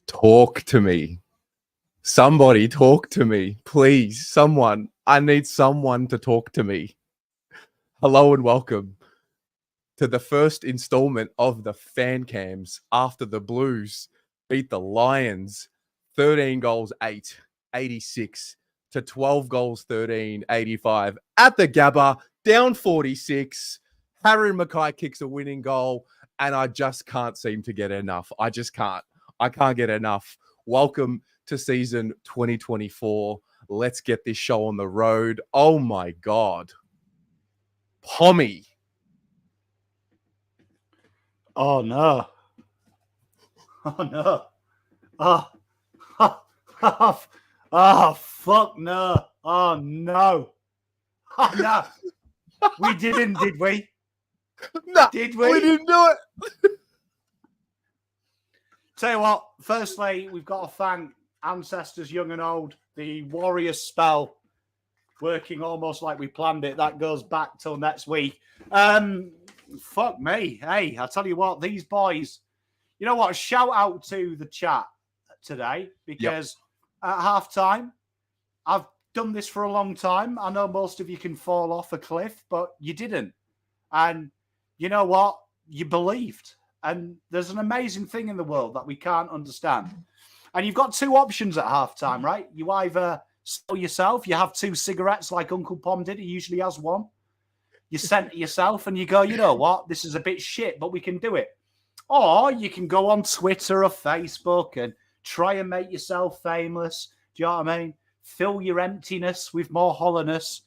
Talk to me. Somebody talk to me. Please, someone. I need someone to talk to me. Hello and welcome to the first installment of the fan cams after the Blues beat the Lions 13 goals 8, 86 to 12 goals 13, 85 at the Gabba, down 46. Harry Mackay kicks a winning goal, and I just can't seem to get enough. I just can't. I can't get enough. Welcome to season 2024. Let's get this show on the road. Oh my God. Pommy. Oh no. Oh no. Oh, oh, fuck no. Oh no. Oh no. We didn't, did we? No, did we? We didn't do it. Tell you what, firstly, we've got to thank ancestors young and old. The warrior spell working almost like we planned it. That goes back till next week. Fuck me. Hey, I tell you what, these boys, you know what? Shout out to the chat today because at halftime, I've done this for a long time. I know most of you can fall off a cliff, but you didn't. And you know what? You believed. And there's an amazing thing in the world that we can't understand. And you've got two options at halftime, right? You either sell yourself, you have 2 cigarettes like Uncle Pom did. He usually has one. You center yourself and you go, you know what? This is a bit shit, but we can do it. Or you can go on Twitter or Facebook and try and make yourself famous. Do you know what I mean? Fill your emptiness with more hollowness.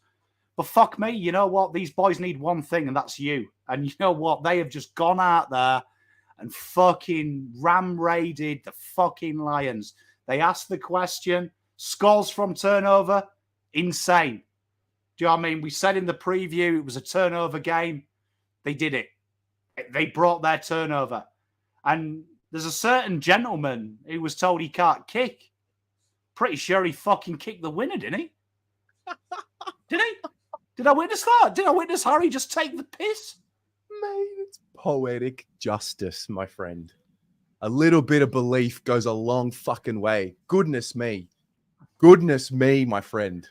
But fuck me, you know what? These boys need one thing, and that's you. And you know what? They have just gone out there and fucking ram-raided the fucking Lions. They asked the question, scores from turnover, insane. Do you know what I mean? We said in the preview it was a turnover game. They did it. They brought their turnover. And there's a certain gentleman who was told he can't kick. Pretty sure he fucking kicked the winner, didn't he? Did he? Did I witness that? Did I witness Harry just take the piss? Mate, it's poetic justice, my friend. A little bit of belief goes a long fucking way. Goodness me. Goodness me, my friend.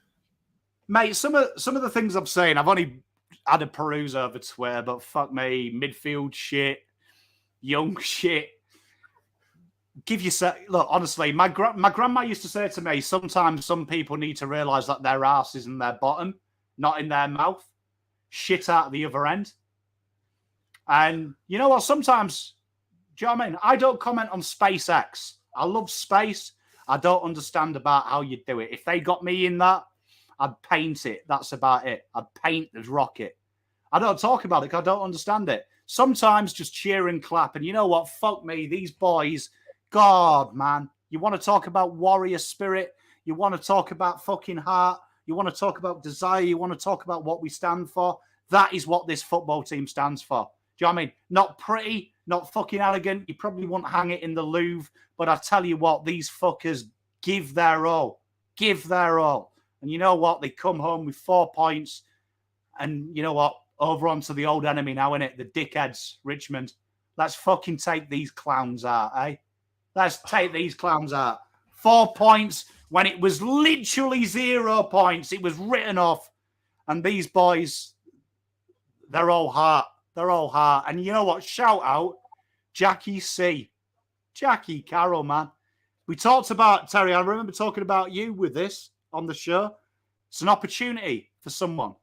Mate, some of the things I'm saying, I've only had a peruse over Twitter, but fuck me, midfield shit, young shit. Look, honestly, my grandma used to say to me, sometimes some people need to realise that their arse is in their bottom, not in their mouth. Shit out the other end. And you know what? Sometimes, do you know what I mean? I don't comment on SpaceX. I love space. I don't understand about how you do it. If they got me in that, I'd paint it. That's about it. I'd paint the rocket. I don't talk about it because I don't understand it. Sometimes just cheer and clap. And you know what? Fuck me. These boys, God, man. You want to talk about warrior spirit? You want to talk about fucking heart? You want to talk about desire? You want to talk about what we stand for? That is what this football team stands for. Do you know what I mean? Not pretty, not fucking elegant. You probably won't hang it in the Louvre. But I tell you what, these fuckers give their all. Give their all. And you know what? They come home with 4 points. And you know what? Over onto the old enemy now, innit? The dickheads, Richmond. Let's fucking take these clowns out, eh? Let's take these clowns out. 4 points when it was literally 0 points. It was written off. And these boys, they're all heart. They're all heart. And you know what? Shout out Jackie C. Jackie Carroll, man. We talked about, Terry, I remember talking about you with this on the show. It's an opportunity for someone.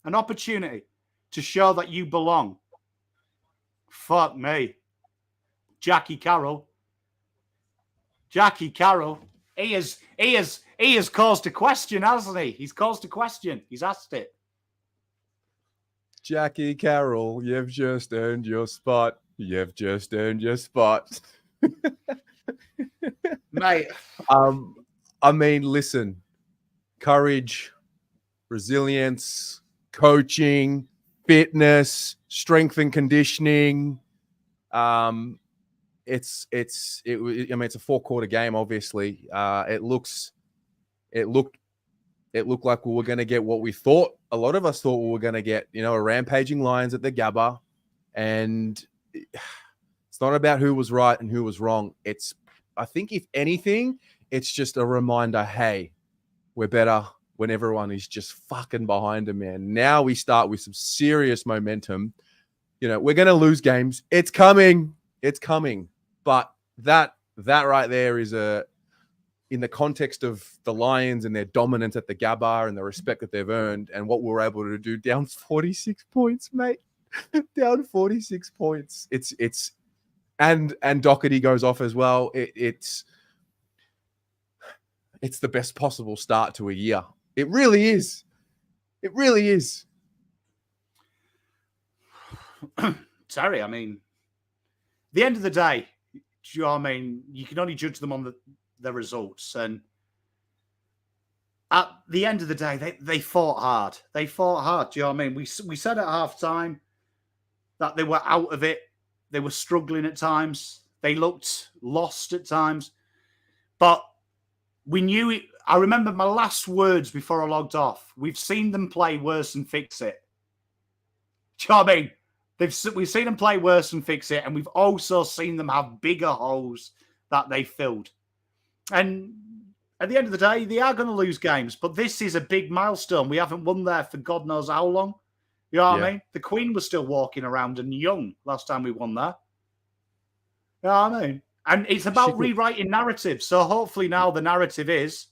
An opportunity to show that you belong. Fuck me. Jackie Carroll. Jackie Carroll. He has caused a question, hasn't he? He's caused a question. He's asked it. Jackie Carroll, you've just earned your spot. You've just earned your spot. Mate. I mean, listen. Courage, resilience, coaching, fitness, strength and conditioning. It's a 4-quarter game. Obviously, it looked like we were going to get what we thought. A lot of us thought we were going to get, a rampaging Lions at the Gabba, and it's not about who was right and who was wrong. It's I think if anything, it's just a reminder, hey, we're better when everyone is just fucking behind them, man. Now we start with some serious momentum. We're going to lose games. It's coming. It's coming. But that right there is in the context of the Lions and their dominance at the Gabba and the respect that they've earned and what we're able to do, down 46 points, mate. Down 46 points. It's and Doherty goes off as well. It's the best possible start to a year. It really is. It really is. Terry, I mean, the end of the day, do you know what I mean? You can only judge them on the results. And at the end of the day, they fought hard. They fought hard. Do you know what I mean? We said at halftime that they were out of it. They were struggling at times. They looked lost at times. But we knew it. I remember my last words before I logged off. We've seen them play worse and fix it. Do you know what I mean? We've seen them play worse and fix it, and we've also seen them have bigger holes that they filled. And at the end of the day, they are going to lose games, but this is a big milestone. We haven't won there for God knows how long. You know what I mean? The Queen was still walking around and young last time we won there. You know what I mean? And it's about rewriting narratives. So hopefully now the narrative is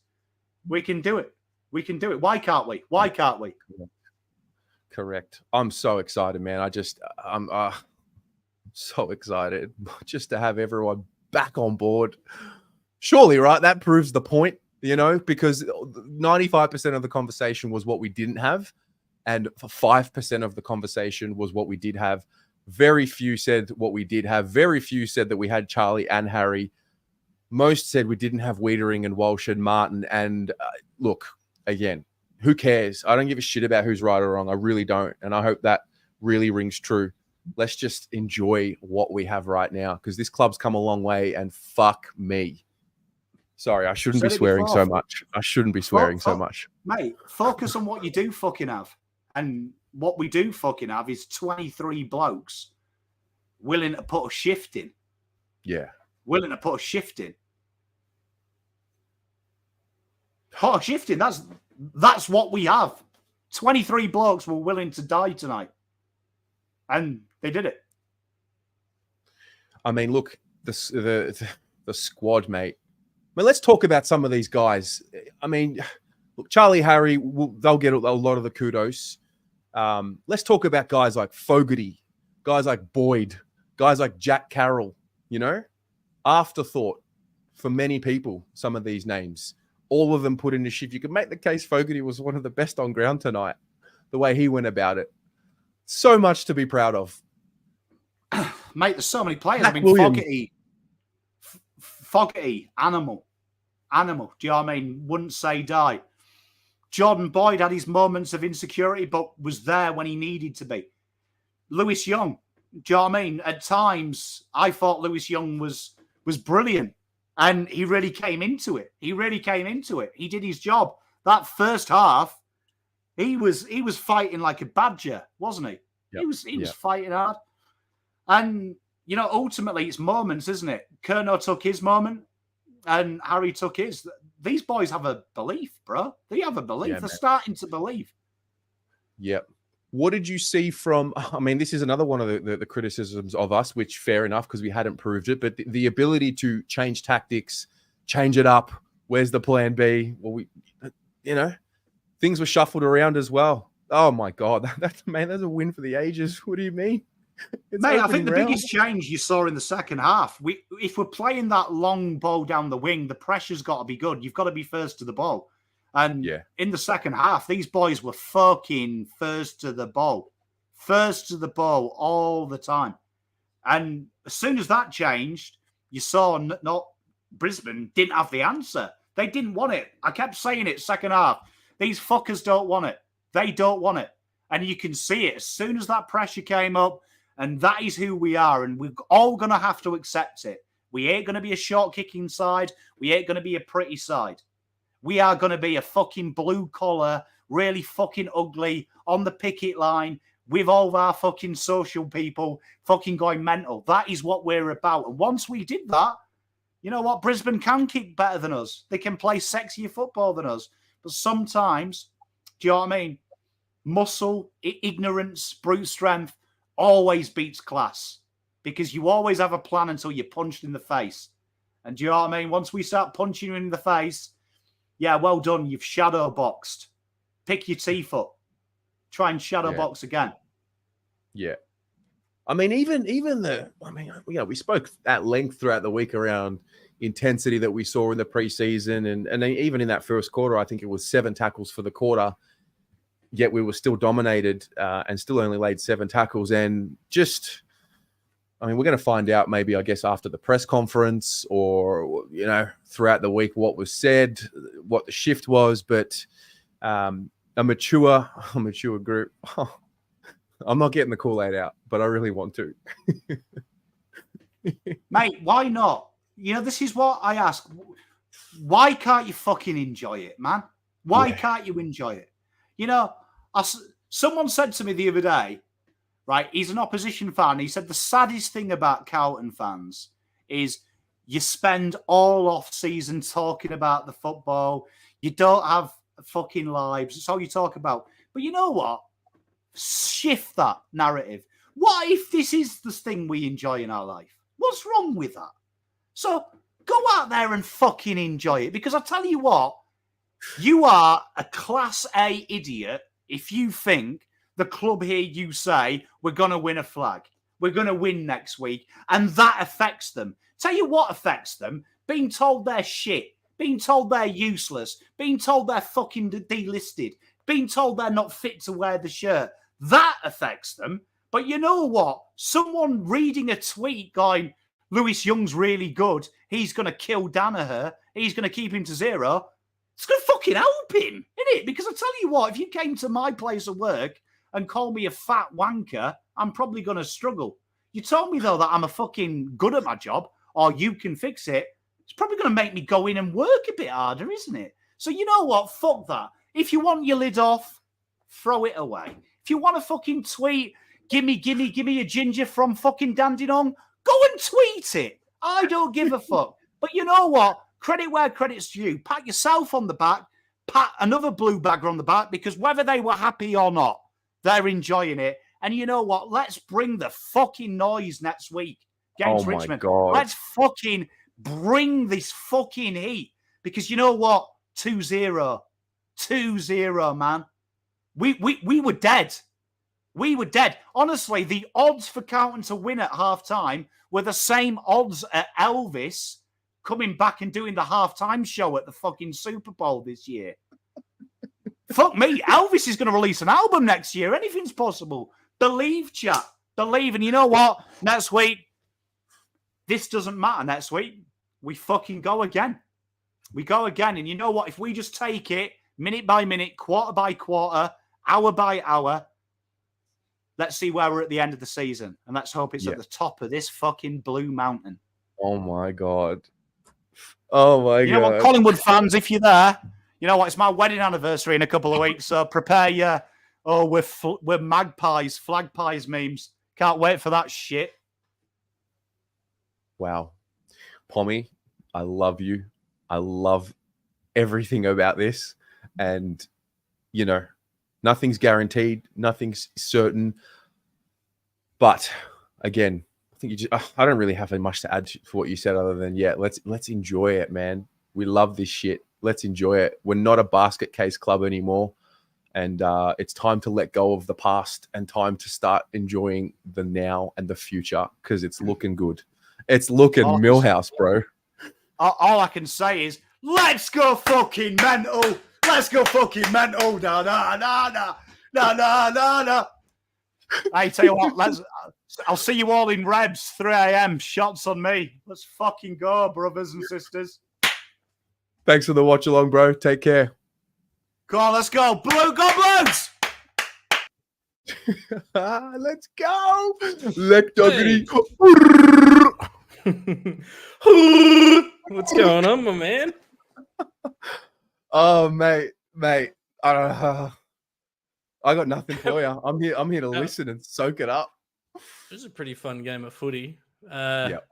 we can do it. We can do it. Why can't we? Why can't we? Correct. I'm so excited, man. I'm so excited just to have everyone back on board. Surely, right? That proves the point, because 95% of the conversation was what we didn't have. And 5% of the conversation was what we did have. Very few said what we did have. Very few said that we had Charlie and Harry. Most said we didn't have Wiedering and Walsh and Martin. And look, again, who cares? I don't give a shit about who's right or wrong. I really don't. And I hope that really rings true. Let's just enjoy what we have right now, because this club's come a long way, and fuck me. Sorry, I shouldn't be swearing so much. I shouldn't be swearing so much. Mate, focus on what you do fucking have. And what we do fucking have is 23 blokes willing to put a shift in. Yeah. Willing to put a shift in. Put a shift in. That's what we have. 23 blokes were willing to die tonight. And they did it. I mean, look, the squad, mate. I mean, let's talk about some of these guys. I mean, look, Charlie, Harry, they'll get a lot of the kudos. Let's talk about guys like Fogarty, guys like Boyd, guys like Jack Carroll, afterthought for many people, some of these names. All of them put in a shift. You could make the case Fogarty was one of the best on ground tonight, the way he went about it. So much to be proud of. Mate, there's so many players. Mac Williams. Fogarty, animal. Do you know what I mean? Wouldn't say die. Jordan Boyd had his moments of insecurity, but was there when he needed to be. Lewis Young, do you know what I mean? At times, I thought Lewis Young was brilliant. And he really came into it. He did his job. That first half, he was fighting like a badger, wasn't he? Yep. He was fighting hard. And, ultimately it's moments, isn't it? Kerno took his moment and Harry took his. These boys have a belief, bro. They have a belief. They're starting to believe. Yep. What did you see from, I mean, this is another one of the criticisms of us, which fair enough, because we hadn't proved it, but the ability to change tactics, change it up. Where's the plan B? Well, things were shuffled around as well. Oh my God. That's a win for the ages. What do you mean? Mate, I think the biggest change you saw in the second half, if we're playing that long ball down the wing, the pressure's got to be good. You've got to be first to the ball. And in the second half, these boys were fucking first to the ball all the time. And as soon as that changed, you saw not Brisbane didn't have the answer. They didn't want it. I kept saying it second half. These fuckers don't want it. They don't want it. And you can see it as soon as that pressure came up. And that is who we are. And we're all going to have to accept it. We ain't going to be a short kicking side. We ain't going to be a pretty side. We are going to be a fucking blue collar, really fucking ugly, on the picket line with all of our fucking social people fucking going mental. That is what we're about. And once we did that, You know what? Brisbane can kick better than us. They can play sexier football than us. But sometimes, do you know what I mean? Muscle, ignorance, brute strength always beats class because you always have a plan until you're punched in the face. And do you know what I mean? Once we start punching you in the face, yeah, well done. You've shadow boxed. Pick your teeth up. Try and shadow box again. Yeah. I mean, we spoke at length throughout the week around intensity that we saw in the preseason. And even in that first quarter, I think it was 7 tackles for the quarter. Yet we were still dominated and still only laid 7 tackles. And just, we're going to find out maybe, I guess, after the press conference or, throughout the week what was said, what the shift was. But a mature group. I'm not getting the Kool-Aid out, but I really want to. Mate, why not? This is what I ask. Why can't you fucking enjoy it, man? Why can't you enjoy it? Someone said to me the other day, right, he's an opposition fan. He said the saddest thing about Carlton fans is you spend all off-season talking about the football. You don't have fucking lives. That's all you talk about. But you know what? Shift that narrative. What if this is the thing we enjoy in our life? What's wrong with that? So go out there and fucking enjoy it. Because I tell you what, you are a class A idiot if you think the club here, you say, we're going to win a flag. We're going to win next week. And that affects them. Tell you what affects them. Being told they're shit. Being told they're useless. Being told they're fucking delisted. Being told they're not fit to wear the shirt. That affects them. But you know what? Someone reading a tweet going, Lewis Young's really good. He's going to kill Danaher. He's going to keep him to 0. It's going to fucking help him, isn't it? Because I tell you what, if you came to my place of work and called me a fat wanker, I'm probably going to struggle. You told me, though, that I'm a fucking good at my job or you can fix it. It's probably going to make me go in and work a bit harder, isn't it? So you know what? Fuck that. If you want your lid off, throw it away. If you want to fucking tweet, give me a ginger from fucking Dandenong, go and tweet it. I don't give a fuck. But you know what? Credit where credit's due. Pat yourself on the back. Pat another blue bagger on the back because whether they were happy or not, they're enjoying it. And you know what? Let's bring the fucking noise next week against Richmond. God. Let's fucking bring this fucking heat. Because you know what? 2-0. 2-0, man. We were dead. We were dead. Honestly, the odds for Carlton to win at halftime were the same odds at Elvis coming back and doing the halftime show at the fucking Super Bowl this year. Fuck me. Elvis is going to release an album next year. Anything's possible. Believe, chat. Believe. And you know what? Next week, this doesn't matter next week. We fucking go again. We go again. And you know what? If we just take it minute by minute, quarter by quarter, hour by hour, let's see where we're at the end of the season. And let's hope it's at the top of this fucking blue mountain. Oh, my God. Oh, my God. You know what, Collingwood fans, if you're there, you know what? It's my wedding anniversary in a couple of weeks. So prepare your, we're magpies, flag pies memes. Can't wait for that shit. Wow. Pommy, I love you. I love everything about this. And, nothing's guaranteed. Nothing's certain. But, again, I think I don't really have much to add for what you said other than, let's enjoy it, man. We love this shit. Let's enjoy it. We're not a basket case club anymore. And it's time to let go of the past and time to start enjoying the now and the future because it's looking good. It's looking Millhouse, bro. All I can say is, let's go fucking mental. Let's go fucking mental. No. I tell you what, I'll see you all in Rebs, 3 a.m. Shots on me. Let's fucking go, brothers and sisters. Thanks for the watch along, bro. Take care. Go on, let's go. Blue Goblins! Let's go. Let Doggity. What's going on, my man? Oh, mate. I got nothing for you. I'm here to listen and soak it up. It was a pretty fun game of footy. Yep.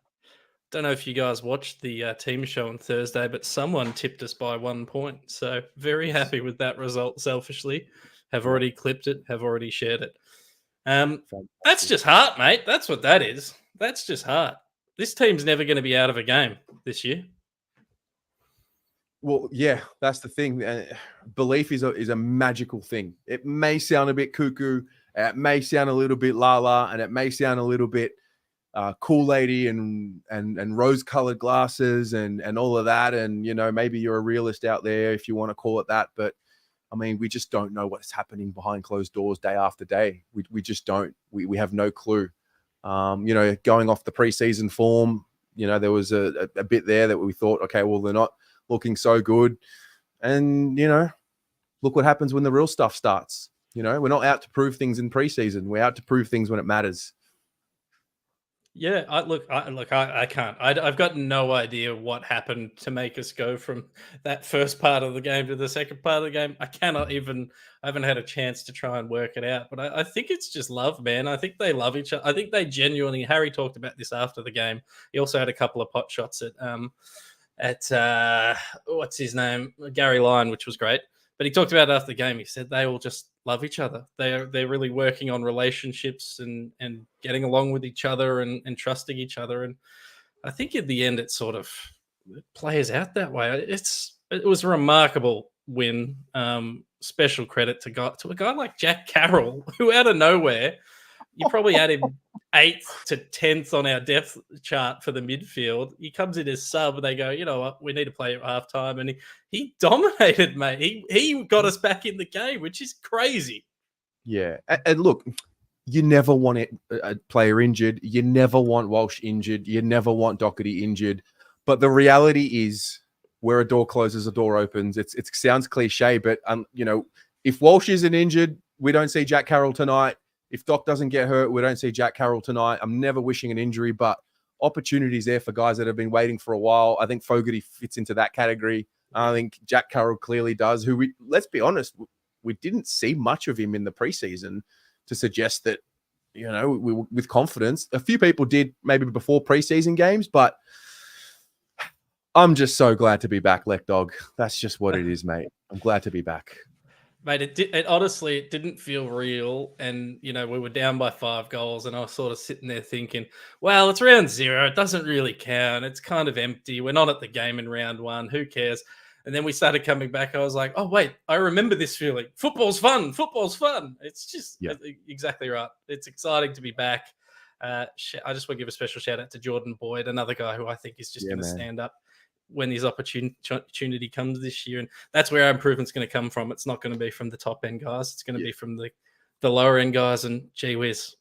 don't know if you guys watched the team show on Thursday, but someone tipped us by 1 point. So very happy with that result. Selfishly, have already clipped it, have already shared it. That's just heart, mate. That's what that is. That's just heart. This team's never going to be out of a game this year. Well, yeah, that's the thing. Belief is a magical thing. It may sound a bit cuckoo, it may sound a little bit la-la, and it may sound a little bit Kool-Aid and rose-colored glasses and all of that. And, you know, maybe you're a realist out there if you want to call it that. But, I mean, we just don't know what's happening behind closed doors day after day. We just don't. We have no clue. You know, going off the preseason form, you know, there was a bit there that we thought, okay, well, they're not looking so good. And, you know, look what happens when the real stuff starts. You know, we're not out to prove things in preseason. We're out to prove things when it matters. Yeah, I can't. I've got no idea what happened to make us go from that first part of the game to the second part of the game. I haven't had a chance to try and work it out. But I think it's just love, man. I think they love each other. I think they genuinely, Harry talked about this after the game. He also had a couple of pot shots at what's his name? Gary Lyon, which was great. But he talked about it after the game. He said they all just love each other. They're really working on relationships and getting along with each other and trusting each other. And I think in the end, it sort of plays out that way. It was a remarkable win. Special credit to a guy like Jack Carroll, who out of nowhere, you probably had him 8th to 10th on our depth chart for the midfield. He comes in as sub, and they go, you know what, we need to play at halftime, and he dominated, mate. He got us back in the game, which is crazy. Yeah, and look, you never want a player injured. You never want Walsh injured. You never want Doherty injured. But the reality is, where a door closes, a door opens. It sounds cliche, but you know, if Walsh isn't injured, we don't see Jack Carroll tonight. If Doc doesn't get hurt, we don't see Jack Carroll tonight. I'm never wishing an injury, but opportunities there for guys that have been waiting for a while. I think Fogarty fits into that category. I think Jack Carroll clearly does, let's be honest, we didn't see much of him in the preseason to suggest that, you know, with confidence. A few people did maybe before preseason games, but I'm just so glad to be back, Lek Dog. That's just what it is, mate. I'm glad to be back. Mate, it honestly, it didn't feel real. And, you know, we were down by 5 goals and I was sort of sitting there thinking, well, it's round 0. It doesn't really count. It's kind of empty. We're not at the game in round 1. Who cares? And then we started coming back. I was like, oh, wait, I remember this feeling. Football's fun. Football's fun. It's just exactly right. It's exciting to be back. I just want to give a special shout out to Jordan Boyd, another guy who I think is just going to stand up when his opportunity comes this year. And that's where our improvement's going to come from. It's not going to be from the top end guys. It's going to be from the lower end guys. And gee whiz,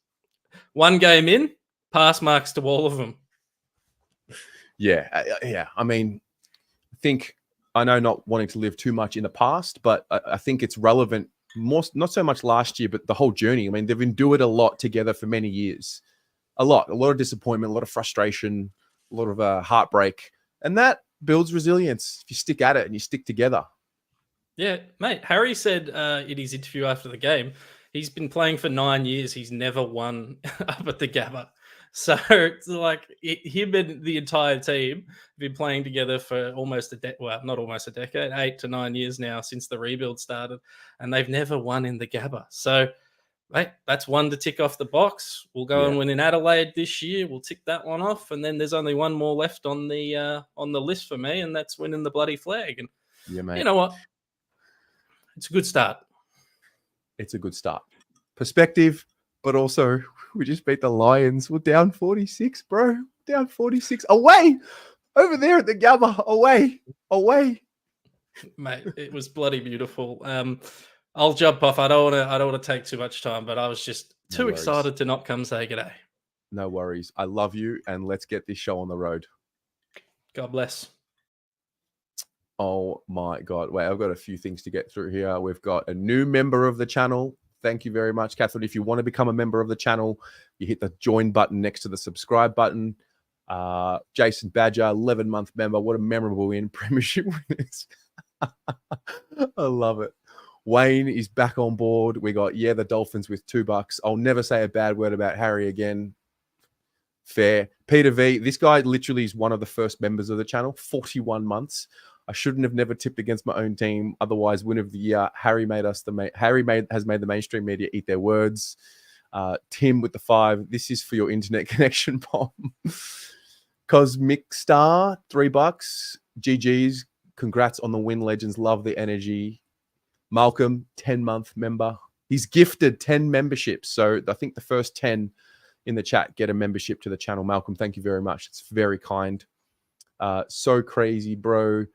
1 game in, pass marks to all of them. Yeah. I mean, I know not wanting to live too much in the past, but I think it's relevant more, not so much last year, but the whole journey. I mean, they've endured a lot together for many years. A lot of disappointment, a lot of frustration, a lot of heartbreak. And that builds resilience if you stick at it and you stick together. Yeah, mate. Harry said in his interview after the game, he's been playing for 9 years. He's never won up at the Gabba. So it's like him and the entire team have been playing together for almost not almost a decade, 8 to 9 years now since the rebuild started, and they've never won in the Gabba. So, mate, that's 1 to tick off the box. We'll go and win in Adelaide this year. We'll tick that one off, and then there's only 1 more left on the list for me, and that's winning the bloody flag. And you know what? It's a good start. It's a good start. Perspective, but also we just beat the Lions. We're down 46, bro. Down 46. Away! Over there at the Gabba. Away. Mate, it was bloody beautiful. I'll jump off. I don't want to take too much time, but I was just too excited to not come say g'day. No worries. I love you, and let's get this show on the road. God bless. Oh my God. Wait, I've got a few things to get through here. We've got a new member of the channel. Thank you very much, Catherine. If you want to become a member of the channel, you hit the join button next to the subscribe button. Jason Badger, 11-month member. What a memorable win. Premiership winners. I love it. Wayne is back on board. We got, the Dolphins with $2. I'll never say a bad word about Harry again. Fair. Peter V, this guy literally is one of the first members of the channel, 41 months. I shouldn't have never tipped against my own team. Otherwise, win of the year. Harry has made the mainstream media eat their words. Tim with the 5. This is for your internet connection bomb. Cosmic Star, $3. GG's. Congrats on the win, legends. Love the energy. Malcolm, 10-month member. He's gifted 10 memberships. So I think the first 10 in the chat get a membership to the channel. Malcolm, thank you very much. It's very kind. So crazy, bro.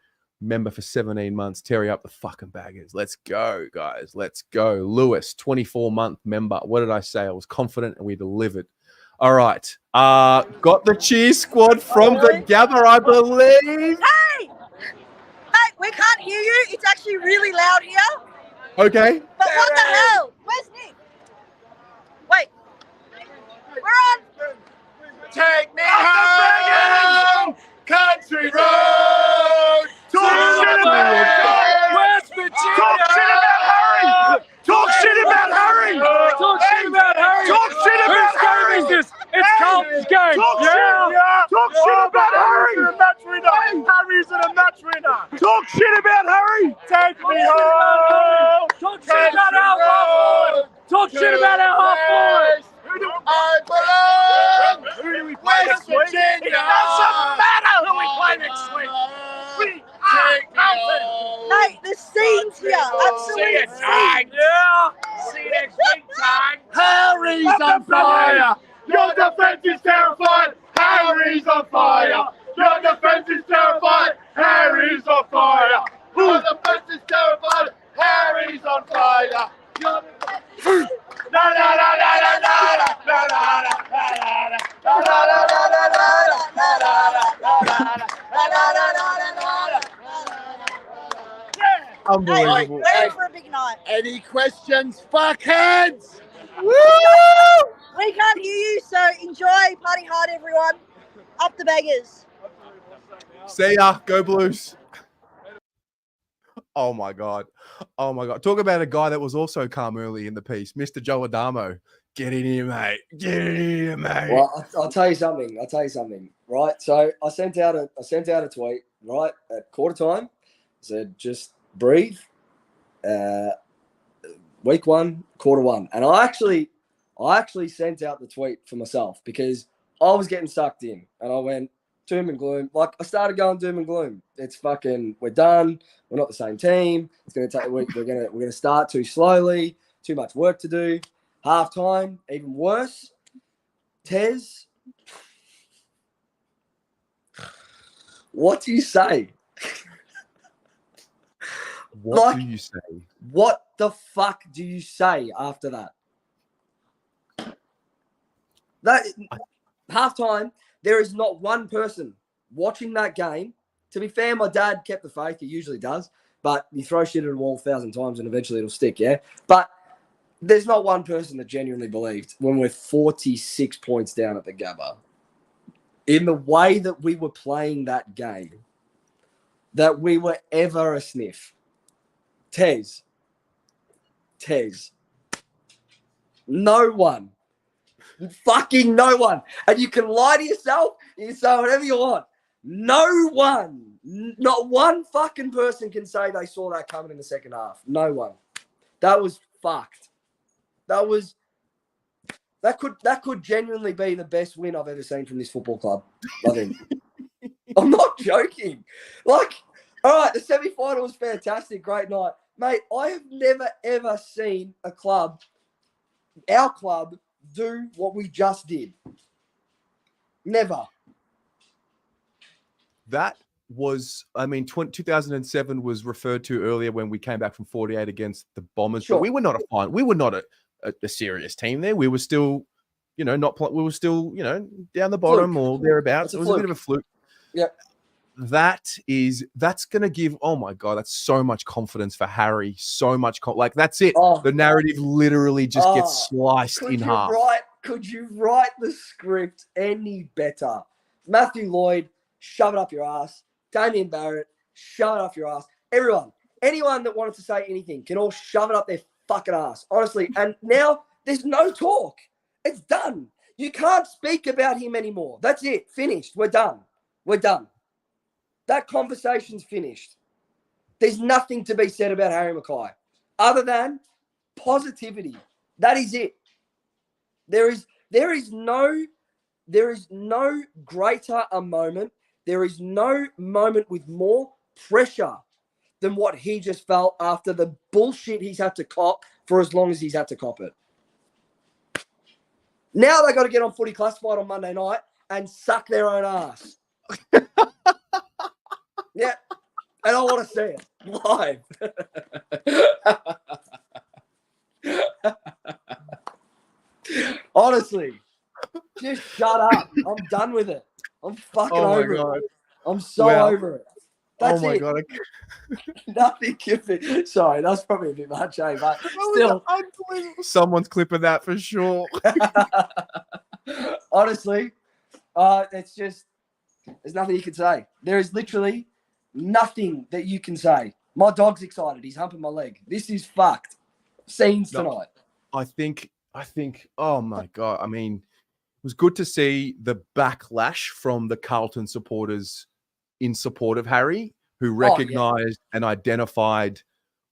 Member for 17 months. Terry up the fucking baggers. Let's go, guys. Let's go. Lewis, 24-month member. What did I say? I was confident and we delivered. All right. Got the cheer squad from the Gabba, I believe. Hey! Hey, we can't hear you. It's actually really loud here. Okay. But what the hell? Where's Nick? Wait. We're on. Take me home, country road. Talk shit about West Virginia. Talk shit about Harry. Talk shit about Harry. Talk shit about Harry. Talk shit about Whose Harry. game is this? It's Carlton's game. Talk shit about Harry. Harry's a match winner. Harry's a match winner. Talk shit about Harry. Take me home. Talk shit about our half forward. Talk shit about our half forward. I belong. Who do we play next week? It doesn't matter who we play next week. We are Carlton. Mate, the scenes here. Absolutely. Yeah. See you next week, Tag. Harry's on fire. Your defense is terrified. Harry's on fire. Your defense is terrified. Harry's on fire. Your defense is terrified. Harry's on fire. Your defense. La la la la la la la la la la la Unbelievable. Hey, ready for a big night. Any questions, fuckheads? Woo! We can't hear you, so enjoy. Party hard, everyone. Up the baggers. See ya. Go Blues. Oh my God. Oh my God. Talk about a guy that was also calm early in the piece. Mr. Joe Adamo. Get in here, mate. Get in here, mate. Well, I'll tell you something. Right. So I sent out a tweet, right, at quarter time. Said just breathe. Week 1, quarter 1. And I actually sent out the tweet for myself because I was getting sucked in and I went doom and gloom. Like I started going doom and gloom. It's fucking, we're done. We're not the same team. It's going to take a week. We're going to start too slowly. Too much work to do. Half time, even worse. Tez, what do you say? What do you say? What the fuck do you say after that? That halftime, there is not one person watching that game. To be fair, my dad kept the faith. He usually does. But you throw shit at a wall 1,000 times and eventually it'll stick, yeah? But there's not one person that genuinely believed when we're 46 points down at the Gabba, in the way that we were playing that game, that we were ever a sniff. Tez. No one. Fucking no one. And you can lie to yourself. You can say whatever you want. No one. Not one fucking person can say they saw that coming in the second half. No one. That was fucked. That could genuinely be the best win I've ever seen from this football club. I think. I'm not joking. Like, all right, the semi-final was fantastic. Great night. Mate, I have never, ever seen a club, our club, do what we just did. Never. That was, 2007 was referred to earlier when we came back from 48 against the Bombers. Sure. But we were not a serious team there. We were still, we were still, down the bottom or thereabouts. It was a bit of a fluke. Yep. That's going to give, oh my God, that's so much confidence for Harry. So much, that's it. Oh. The narrative literally just gets sliced in half. Could you write the script any better? Matthew Lloyd, shove it up your ass. Damien Barrett, shove it up your ass. Anyone that wanted to say anything can all shove it up their fucking ass, honestly. And now there's no talk. It's done. You can't speak about him anymore. That's it. Finished. We're done. We're done. That conversation's finished. There's nothing to be said about Harry Mackay other than positivity. That is it. There is no greater a moment. There is no moment with more pressure than what he just felt after the bullshit he's had to cop for as long as he's had to cop it. Now they got to get on Footy Classified on Monday night and suck their own ass. Yeah. And I want to see it live. Honestly, just shut up. I'm done with it. I'm fucking over it. I'm so over it. That's it. God. Nothing can be. Sorry, that's probably a bit much, eh? But still. Someone's clipping that for sure. Honestly, it's just, there's nothing you can say. There is literally nothing that you can say. My dog's excited. He's humping my leg. This is fucked. Scenes tonight. I think, oh my God. I mean, it was good to see the backlash from the Carlton supporters in support of Harry, who recognized and identified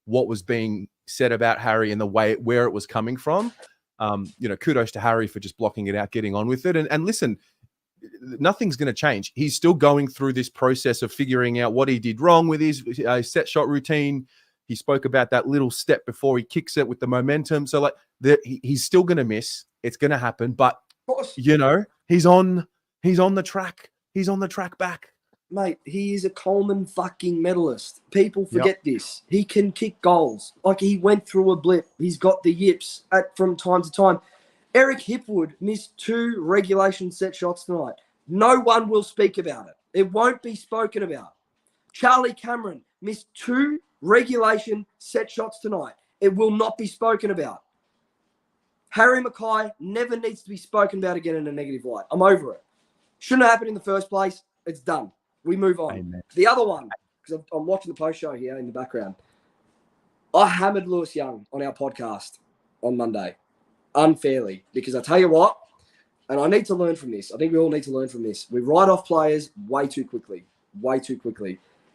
what was being said about Harry and the way where it was coming from. Kudos to Harry for just blocking it out, getting on with it. And listen, nothing's going to change. He's still going through this process of figuring out what he did wrong with his set shot routine. He spoke about that little step before he kicks it with the momentum. So he's still going to miss. It's going to happen. But, he's on the track. He's on the track back. Mate, he is a Coleman fucking medalist. People forget this. He can kick goals. Like, he went through a blip. He's got the yips from time to time. Eric Hipwood missed 2 regulation set shots tonight. No one will speak about it. It won't be spoken about. Charlie Cameron missed 2 regulation set shots tonight. It will not be spoken about. Harry Mackay never needs to be spoken about again in a negative light. I'm over it. Shouldn't have happened in the first place. It's done. We move on. Amen. The other one, because I'm watching the post show here in the background. I hammered Lewis Young on our podcast on Monday, unfairly, because I tell you what, and I need to learn from this. I think we all need to learn from this. We write off players way too quickly.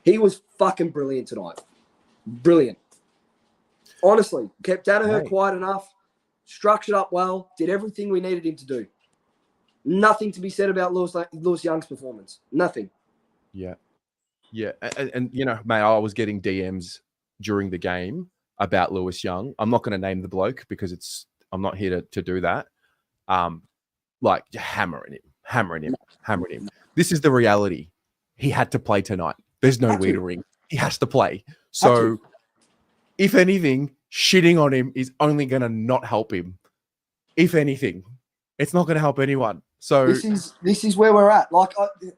He was fucking brilliant tonight. Brilliant. Honestly, kept Danaher quiet enough, structured up well, did everything we needed him to do. Nothing to be said about Lewis Young's performance. Nothing. Yeah. And mate, I was getting DMs during the game about Lewis Young. I'm not going to name the bloke because I'm not here to do that. Hammering him. This is the reality. He had to play tonight. There's no weedering. He has to play. So if anything, shitting on him is only going to not help him. If anything, it's not going to help anyone. So this is where we're at.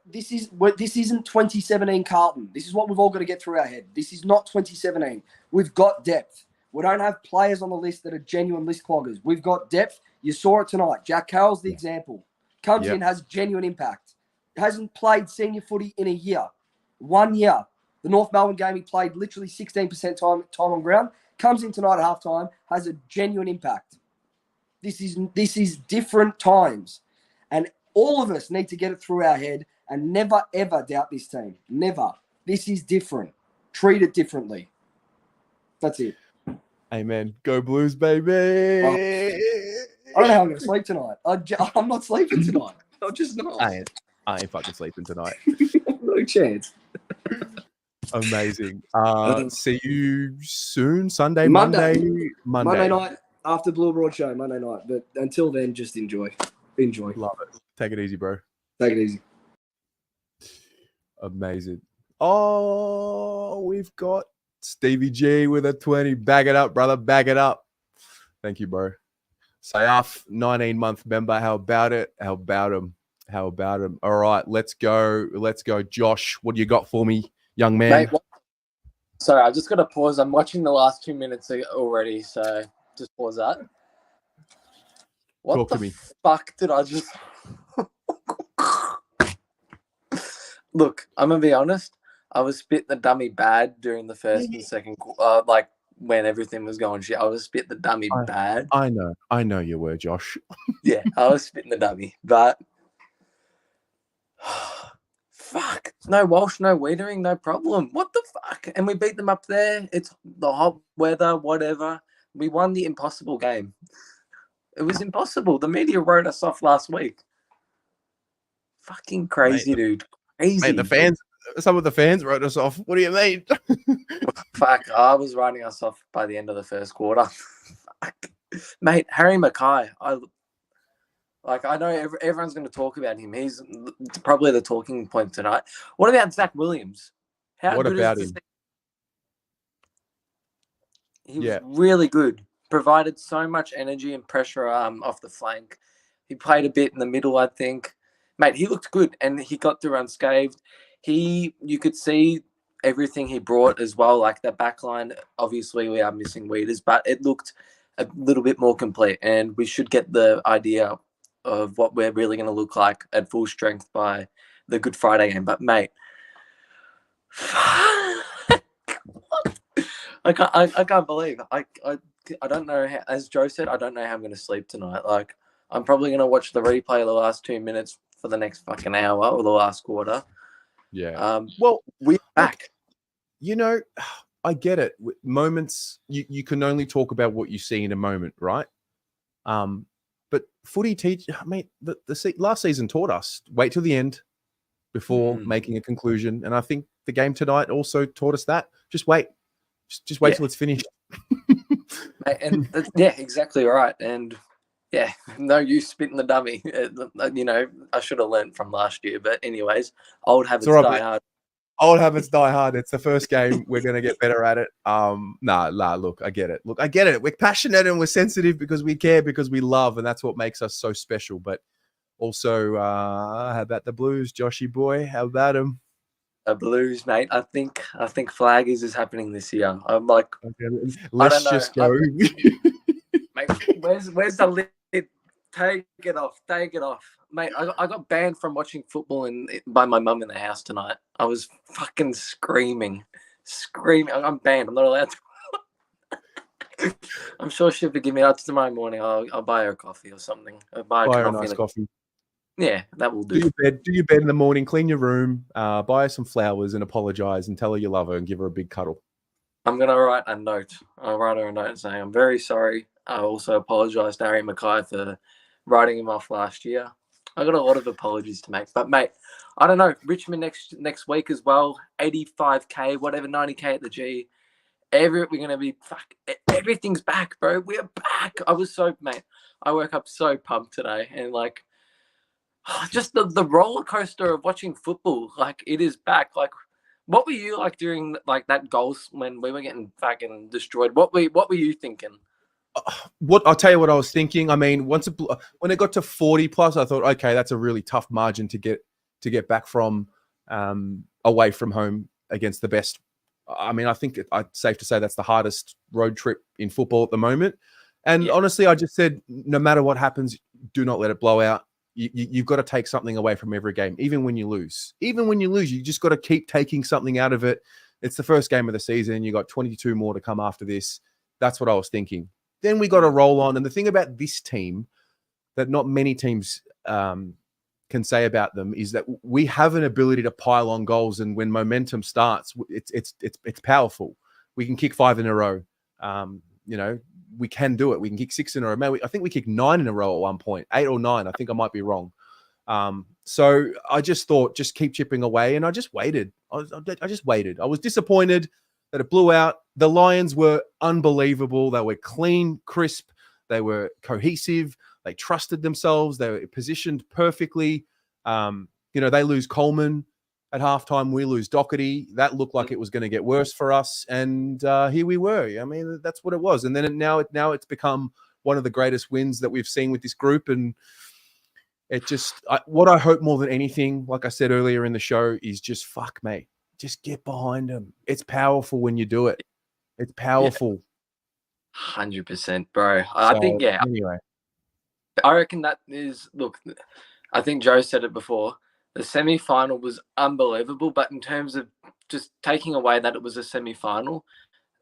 This isn't 2017 Carlton. This is what we've all got to get through our head. This is not 2017. We've got depth. We don't have players on the list that are genuine list cloggers. We've got depth. You saw it tonight. Jack Carroll's the example. Comes in, has genuine impact. Hasn't played senior footy in a year. 1 year. The North Melbourne game, he played literally 16% time on ground. Comes in tonight at halftime, has a genuine impact. This is different times. And all of us need to get it through our head and never, ever doubt this team. Never. This is different. Treat it differently. That's it. Amen. Go Blues, baby. I don't know how I'm going to sleep tonight. I'm not sleeping tonight. I'm just not. I ain't fucking sleeping tonight. No chance. Amazing. See you soon. Monday Monday night after Blue Broad show, Monday night. But until then, just enjoy. Love it. Take it easy, bro. Take it easy. Amazing. Oh, we've got Stevie G with a 20. Bag it up, brother. Bag it up. Thank you, bro. Sayaf, 19-month member. How about it? How about him? All right, let's go. Josh, what do you got for me, young man? Mate, sorry, I just got to pause. I'm watching the last 2 minutes already, so just pause that. What Talk to the me. fuck did I just... Look, I'm going to be honest. I was spit the dummy bad during the first and second, when everything was going shit. I was spitting the dummy bad. I know you were, Josh. Yeah, I was spitting the dummy, but fuck, no Walsh, no Wiedering, no problem. What the fuck? And we beat them up there. It's the hot weather, whatever. We won the impossible game. It was impossible. The media wrote us off last week. Fucking crazy, dude. Crazy. Mate, some of the fans wrote us off. What do you mean? Fuck, I was writing us off by the end of the first quarter. Fuck. Mate, Harry Mackay. I know everyone's going to talk about him. He's probably the talking point tonight. What about Zach Williams? What about him? He was really good. Provided so much energy and pressure off the flank. He played a bit in the middle, I think. Mate, he looked good, and he got through unscathed. You could see everything he brought as well, like the back line. Obviously, we are missing Weeders, but it looked a little bit more complete, and we should get the idea of what we're really going to look like at full strength by the Good Friday game. But, mate, I can't believe I don't know how, as Joe said, I don't know how I'm going to sleep tonight. Like, I'm probably going to watch the replay of the last 2 minutes for the next fucking hour or the last quarter. Yeah. Well, we're back. You know, I get it. Moments, you can only talk about what you see in a moment, right? But footy mate, the last season taught us, wait till the end before making a conclusion. And I think the game tonight also taught us that. Just wait. Just wait till it's finished. And yeah, exactly right. And yeah, no use spitting the dummy. You know, I should have learned from last year. But anyways, old habits die hard. Old habits die hard. It's the first game. We're going to get better at it. Look, I get it. We're passionate and we're sensitive because we care, because we love, and that's what makes us so special. But also, how about the Blues, Joshy boy? How about them? The Blues, mate. I think flag is happening this year. I'm like, okay, let's just go. Mate, where's the lid? Take it off, mate. I got banned from watching football by my mum in the house tonight. I was fucking screaming. I'm banned. I'm not allowed to. I'm sure she'll forgive me. Tomorrow morning, I'll buy her a coffee or something. Buy her a nice coffee. Yeah, that will do. Do your bed in the morning, clean your room, buy her some flowers and apologize and tell her you love her and give her a big cuddle. I'm going to write a note. I'll write her a note saying, I'm very sorry. I also apologize to Harry Mackay for writing him off last year. I got a lot of apologies to make. But, mate, I don't know. Richmond next week as well, 85K, whatever, 90K at the G. We're going to be, everything's back, bro. We're back. I woke up so pumped today. And, like, just the roller coaster of watching football, like, it is back. Like, what were you like during like that goals when we were getting fucking destroyed? What were you thinking? I'll tell you what I was thinking. I mean, when it got to 40 plus, I thought, okay, that's a really tough margin to get back from away from home against the best. I mean, I think it's safe to say that's the hardest road trip in football at the moment. And honestly, I just said, no matter what happens, do not let it blow out. You've got to take something away from every game, even when you lose. Even when you lose, you just got to keep taking something out of it. It's the first game of the season. You got 22 more to come after this. That's what I was thinking. Then we got to roll on. And the thing about this team that not many teams can say about them is that we have an ability to pile on goals. And when momentum starts, it's powerful. We can kick 5 in a row. You know, we can do it. We can kick 6 in a row. I think we kicked 9 in a row at one point, 8 or 9. I think I might be wrong. So I just thought, just keep chipping away. And I just waited. I just waited. I was disappointed that it blew out. The Lions were unbelievable. They were clean, crisp. They were cohesive. They trusted themselves. They were positioned perfectly. They lose Coleman at halftime. We lose Doherty. That looked like it was going to get worse for us. And here we were. I mean, that's what it was. And then now it's become one of the greatest wins that we've seen with this group. And it just, what I hope more than anything, like I said earlier in the show, is just fuck, mate. Just get behind them. It's powerful when you do it. It's powerful. 100%, bro. I think, Anyway. I reckon that is, look, I think Joe said it before. The semi-final was unbelievable, but in terms of just taking away that it was a semi-final,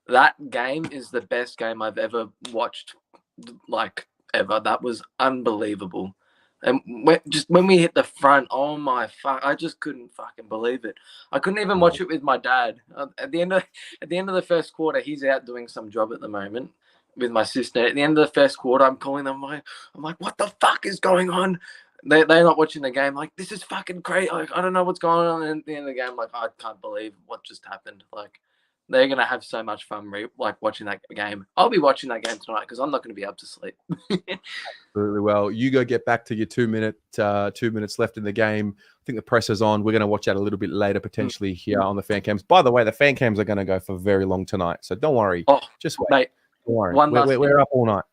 That game is the best game I've ever watched, like ever. That was unbelievable. And when we hit the front, oh my fuck! I just couldn't fucking believe it. I couldn't even watch it with my dad. At the end of the first quarter, he's out doing some job at the moment with my sister. At the end of the first quarter, I'm calling them. I'm like, what the fuck is going on? They're not watching the game. Like, this is fucking crazy. Like, I don't know what's going on. And at the end of the game, like, I can't believe what just happened. Like, they're gonna have so much fun watching that game. I'll be watching that game tonight because I'm not going to be able to sleep. Absolutely. Well, you go get back to your 2 minutes left in the game. I think the pressure's on. We're going to watch that a little bit later, potentially here on the fan cams. By the way, the fan cams are going to go for very long tonight, so don't worry. Oh, just wait. Mate, don't worry. We're up all night.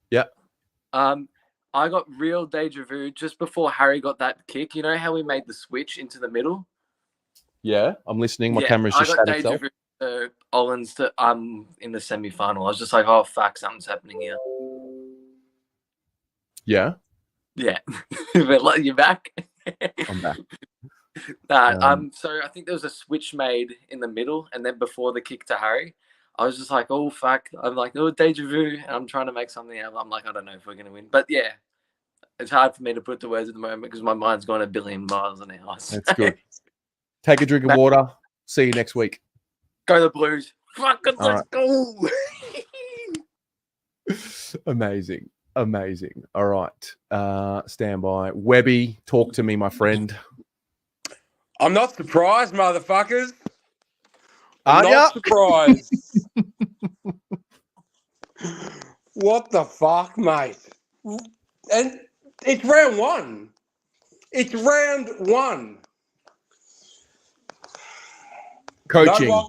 Yeah. I got real deja vu just before Harry got that kick. You know how we made the switch into the middle? Yeah, I'm listening. My camera's just shut itself. Ollens in the semi-final. I was just like, oh fuck, something's happening here. Yeah. Yeah. But you're back. I'm back. So I think there was a switch made in the middle, and then before the kick to Harry, I was just like, oh fuck. I'm like, oh, deja vu. And I'm trying to make something out. I'm like, I don't know if we're gonna win. But yeah. It's hard for me to put the words at the moment because my mind's going a billion miles an hour. So. That's good. Take a drink of water. See you next week. Go the Blues. Fucking let's go. Amazing. All right. Stand by. Webby, talk to me, my friend. I'm not surprised, motherfuckers. Are I'm not surprised. What the fuck, mate? And it's round one. Coaching,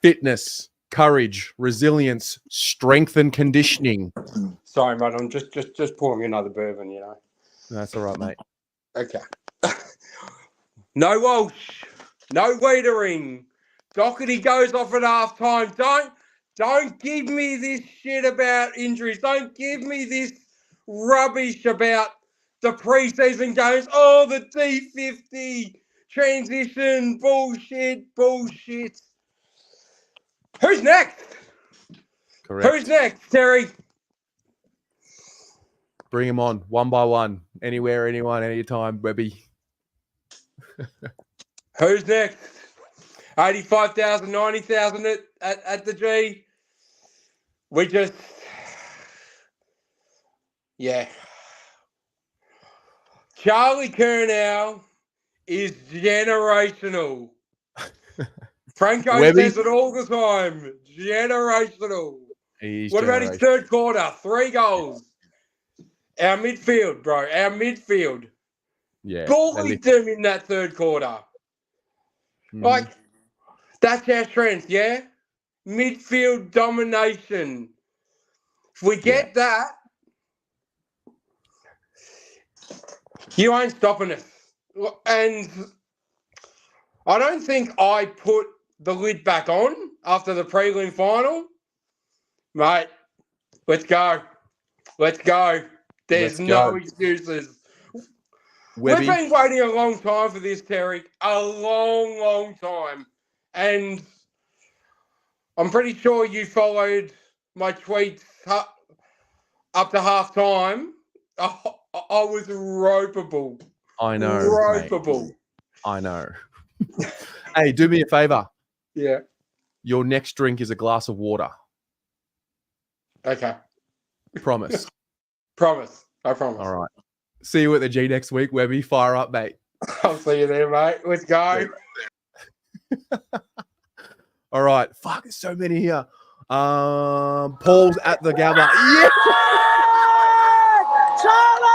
fitness, courage, resilience, strength and conditioning. Sorry, mate. I'm just pouring another bourbon, you know. That's all right, mate. Okay. No Walsh. No Wiedering. Doherty goes off at halftime. Don't give me this shit about injuries. Don't give me this rubbish about the preseason games. Oh, the D50 transition bullshit. Who's next? Correct. Who's next, Terry? Bring him on, one by one. Anywhere, anyone, anytime, Webby. Who's next? 85,000, 90,000 at the G. Yeah. Charlie Curnow is generational. Franco says it all the time. Generational. What about his third quarter? 3 goals. Our midfield, bro. Our midfield. Yeah. Bullied them in that third quarter. Like, that's our strength, yeah? Midfield domination. If we get that, you ain't stopping us. And I don't think I put the lid back on after the prelim final. Mate, let's go. There's no excuses. Webby. We've been waiting a long time for this, Terry. A long, long time. And I'm pretty sure you followed my tweets up to half time. I was ropeable. I know. Ropeable. Mate. I know. Hey, do me a favor. Yeah. Your next drink is a glass of water. Okay. Promise. I promise. All right. See you at the G next week, Webby. Fire up, mate. I'll see you there, mate. Let's go. All right. Fuck, there's so many here. Paul's at the Gabba. Yeah! Charlie!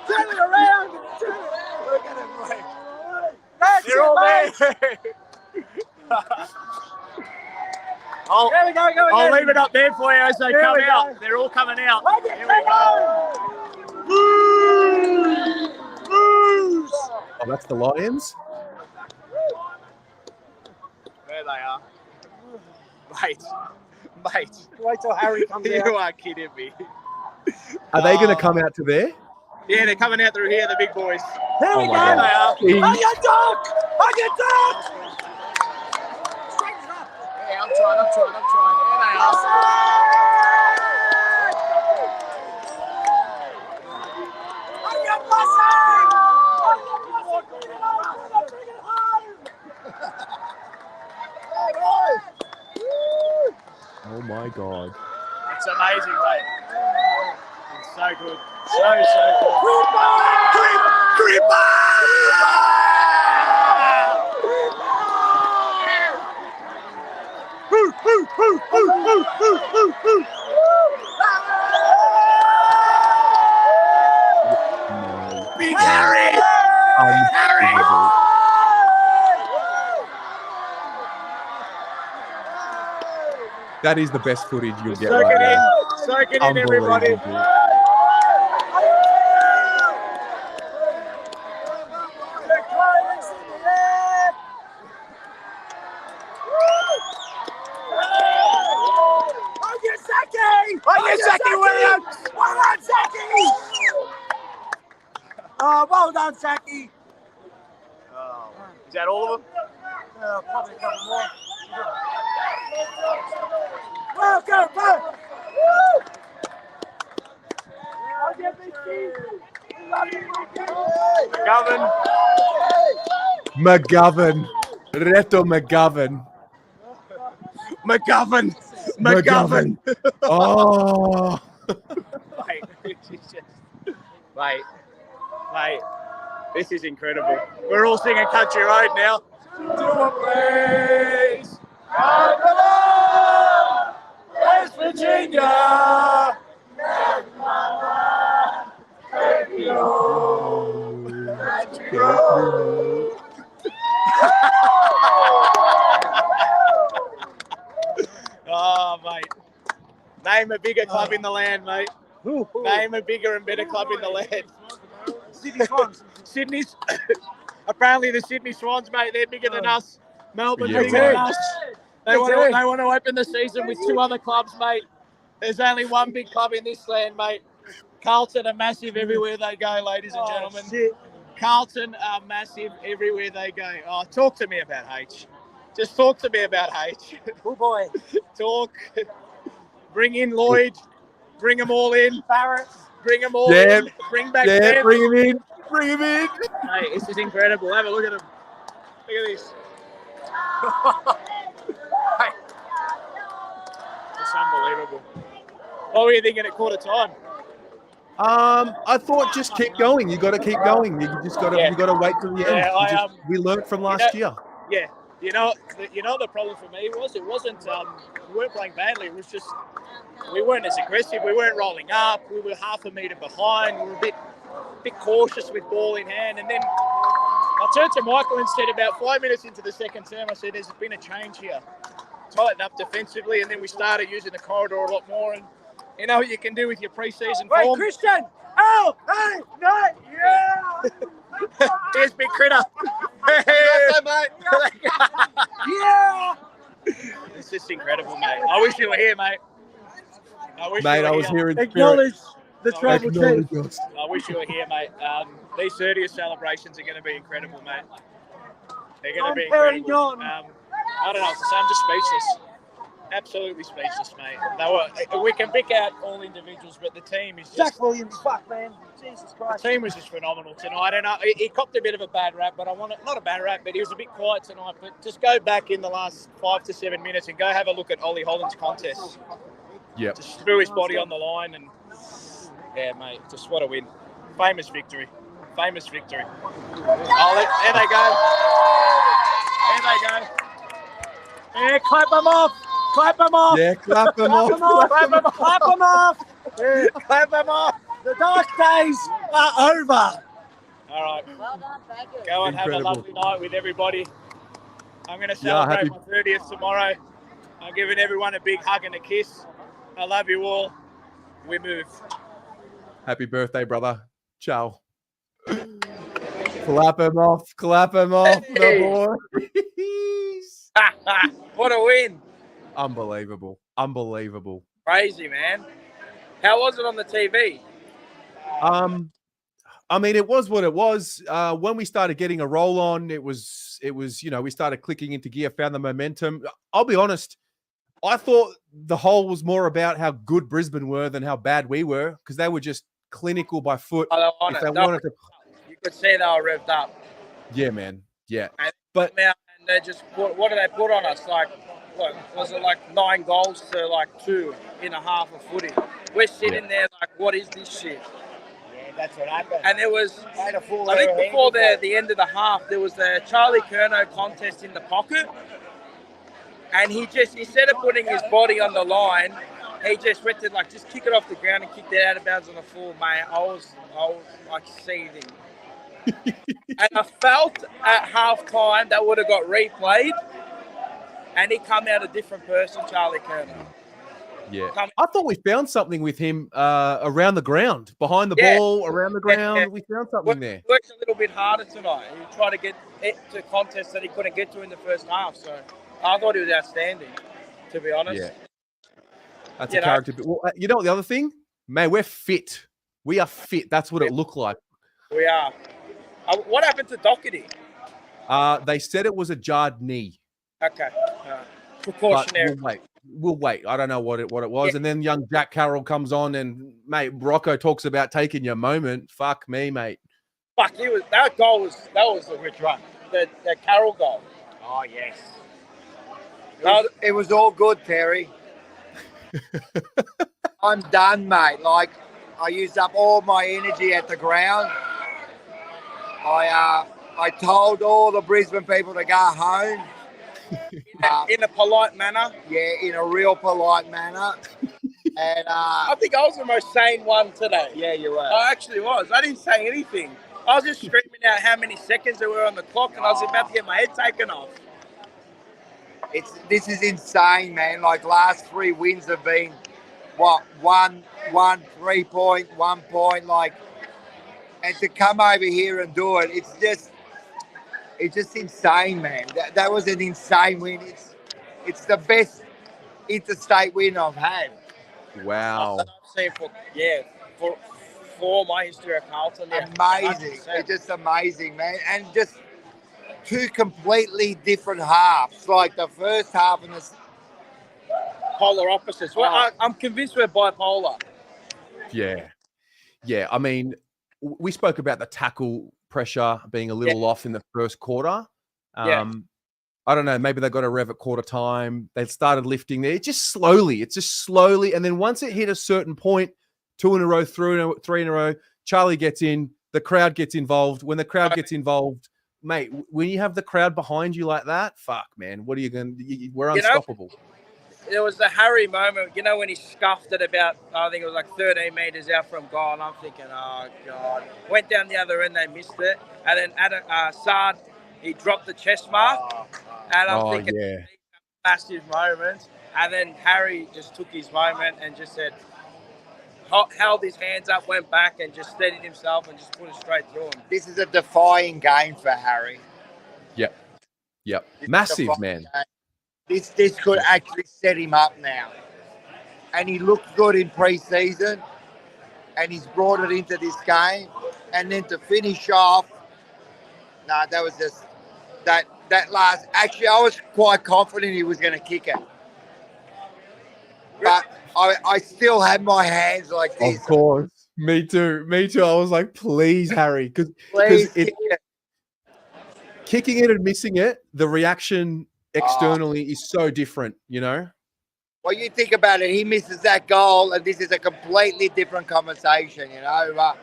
Turn it around! We're going to break. They're all there. I'll leave it up there for you as they come out. They're all coming out. Here we go. Blues! Oh, that's the Lions? There they are. Mate. Wait till Harry comes out. You are kidding me. Are they going to come out to there? Yeah, they're coming out through here, the big boys. Here we go. There they are. On your dog! On your dog! I'm trying. There they are. Oh my God. It's amazing, mate. It's so good. So good. No. Big Harry! Unbelievable. That is the best footage you'll get Soak right it now. in. Soak it in, everybody. Unbelievable. Zachy Williams! Well done, Zachy! Well done, Zachy! Is that all of them? Probably a couple more. Well, go, go! McGovern. Reto McGovern. McGovern! Oh. Mate, this is incredible. We're all singing Country Road now. To a place I belong, West Virginia. Oh, mate. Name a bigger club in the land, mate. Name a bigger and better club in the land. Sydney Swans. Sydney's. Apparently the Sydney Swans, mate, they're bigger than us. Melbourne's Yeah, bigger right. than us. They want to open the season with 2 other clubs, mate. There's only one big club in this land, mate. Carlton are massive everywhere they go, ladies and gentlemen. Shit. Carlton are massive everywhere they go. Oh, talk to me about H. Just talk to me about H. Oh boy. Talk. Bring in Lloyd. Bring them all in. Barrett. Bring them all Yeah. in. Bring back Yeah, Bev. bring him in. Bring him in. Hey, this is incredible. Have a look at them. Look at this. Hey. It's unbelievable. What were you thinking at quarter time? I thought just keep going. You got to keep going. You just got to. Yeah. You got to wait till the end. Yeah, We learned from last year. Yeah. You know the problem for me was it wasn't we weren't playing badly. It was just we weren't as aggressive. We weren't rolling up. We were half a metre behind. We were a bit cautious with ball in hand. And then I turned to Michael and said about 5 minutes into the second term, I said, there's been a change here. Tighten up defensively, and then we started using the corridor a lot more. And you know what you can do with your pre-season form. Christian! Oh! Hey! No! Yeah! Here's Big Critter. Mate. Yeah! It's just incredible, mate. I wish you were here, mate. I wish Mate, you were I was here in spirit. Acknowledge the tribal chief. Acknowledge us. I wish you were here, mate. These 30th celebrations are going to be incredible, mate. They're going to be incredible. I don't know what to say. I'm just speechless. Absolutely speechless, mate. We can pick out all individuals, but the team is just... Jack Williams, fuck, man. Jesus Christ. The team was just phenomenal tonight. And he copped a bit of a bad rap, but not a bad rap, but he was a bit quiet tonight. But just go back in the last 5 to 7 minutes and go have a look at Ollie Holland's contest. Yep. Just threw his body on the line, and yeah, mate, just what a win. Famous victory. Famous victory. There they go. There they go. Yeah, clap them off. Clap them off. Yeah, clap them off. Clap them off. Clap them off. Yeah, clap them off. The dark days are over. All right. Well done, thank you. Go and have a Incredible. lovely night with everybody. I'm going to Yeah, celebrate happy- my 30th tomorrow. I'm giving everyone a big hug and a kiss. I love you all. We move. Happy birthday, brother. Ciao. Clap him off. Clap him off, Hey. the boys. What a win. Unbelievable. Unbelievable. Crazy, man. How was it on the TV? I mean, it was what it was. When we started getting a roll on, it was, we started clicking into gear, found the momentum. I'll be honest, I thought the whole was more about how good Brisbane were than how bad we were, because they were just clinical by foot. Oh, they If they wanted wanted to, you could see they were revved up. yeah, man, yeah. And But they just what did they put on us? Like, what was it, like 9 goals to like 2 in a half of footy? We're sitting there like, what is this shit? Yeah, that's what happened. And there was, Made a fool I out think of before England. the end of the half, there was the Charlie Curnow contest in the pocket. And he instead of putting his body on the line, he just went to like, just kick it off the ground and kicked it out of bounds on the floor, mate. I was like seething. And I felt at halftime that would have got replayed, and he come out a different person, Charlie Curnow. yeah, I thought we found something with him around the ground, behind the ball, around the ground. Yeah. We found something there. Worked a little bit harder tonight. He tried to get it to contests that he couldn't get to in the first half. So I thought he was outstanding, to be honest. Yeah, that's a character. Well, you know what the other thing, man, we're fit. We are fit. That's what it looked like. We are. What happened to Doherty? They said it was a jarred knee. Okay. Precautionary. We'll wait. I don't know what it was. And then young Jack Carroll comes on, and mate, Rocco talks about taking your moment. Fuck me, mate. Fuck, that was a rich run. The Carroll goal. Oh, yes. It was all good, Terry. I'm done, mate. Like, I used up all my energy at the ground. I told all the Brisbane people to go home. In a polite manner. Yeah, in a real polite manner. And I think I was the most sane one today. Yeah, you were. I actually was. I didn't say anything. I was just screaming out how many seconds there were on the clock, and I was about to get my head taken off. This is insane, man. Like, last 3 wins have been what, 1 3 point, 1 point, like, and to come over here and do it, it's just insane, man. That was an insane win. It's the best interstate win I've had. Wow. I've seen for my history at Carlton. Yeah, amazing. 100%. It's just amazing, man. And just 2 completely different halves. Like the first half and the polar opposites. Well, I'm convinced we're bipolar. Yeah. Yeah. I mean, we spoke about the tackle pressure being a little off in the first quarter. I don't know. Maybe they got a rev at quarter time. They started lifting there. It's just slowly. And then once it hit a certain point, 2 in a row, 3 in a row, Charlie gets in, the crowd gets involved. When the crowd gets involved, mate, when you have the crowd behind you like that, fuck, man, what are you going to, we're unstoppable. There was the Harry moment, when he scuffed it about, I think it was like 13 metres out from goal, and I'm thinking, oh, God. Went down the other end, they missed it. And then Saad, he dropped the chest mark, and I'm thinking, massive moment. And then Harry just took his moment and just said, held his hands up, went back, and just steadied himself and just put it straight through him. This is a defying game for Harry. Yep. Massive, man. Game. This could actually set him up now. And he looked good in pre-season, and he's brought it into this game. And then to finish off, that was just that last. Actually, I was quite confident he was going to kick it, but I still had my hands like this. Of course, me too. I was like, please, Harry, because kicking it and missing it, the reaction externally is so different, Well, you think about it, he misses that goal, and this is a completely different conversation, And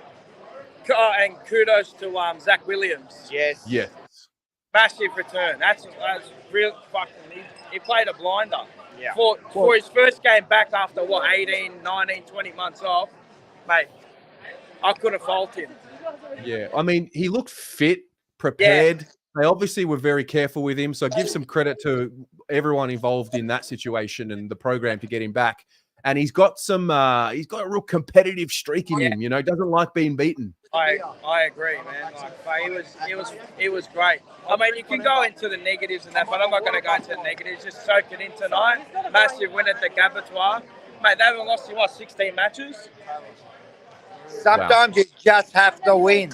kudos to Zach Williams. Yes. Massive return. That's real fucking. He played a blinder. Yeah. For his first game back after 18, 19, 20 months off, mate, I couldn't fault him. Yeah, I mean, he looked fit, prepared. Yeah. They obviously were very careful with him, so give some credit to everyone involved in that situation and the program to get him back. And he's got he's got a real competitive streak in him. Doesn't like being beaten. I agree, man. It was great. I mean, you can go into the negatives and that, but I'm not going to go into the negatives. Just soak it in tonight. Massive win at the Gabatoir. Mate, they haven't lost in 16 matches. Sometimes you just have to win.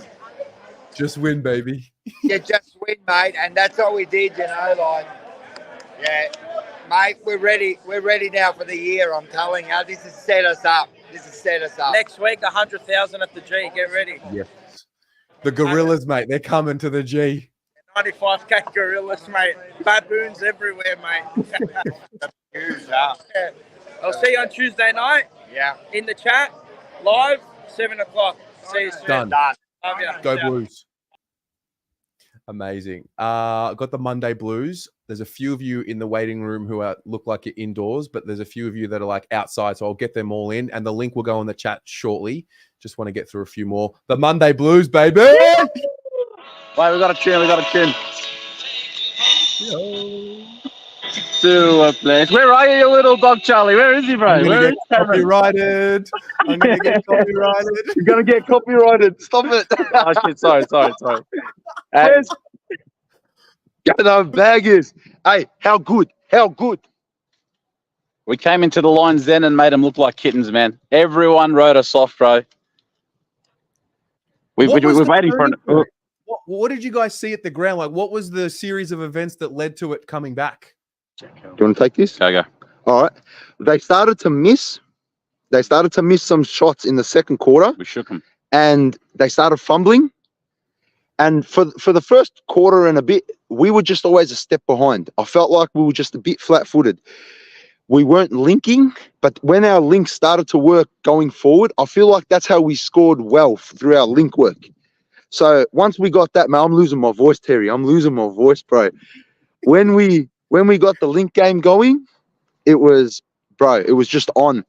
Just win, baby. You just win, mate, and that's what we did. Mate, we're ready. We're ready now for the year. I'm telling you, this has set us up. Next week, 100,000 at the G. Get ready. Yes. The gorillas, mate. They're coming to the G. 95k gorillas, mate. Baboons everywhere, mate. Yeah. I'll see you on Tuesday night. Yeah. In the chat, live, 7 o'clock. See you soon. Done. Love ya. Go Ciao. Blues. Amazing. Got the Monday Blues. There's a few of you in the waiting room who look like you're indoors, but there's a few of you that are like outside. So I'll get them all in, and the link will go in the chat shortly. Just want to get through a few more. The Monday Blues, baby. Wait, we got a tune. To a place. Where are you, you little dog, Charlie? Where is he, bro? I'm Where gonna is get Cameron? copyrighted. I'm gonna get copyrighted. You're gonna get copyrighted. Stop it. Oh shit! Sorry. Get the baggers. Hey, how good? We came into the Lions then and made them look like kittens, man. Everyone wrote us off, bro. We're waiting for an. What did you guys see at the ground? Like, what was the series of events that led to it coming back? Do you want to take this? Go. All right. They started to miss some shots in the second quarter. We shook them. And they started fumbling. And for the first quarter and a bit, we were just always a step behind. I felt like we were just a bit flat-footed. We weren't linking, but when our links started to work going forward, I feel like that's how we scored well through our link work. So once we got that, man, I'm losing my voice, Terry. I'm losing my voice, bro. When we got the link game going, it was just on.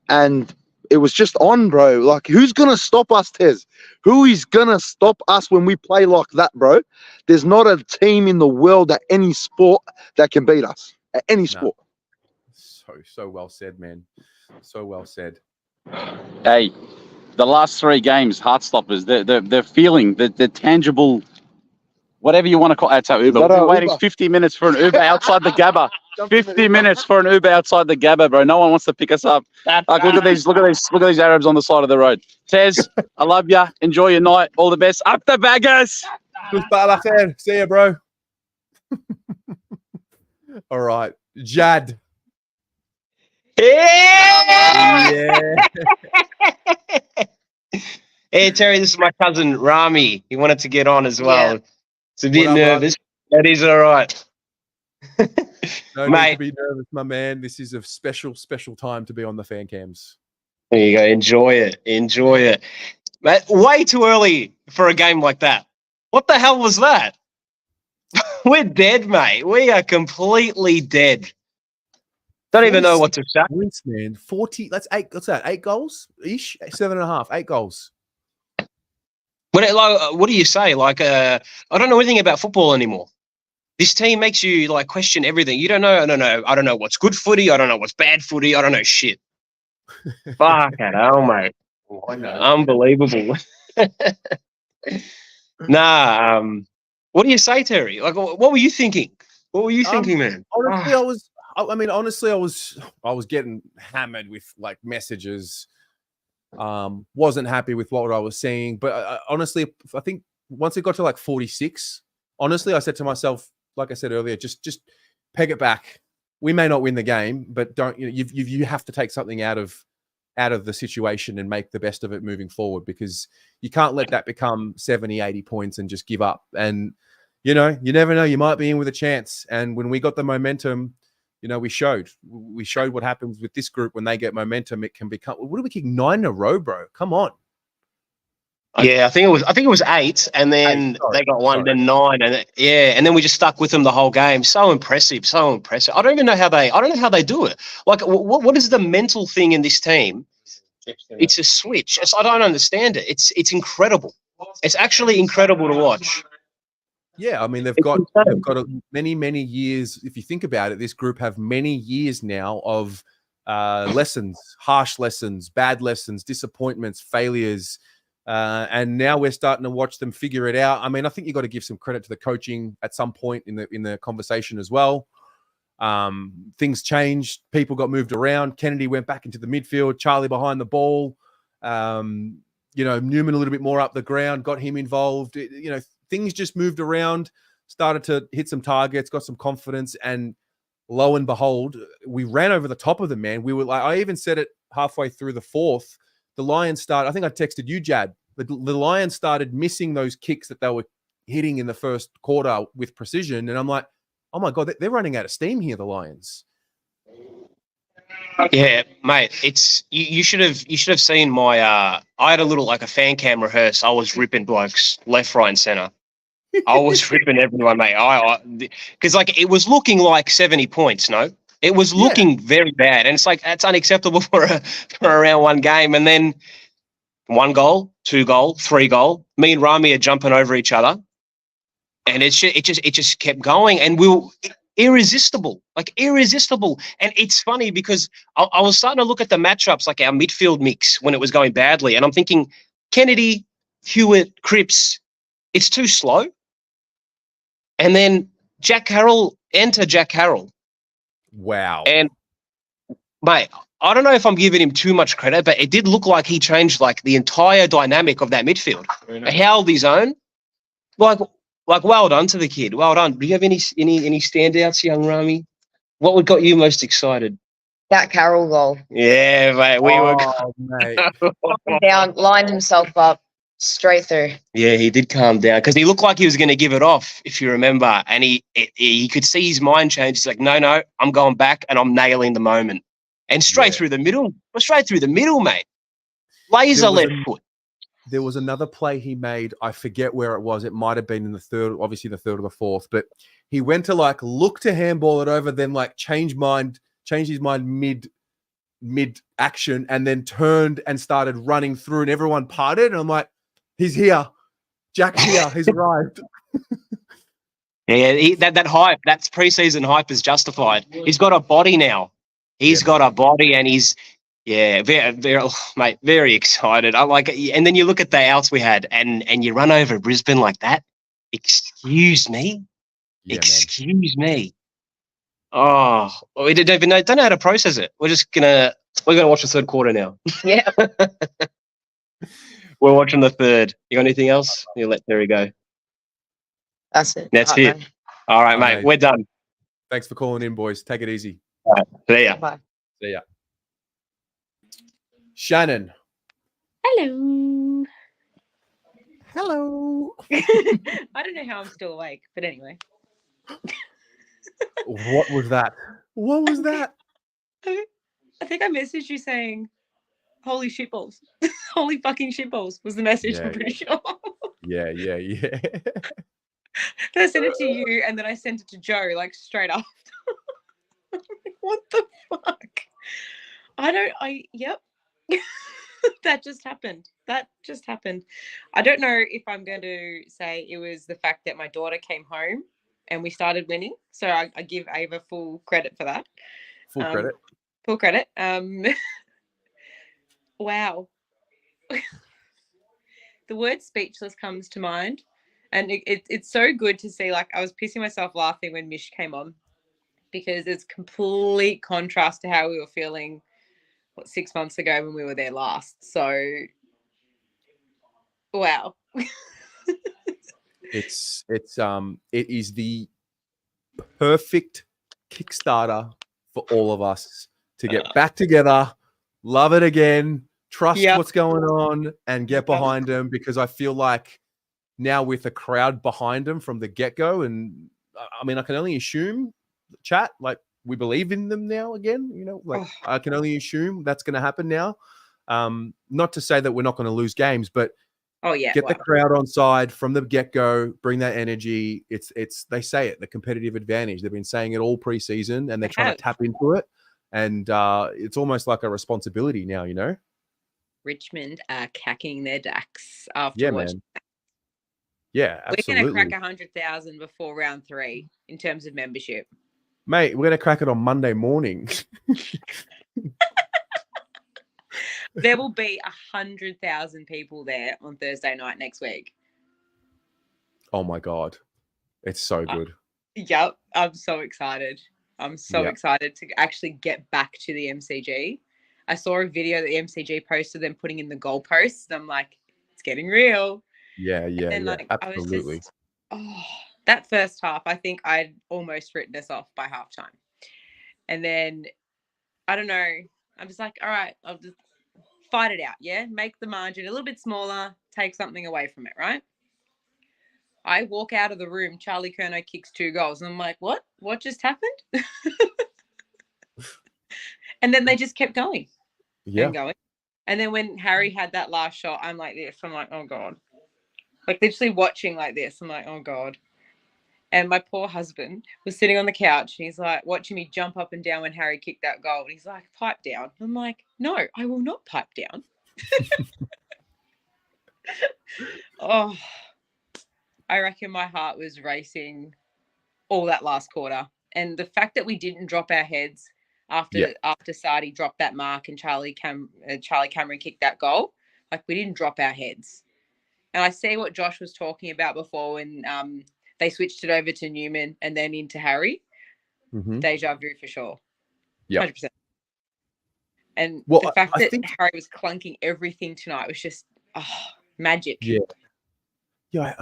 And it was just on, bro. Like, who's going to stop us, Tez? Who is going to stop us when we play like that, bro? There's not a team in the world at any sport that can beat us. At any sport. So well said, man. So well said. Hey, the last 3 games, Heartstoppers, they're feeling the tangible, whatever you want to call it. So Uber. We're waiting 50 minutes for an Uber outside the Gabba. 50 minutes for an Uber outside the Gabba, bro. No one wants to pick us up. Like, look at these Arabs on the side of the road. Tez, I love ya. Enjoy your night. All the best. Up the baggers. See ya, bro. All right, Jad. Yeah. Hey, Terry, this is my cousin Rami. He wanted to get on as well. Yeah. It's a bit nervous, but he's all right. No need to be nervous, my man. This is a special time to be on the fan cams. There you go. Enjoy it. Mate, way too early for a game like that. What the hell was that? We're dead, mate. We are completely dead. Don't even know what to say. Points, man. 40. That's 8. What's that? 8 goals ish. 7.5. 8 goals. What do you say? Like, I don't know anything about football anymore. This team makes you like question everything. You don't know. I don't know what's good footy. I don't know what's bad footy. I don't know shit. Fucking hell, mate. Unbelievable. What do you say, Terry? Like, what were you thinking? What were you thinking, man? Honestly, I was getting hammered with like messages. Wasn't happy with what I was seeing, but honestly, I think once it got to like 46, honestly, I said to myself, like I said earlier, just peg it back. We may not win the game, but you have to take something out of the situation and make the best of it moving forward, because you can't let that become 70, 80 points and just give up. And you never know, you might be in with a chance. And when we got the momentum, we showed what happens with this group when they get momentum. It can become. What did we kick 9 in a row, bro? Come on. Yeah, I think it was 8, and then they got 1, then 9, and then we just stuck with them the whole game. So impressive. I don't know how they do it. Like, what is the mental thing in this team? It's a switch. I don't understand it. It's incredible. It's actually incredible to watch. Yeah, I mean, they've got many years. If you think about it, this group have many years now of lessons, harsh lessons, bad lessons, disappointments, failures. And now we're starting to watch them figure it out. I mean, I think you got to give some credit to the coaching at some point in the conversation as well. Things changed. People got moved around. Kennedy went back into the midfield. Charlie behind the ball. Newman a little bit more up the ground. Got him involved. Things just moved around. Started to hit some targets. Got some confidence. And lo and behold, we ran over the top of them, man. We were like, I even said it halfway through the fourth. The Lions started, I think I texted you, Jad. The Lions started missing those kicks that they were hitting in the first quarter with precision. And I'm like, oh my God, they're running out of steam here, the Lions. Yeah, mate. It's you should have seen my I had a little like a fan cam rehearse. I was ripping blokes left, right, and center. I was ripping everyone, mate. Because like it was looking like 70 points. No, it was looking very bad, and it's like that's unacceptable for a round one game. And then 1 goal, 2 goal, 3 goal. Me and Rami are jumping over each other, and it just kept going, and we were irresistible. And it's funny because I was starting to look at the matchups, like our midfield mix when it was going badly, and I'm thinking Kennedy, Hewitt, Cripps, it's too slow. And then Jack Carroll. Wow. And mate, I don't know if I'm giving him too much credit, but it did look like he changed like the entire dynamic of that midfield. He held his own. Like well done to the kid. Well done. Do you have any standouts, young Rami? What got you most excited? That Carroll goal. Yeah, mate. Mate. Down, lined himself up straight through. Yeah, he did calm down because he looked like he was going to give it off, if you remember. And he could see his mind change. He's like, no, I'm going back and I'm nailing the moment. And straight through the middle. Straight through the middle, mate. Laser left foot. There was another play he made. I forget where it was. It might have been in the third, obviously the third or the fourth. But he went to like look to handball it over, then like changed his mind mid action, and then turned and started running through, and everyone parted. And I'm like, he's here. Jack's here. He's arrived. Yeah, that hype, that's preseason hype is justified. He's got a body now. He's got a body, and he's very excited. I like it. And then you look at the outs we had, and you run over Brisbane like that. Excuse me. Excuse me. Oh, we don't know how to process it. We're gonna watch the third quarter now. Yeah. We're watching the third. You got anything else? You let Terry go. That's it. That's it. Man. All right, mate. We're done. Thanks for calling in, boys. Take it easy. All right. See ya. Bye. See ya. Shannon. Hello. Hello. I don't know how I'm still awake, but anyway. What was that? What was that? I think I messaged you saying, holy shitballs. Holy fucking shitballs was the message, I'm pretty sure. Yeah. Then I sent it to you, and then I sent it to Joe, like, straight after. What the fuck? Yep. That just happened. I don't know if I'm going to say it was the fact that my daughter came home and we started winning. So I give Ava full credit for that. Full credit. Wow. The word speechless comes to mind. And it's so good to see, like, I was pissing myself laughing when Mish came on, because it's complete contrast to how we were feeling 6 months ago when we were there last. So, wow. It is the perfect Kickstarter for all of us to get back together, love it again, trust what's going on, and get behind them, because I feel like now with a crowd behind them from the get-go, and I mean, I can only assume, chat, like, we believe in them now again, I can only assume that's going to happen now. Not to say that we're not going to lose games, but get the crowd on side from the get-go, bring that energy. They say it, the competitive advantage. They've been saying it all preseason, and they're trying to tap into it. And it's almost like a responsibility now, Richmond are cacking their dacks after watching. Yeah, absolutely. We're going to crack 100,000 before round 3 in terms of membership. Mate, we're going to crack it on Monday morning. There will be 100,000 people there on Thursday night next week. Oh my God. It's so good. Yep. I'm so excited. I'm so excited to actually get back to the MCG. I saw a video that the MCG posted them putting in the goalposts. And I'm like, it's getting real. Yeah, absolutely. That first half, I think I'd almost written us off by halftime. And then, I don't know, I'm just like, all right, I'll just fight it out, yeah? Make the margin a little bit smaller, take something away from it, right? I walk out of the room, Charlie Curnow kicks 2 goals, and I'm like, what? What just happened? And then they just kept going and going. And then when Harry had that last shot, I'm like this. I'm like, oh, God. Like, literally watching like this. I'm like, oh, God. And my poor husband was sitting on the couch, and he's like watching me jump up and down when Harry kicked that goal. And he's like, pipe down. I'm like, no, I will not pipe down. Oh, I reckon my heart was racing all that last quarter. And the fact that we didn't drop our heads after Sardi dropped that mark and Charlie Cameron kicked that goal, like, we didn't drop our heads. And I see what Josh was talking about before when they switched it over to Newman and then into Harry. Deja vu for sure. Yeah. 100%. And the fact that Harry was clunking everything tonight was just magic. Yeah. Yeah,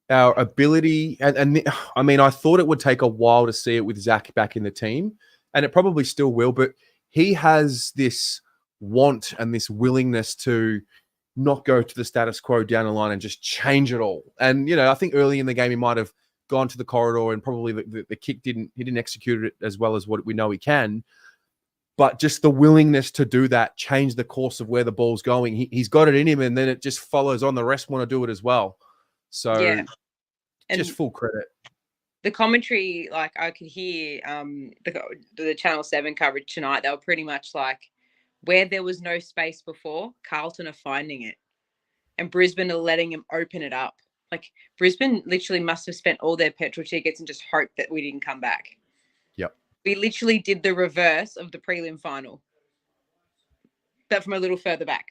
our ability, and I mean, I thought it would take a while to see it with Zach back in the team, and it probably still will, but he has this want and this willingness to not go to the status quo down the line and just change it all. And, you know, I think early in the game, he might have gone to the corridor and probably the kick he didn't execute it as well as what we know he can. But just the willingness to do that, change the course of where the ball's going. He's got it in him, and then it just follows on. The rest want to do it as well. So yeah. Just full credit. The commentary, like, I could hear the Channel 7 coverage tonight. They were pretty much like, where there was no space before, Carlton are finding it. And Brisbane are letting him open it up. Like, Brisbane literally must have spent all their petrol tickets and just hoped that we didn't come back. Yep. We literally did the reverse of the prelim final, but from a little further back.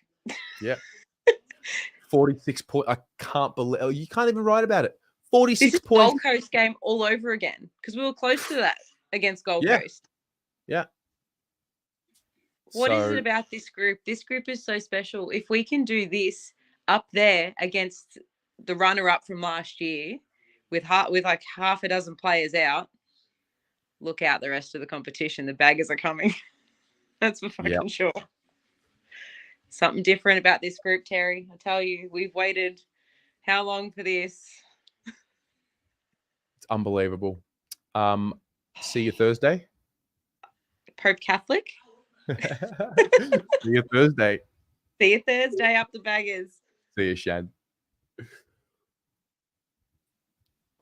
Yeah. 46 points. I can't believe you can't even write about it. 46 this is points. Gold Coast game all over again because we were close to that against Gold Coast. Yeah. What is it about this group? This group is so special. If we can do this up there against the runner-up from last year with like half a dozen players out, look out the rest of the competition. The baggers are coming. That's for fucking sure. Something different about this group, Terry. I tell you, we've waited how long for this? It's unbelievable. See you Thursday. Pope Catholic. See you Thursday. See you Thursday up the baggers. See you, Shad.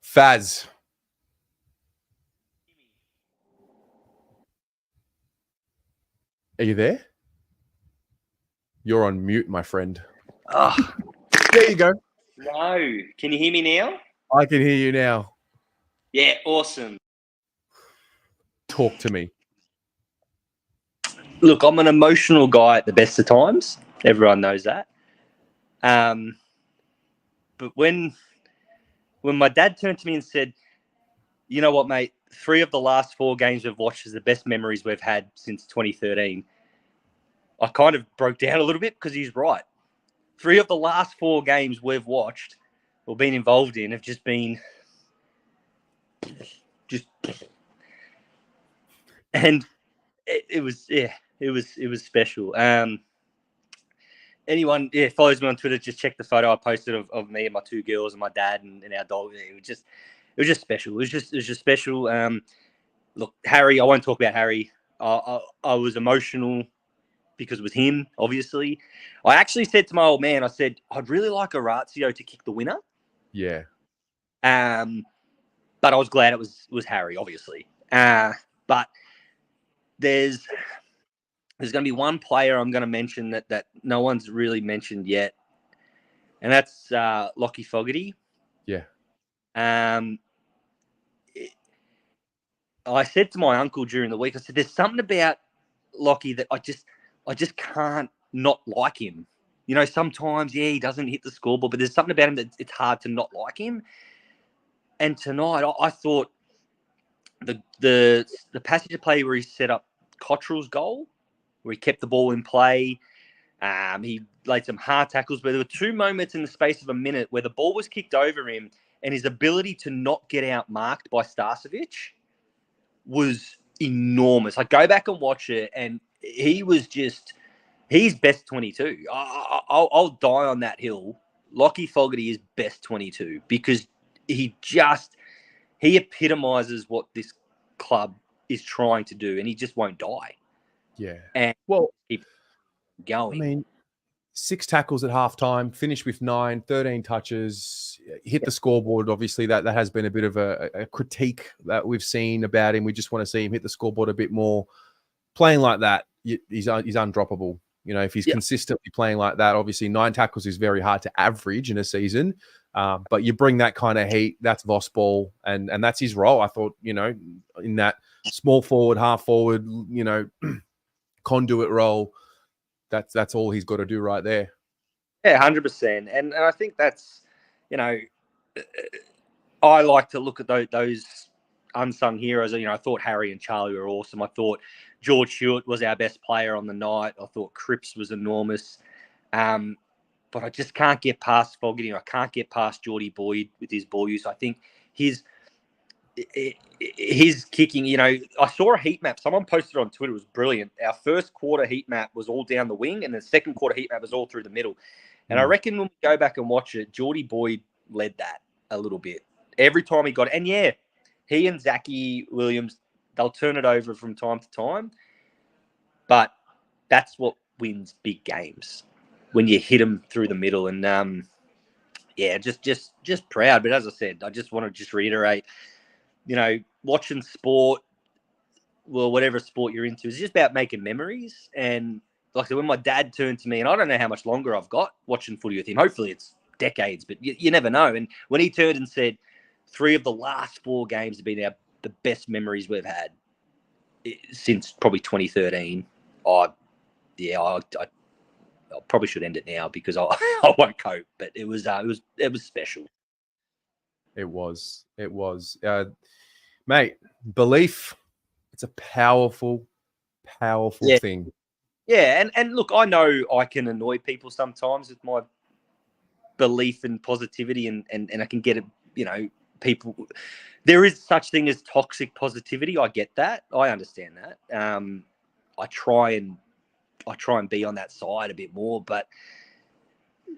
Faz. Are you there? You're on mute, my friend. Oh. There you go. No. Can you hear me now? I can hear you now. Yeah, awesome. Talk to me. Look, I'm an emotional guy at the best of times. Everyone knows that. But when my dad turned to me and said, you know what, mate, 3 of the last 4 games we've watched is the best memories we've had since 2013, I kind of broke down a little bit because he's right. 3 of the last 4 games we've watched or been involved in have just been and it was special. Anyone follows me on Twitter, just check the photo I posted of me and my 2 girls and my dad and our dog. It was just special. It was just special. Look, Harry, I won't talk about Harry. I was emotional because it was him, obviously. I actually said to my old man, I said, I'd really like Orazio to kick the winner. Yeah. But I was glad it was Harry, obviously. But there's going to be one player I'm going to mention that no one's really mentioned yet, and that's Lockie Fogarty. Yeah. I said to my uncle during the week, I said, there's something about Lockie that I just can't not like him. You know, sometimes, he doesn't hit the scoreboard, but there's something about him that it's hard to not like him. And tonight, I thought the passage of play where he set up Cottrell's goal, where he kept the ball in play, he laid some hard tackles, but there were 2 moments in the space of a minute where the ball was kicked over him and his ability to not get out marked by Starcevic was enormous. Like, go back and watch it, and he was just he's best 22. I'll die on that hill. Lockie Fogarty is best 22 because he epitomizes what this club is trying to do, and he just won't die. Yeah. And well, keep going. I mean, 6 tackles at halftime, finished with 9, 13 touches, hit the scoreboard. Obviously, that has been a bit of a critique that we've seen about him. We just want to see him hit the scoreboard a bit more. Playing like that, he's undroppable. You know, if he's consistently playing like that, obviously 9 tackles is very hard to average in a season. But you bring that kind of heat, that's Voss ball, and that's his role. I thought, you know, in that small forward, half forward, you know, conduit role, that's all he's got to do right there. Yeah, 100%. And I think that's, you know, I like to look at those unsung heroes. You know, I thought Harry and Charlie were awesome. I thought George Hewitt was our best player on the night. I thought Cripps was enormous. But I just can't get past Fogarty. I can't get past Geordie Boyd with his ball use. I think his kicking, you know, I saw a heat map. Someone posted on Twitter. It was brilliant. Our first quarter heat map was all down the wing, and the second quarter heat map was all through the middle. And I reckon when we go back and watch it, Geordie Boyd led that a little bit. Every time he got it. And, yeah, he and Zachy Williams, they'll turn it over from time to time. But that's what wins big games, when you hit them through the middle. And, yeah, just proud. But as I said, I just want to just reiterate, you know, watching sport, well, whatever sport you're into, is just about making memories. And like when my dad turned to me, and I don't know how much longer I've got watching footy with him. Hopefully it's decades, but you never know. And when he turned and said 3 of the last 4 games have been the best memories we've had since probably 2013, I probably should end it now because I won't cope. But it was special. It was, mate. Belief. It's a powerful thing. Yeah, and look, I know I can annoy people sometimes with my belief in positivity, and I can get it. You know, people. There is such thing as toxic positivity. I get that. I understand that. I try and be on that side a bit more, but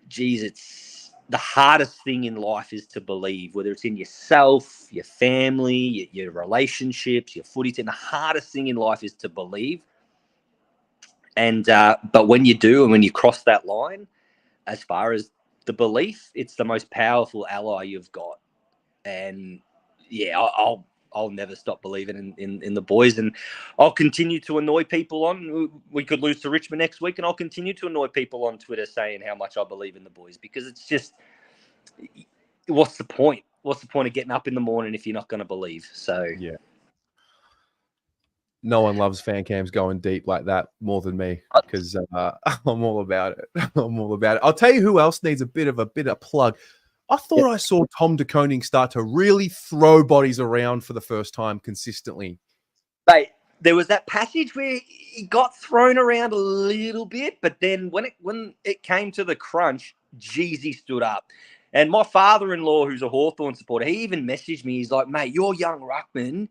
geez, it's the hardest thing in life is to believe, whether it's in yourself, your family, your relationships, your footy team. The hardest thing in life is to believe. And but when you do, and when you cross that line, as far as the belief, it's the most powerful ally you've got. And yeah, I'll never stop believing in the boys, and I'll continue to annoy people on. We could lose to Richmond next week, and I'll continue to annoy people on Twitter saying how much I believe in the boys, because it's just, what's the point? What's the point of getting up in the morning if you're not going to believe? So yeah. No one loves fan cams going deep like that more than me, because I'm all about it. I'm all about it. I'll tell you who else needs a bit of plug. I thought I saw Tom de Koning start to really throw bodies around for the first time consistently. Mate, there was that passage where he got thrown around a little bit, but then when it came to the crunch, geez, he stood up. And my father-in-law, who's a Hawthorn supporter, he even messaged me. He's like, mate, you're young ruckman.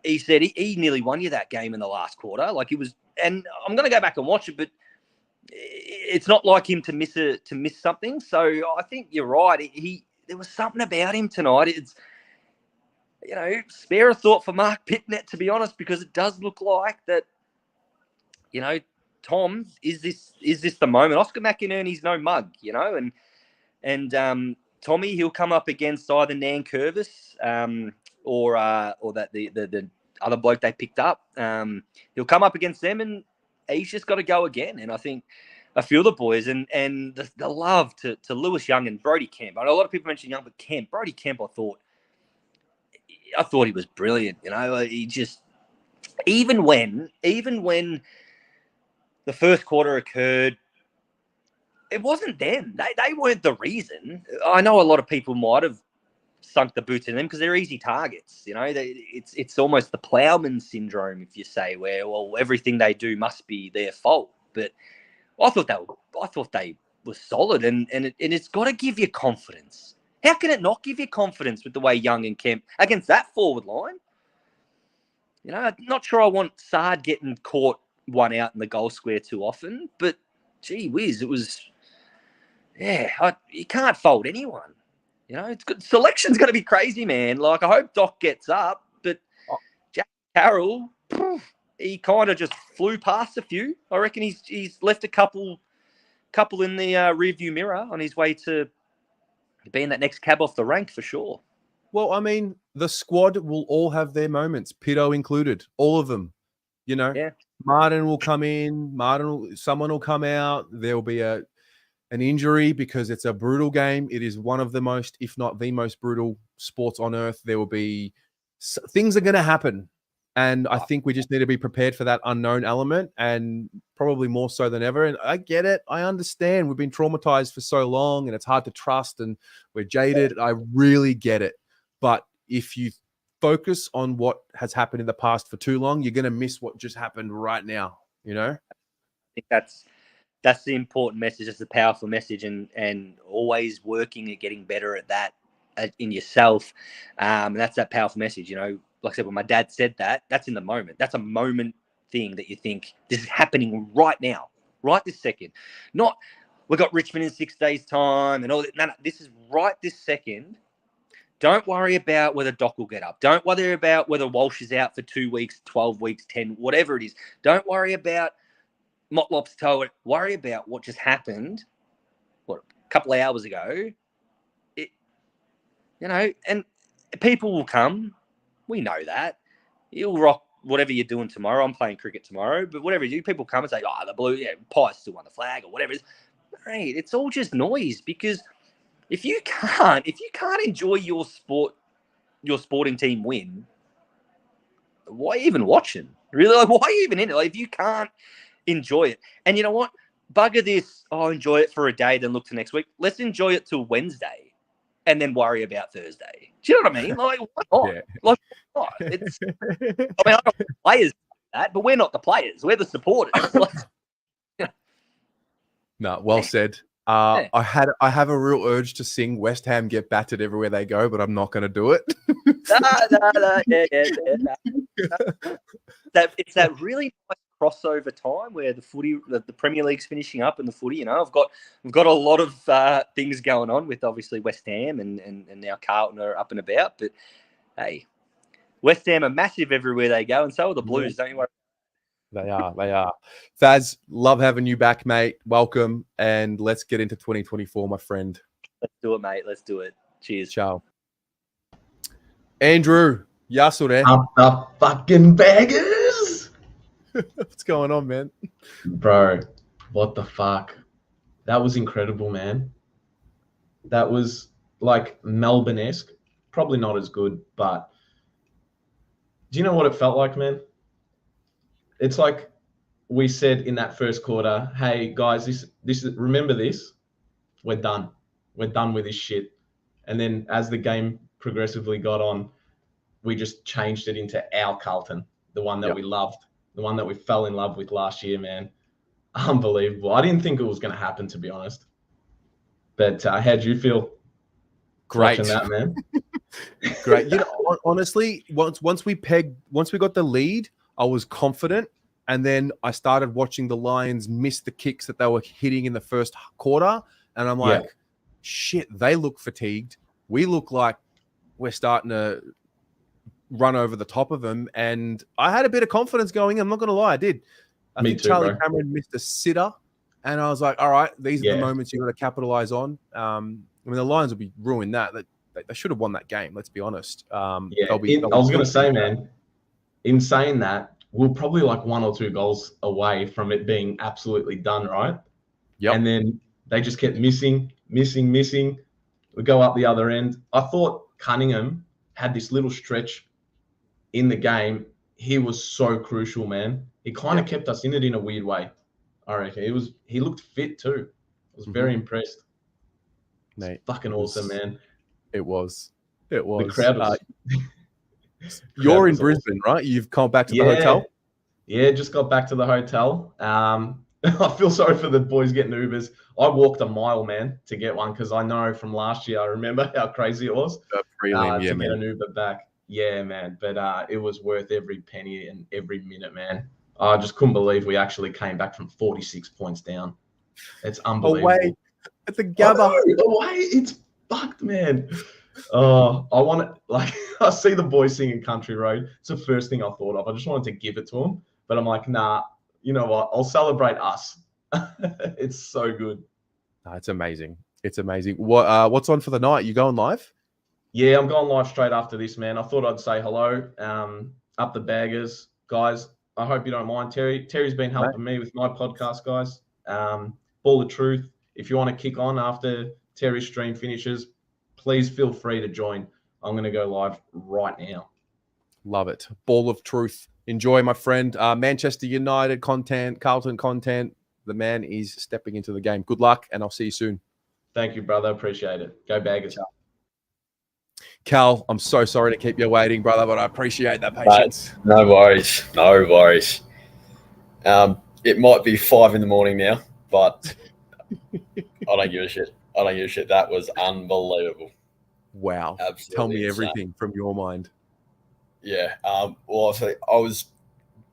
He said he nearly won you that game in the last quarter. Like, it was, and I'm going to go back and watch it, but it's not like him to miss something. So I think you're right. There was something about him tonight. It's, you know, spare a thought for Mark Pitnet, to be honest, because it does look like that, you know, Tom, is this the moment? Oscar McInerney's no mug, you know, and Tommy, he'll come up against either Nan Curvis or that the other bloke they picked up. He'll come up against them, and he's just got to go again. And I think a few of the boys and the love to Lewis Young and Brody Kemp. I know a lot of people mention Young, but Brody Kemp, I thought he was brilliant. You know, he just, even when the first quarter occurred, it wasn't them. They weren't the reason. I know a lot of people might have sunk the boots in them because they're easy targets. You know, it's almost the ploughman syndrome, if you say, where, well, everything they do must be their fault. But I thought they were solid, and it's got to give you confidence. How can it not give you confidence with the way Young and Kemp against that forward line? You know, not sure I want Sard getting caught one out in the goal square too often, but gee whiz, it was, you can't fold anyone. You know, it's good. Selection's going to be crazy, man. Like, I hope Doc gets up, but Jack Carroll, he kind of just flew past a few. I reckon he's left a couple in the rearview mirror on his way to being that next cab off the rank for sure. Well, I mean, the squad will all have their moments, Pito included, all of them. You know, Martin will come in, someone will come out. There'll be an injury because it's a brutal game. It is one of the most, if not the most brutal sports on earth. There will be things are going to happen. And I think we just need to be prepared for that unknown element, and probably more so than ever. And I get it. I understand. We've been traumatized for so long and it's hard to trust and we're jaded. I really get it. But if you focus on what has happened in the past for too long, you're going to miss what just happened right now, you know? I think that's the important message. It's a powerful message, and always working at getting better at that in yourself. And that's that powerful message, you know. Like I said, when my dad said that, that's in the moment. That's a moment thing that you think, this is happening right now, right this second. Not, we've got Richmond in 6 days' time and all that. No, this is right this second. Don't worry about whether Doc will get up. Don't worry about whether Walsh is out for 2 weeks, 12 weeks, 10, whatever it is. Don't worry about Motlop's toe. Worry about what just happened, a couple of hours ago. And people will come. We know that. You'll rock whatever you're doing tomorrow. I'm playing cricket tomorrow, but whatever you do, people come and say, oh, the Blue, Pies still won the flag or whatever it is. Mate, it's all just noise, because if you can't enjoy your sporting team win, why are you even watching? Really? Like, why are you even in it? Like, if you can't enjoy it. And you know what? Bugger this, enjoy it for a day, then look to next week. Let's enjoy it till Wednesday and then worry about Thursday. Do you know what I mean? Like, why not? Yeah. Like, why not? It's, I mean, I don't want players that, but we're not the players. We're the supporters. Like, No, well said. I have a real urge to sing West Ham get battered everywhere they go, but I'm not going to do it. It's that really nice crossover time where the footy, the Premier League's finishing up and the footy. You know, we've got a lot of things going on with obviously West Ham and now Carlton are up and about. But hey, West Ham are massive everywhere they go, and so are the Blues. Don't you worry. They are. Thaz, love having you back, mate. Welcome, and let's get into 2024, my friend. Let's do it, mate. Let's do it. Cheers. Ciao. Andrew, Yasure. Up the fucking baggers. What's going on, man? Bro, what the fuck? That was incredible, man. That was like Melbourne-esque. Probably not as good, but do you know what it felt like, man? It's like we said in that first quarter, hey, guys, this is, remember this? We're done. We're done with this shit. And then as the game progressively got on, we just changed it into our Carlton, the one that we loved, the one that we fell in love with last year, man. Unbelievable. I didn't think it was going to happen, to be honest. But how'd you feel? Great. Watching that, man. Great. You know, honestly, once we got the lead, I was confident, and then I started watching the Lions miss the kicks that they were hitting in the first quarter, and I'm like, shit, they look fatigued. We look like we're starting to run over the top of them, and I had a bit of confidence going. I'm not going to lie, I did. I think Charlie Cameron missed a sitter, and I was like, all right, these are the moments you've got to capitalize on. I mean, the Lions will be ruined that. They should have won that game, let's be honest. I was going to say, man, in saying that, we're probably like 1 or 2 goals away from it being absolutely done, right? Yep. And then they just kept missing. We go up the other end. I thought Cunningham had this little stretch in the game. He was so crucial, man. He kind of kept us in it in a weird way. I reckon he looked fit too. I was very impressed. Mate, fucking awesome, man. It was. The crowd was. You're in Brisbane, right? You've come back to the hotel? Yeah, just got back to the hotel. I feel sorry for the boys getting Ubers. I walked a mile, man, to get one because I know from last year, I remember how crazy it was to get an Uber back. Yeah, man. But it was worth every penny and every minute, man. I just couldn't believe we actually came back from 46 points down. It's unbelievable. Away at the Gabba. Away, it's fucked, man. I want to, like, I see the boys singing Country Road. It's the first thing I thought of. I just wanted to give it to them, but I'm like, nah, you know what? I'll celebrate us. It's so good. Oh, it's amazing. It's amazing. What's on for the night? You going live? Yeah, I'm going live straight after this, man. I thought I'd say hello. Up the baggers, guys. I hope you don't mind, Terry. Terry's been helping me with my podcast, guys. Ball of Truth. If you want to kick on after Terry's stream finishes, please feel free to join. I'm going to go live right now. Love it. Ball of Truth. Enjoy, my friend. Manchester United content, Carlton content. The man is stepping into the game. Good luck, and I'll see you soon. Thank you, brother. Appreciate it. Go Baggers. Cal, I'm so sorry to keep you waiting, brother, but I appreciate that patience. No worries. No worries. It might be 5 a.m. now, but I don't give a shit. I don't give a shit. That was unbelievable. Wow. Absolutely Tell me insane. everything from your mind. Yeah. Well, I was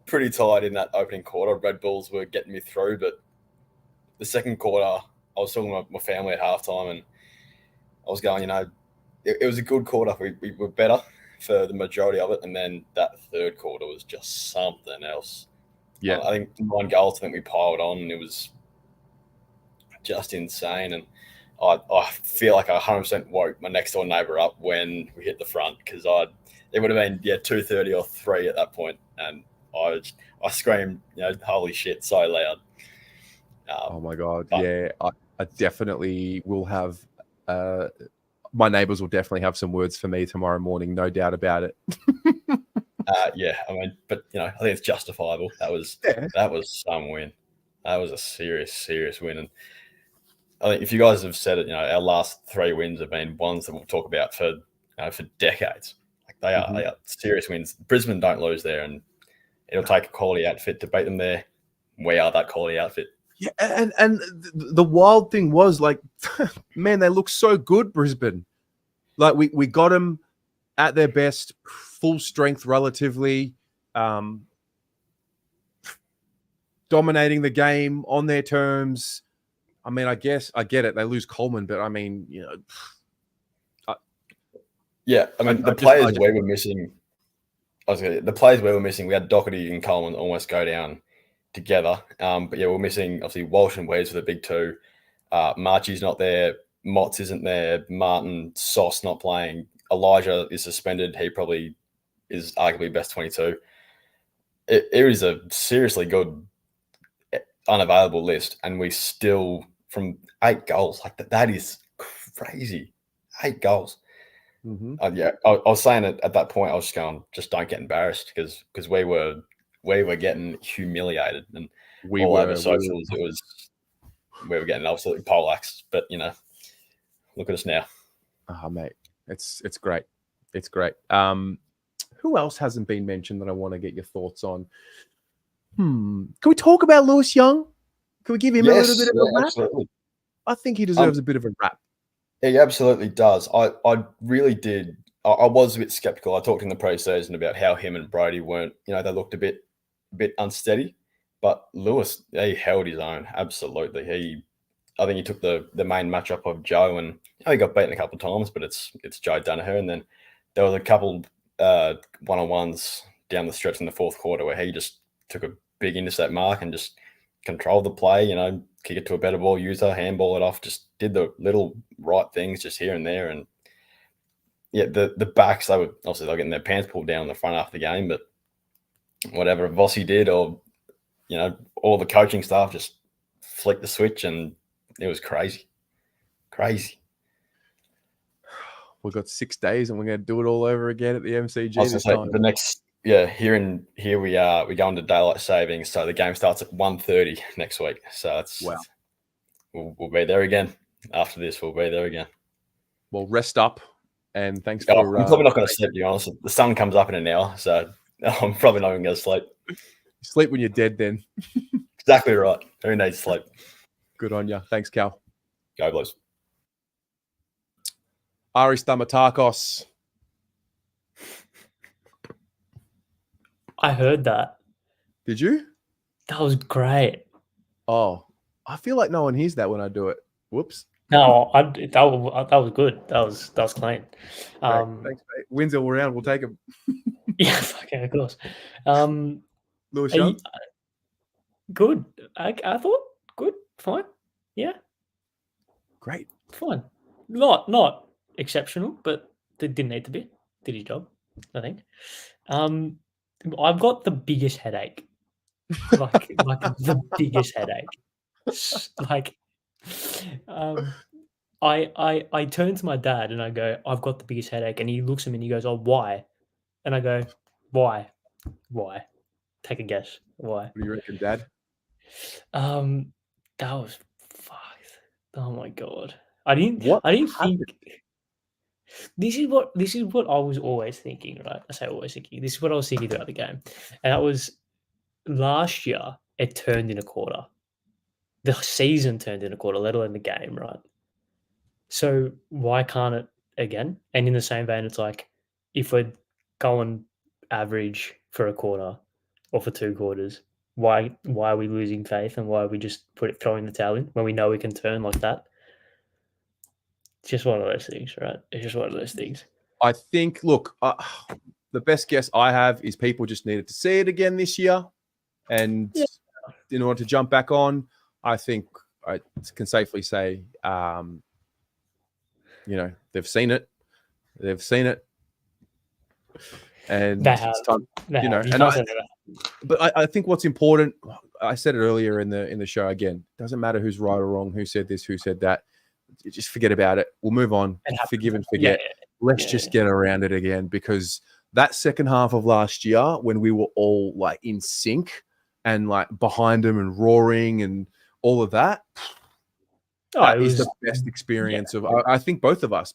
pretty tired in that opening quarter. Red Bulls were getting me through, but the second quarter, I was talking to my family at halftime, and I was going, it was a good quarter. We were better for the majority of it, and then that third quarter was just something else. Yeah. I think 9 goals, I think we piled on, and it was just insane. And I feel like I 100% woke my next door neighbour up when we hit the front, because it would have been 2:30 or 3 at that point, and I screamed, holy shit, so loud. Oh my God. Yeah, I definitely will have, my neighbors will definitely have some words for me tomorrow morning. No doubt about it. Yeah. I mean, but I think it's justifiable. That was some win. That was a serious win. And I think if you guys have said it, our last 3 wins have been ones that we'll talk about for decades. Like they are serious wins. Brisbane don't lose there, and it'll take a quality outfit to beat them there. We are that quality outfit. Yeah, and the wild thing was, like, man, they look so good, Brisbane. Like we got them at their best, full strength relatively, dominating the game on their terms. I mean, I guess I get it. They lose Coleman, but I mean, yeah, I mean, the players we were missing. The players we were missing. We had Doherty and Coleman almost go down together. But yeah, we're missing obviously Walsh and Weeds for the big 2. Marchie's not there. Motts isn't there. Martin, Sauce not playing. Elijah is suspended. He probably is arguably best 22. It is a seriously good unavailable list, and we still, from 8 goals, like that is crazy. 8 goals. Yeah, I was saying it at that point. I was just going, just don't get embarrassed, because we were getting humiliated, and all over socials, we were getting absolutely poleaxed. But look at us now. Oh, mate, it's great. It's great. Who else hasn't been mentioned that I want to get your thoughts on? Can we talk about Lewis Young? Can we give him a little bit of a rap? Absolutely. I think he deserves a bit of a rap. He absolutely does. I really did. I was a bit skeptical. I talked in the pre-season about how him and Brody weren't, they looked a bit unsteady. But Lewis, he held his own. Absolutely. I think he took the main matchup of Joe, and he got beaten a couple of times, but it's Joe Danaher. And then there was a couple one-on-ones down the stretch in the fourth quarter where he just took a big intercept mark and just controlled the play, kick it to a better ball user, handball it off, just did the little right things just here and there. And yeah, the backs, they were getting their pants pulled down in the front after the game, but whatever Vossi did, or all the coaching staff just flicked the switch, and it was crazy. We've got 6 days, and we're going to do it all over again at the MCG this time. The next, here we are. We go into daylight savings, so the game starts at 1:30 next week. So it's we'll be there again after this. We'll be there again. Well, rest up, and thanks for. I'm probably not going to sleep, to be honest. The sun comes up in an hour, so I'm probably not even going to sleep. Sleep when you're dead, then. Exactly right. Who needs sleep? Good on you. Thanks, Cal. Go Blues. Aris Damatakos. I heard that. Did you? That was great. Oh, I feel like no one hears that when I do it. Whoops. No, that was good. That was clean. Great. Thanks, mate. Wins all around. We'll take them. Yeah, fucking of course. Lewis are you- Young? Good. I thought good. Fine. Yeah. Great. Fine. Not exceptional, but it didn't need to be. Did his job, I think. I've got the biggest headache. Like the biggest headache. Like, I turn to my dad and I go, I've got the biggest headache, and he looks at me and he goes, oh, why? And I go, why? Take a guess. Why? What do you reckon, Dad? That was fucked. Oh my god. I didn't think this is what I was always thinking, right? I say always thinking. This is what I was thinking throughout the game. And that was last year it turned in a quarter. The season turned in a quarter, let alone the game, right? So why can't it again? And in the same vein, it's like if we're going average for a quarter or for 2 quarters, why are we losing faith, and why are we just throwing the towel in when we know we can turn like that? It's just one of those things, right? It's just one of those things. I think, look, the best guess I have is people just needed to see it again this year. And in order to jump back on, I think I can safely say, they've seen it. They've seen it. And it's time, but I think what's important, I said it earlier in the show again, doesn't matter who's right or wrong, who said this, who said that. Just forget about it. We'll move on. Forgive and forget. Let's just get around it again, because that second half of last year, when we were all like in sync and like behind them and roaring and all of that, that is the best experience of, I think, both of our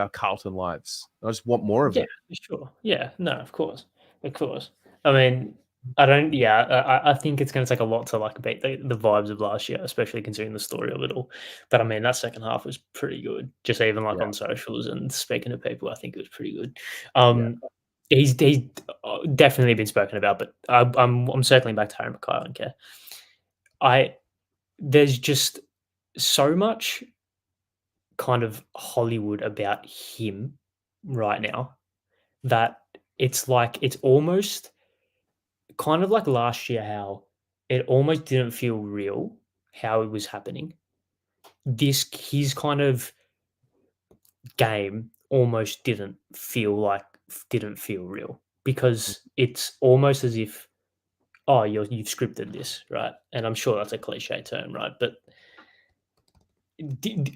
Carlton lives. I just want more of it. Sure. Yeah. No, of course. I mean, I think it's going to take a lot to like beat the vibes of last year, especially considering the story of it all. But I mean, that second half was pretty good. Just even like on socials and speaking to people, I think it was pretty good. He's definitely been spoken about, but I'm circling back to Harry Mackay. I don't care. There's just so much kind of Hollywood about him right now that it's like, it's almost kind of like last year, how it almost didn't feel real how it was happening. His kind of game almost didn't feel real, because it's almost as if, oh, you've scripted this, right? And I'm sure that's a cliche term, right? But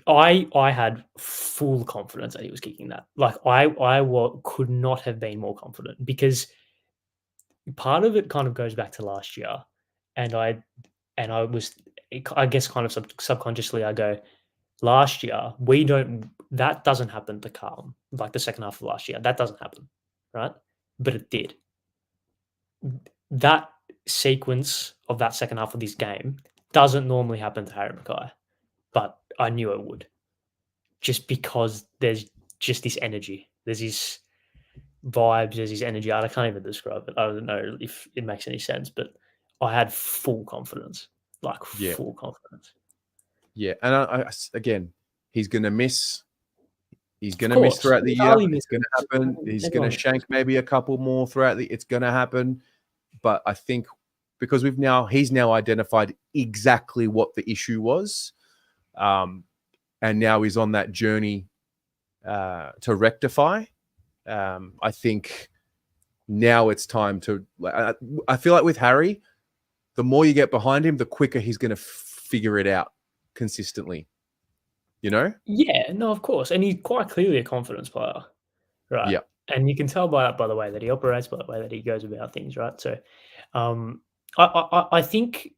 I had full confidence that he was kicking that. Like I could not have been more confident, because part of it kind of goes back to last year, and I guess kind of subconsciously I go, last year that doesn't happen to Carlton, like the second half of last year, that doesn't happen, right? But it did. That sequence of that second half of this game doesn't normally happen to Harry Mackay, but I knew it would, just because there's just this energy, there's this vibes, there's this energy. I can't even describe it. I don't know if it makes any sense, but I had full confidence, full confidence. Yeah, and again, he's going to miss. He's going to miss throughout the year. It's going to happen. He's going to shank maybe a couple more throughout it's going to happen. But I think because he's now identified exactly what the issue was, and now he's on that journey to rectify. I think now it's time to. I feel like with Harry, the more you get behind him, the quicker he's going to figure it out consistently. Yeah, no, of course, and he's quite clearly a confidence player, right? Yeah, and you can tell by the way that he operates, by the way that he goes about things, right? So, I think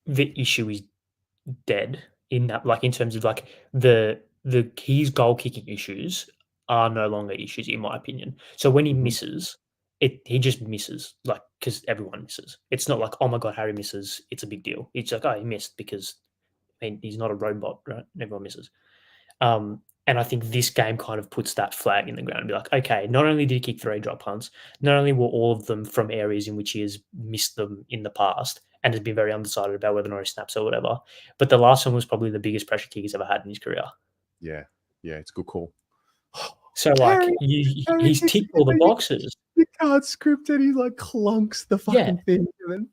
the issue is dead in that, like, in terms of like his goal kicking issues are no longer issues, in my opinion. So when he misses, he just misses, like, because everyone misses. It's not like, oh my god, Harry misses, it's a big deal. It's like, oh, he missed because, I mean, he's not a robot, right? Everyone misses. And I think this game kind of puts that flag in the ground and be like, okay, not only did he kick 3 drop punts, not only were all of them from areas in which he has missed them in the past and has been very undecided about whether or not he snaps or whatever, but the last one was probably the biggest pressure kick he's ever had in his career. Yeah, it's a good call. So, like, he's ticked all the boxes. You can't script it. He, like, clunks the fucking thing. Even.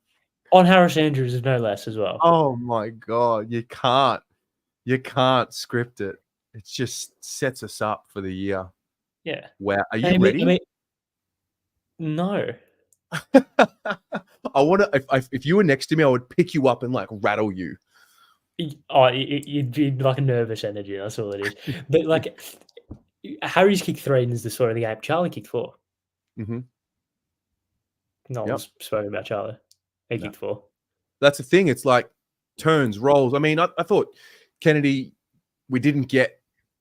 On Harris Andrews is no less as well. Oh, my God. You can't script it. It just sets us up for the year. Yeah. Wow. Are you ready? No. I want to. If you were next to me, I would pick you up and like rattle you. You'd be like a nervous energy. That's all it is. But like, Harry's kicked 3 is the story of the game. Charlie kicked 4. Mm-hmm. No one's spoken about Charlie. He kicked 4. That's the thing. It's like turns, rolls. I mean, I thought Kennedy, we didn't get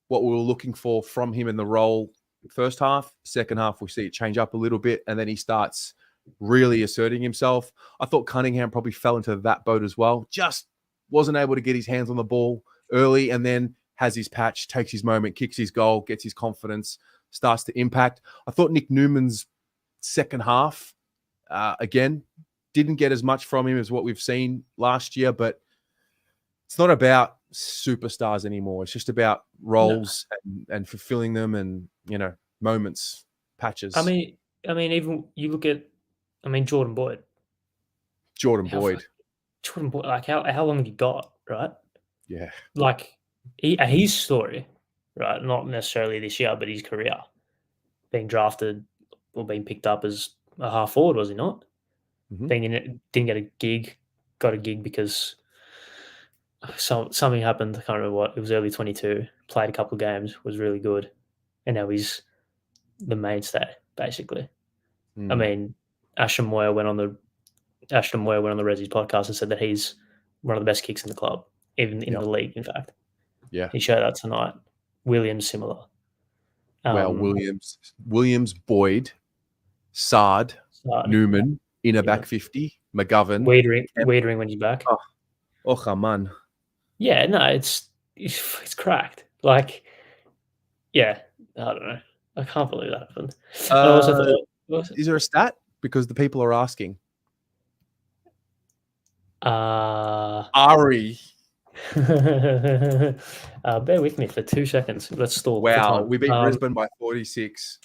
what we were looking for from him in the role first half. Second half, we see it change up a little bit, and then he starts really asserting himself. I thought Cunningham probably fell into that boat as well. Just wasn't able to get his hands on the ball early, and then has his patch, takes his moment, kicks his goal, gets his confidence, starts to impact. I thought Nick Newman's second half, again, didn't get as much from him as what we've seen last year, but it's not about superstars anymore. It's just about roles and fulfilling them and, moments, patches. I mean, even you look at, Jordan Boyd. Jordan Boyd, like how long have you got, right? Yeah. Like his story, right? Not necessarily this year, but his career, being drafted or being picked up as a half forward, was he not? Mm-hmm. Didn't get a gig, got a gig because something happened. I can't remember what. It was early 22. Played a couple of games, was really good, and now he's the mainstay basically. I mean, Ashton Moyer went on the Resi's podcast and said that he's one of the best kicks in the club, even in the league. In fact, he showed that tonight. Williams similar. Well, Williams, Boyd, Sard, Newman in a back 50, McGovern, Wiedering when he's back. Oh man. Yeah, no, it's cracked. Like, yeah, I don't know. I can't believe that happened. I also thought, is there a stat? Because the people are asking. Ari. Bear with me for 2 seconds. Let's stall. Wow, we beat Brisbane by 46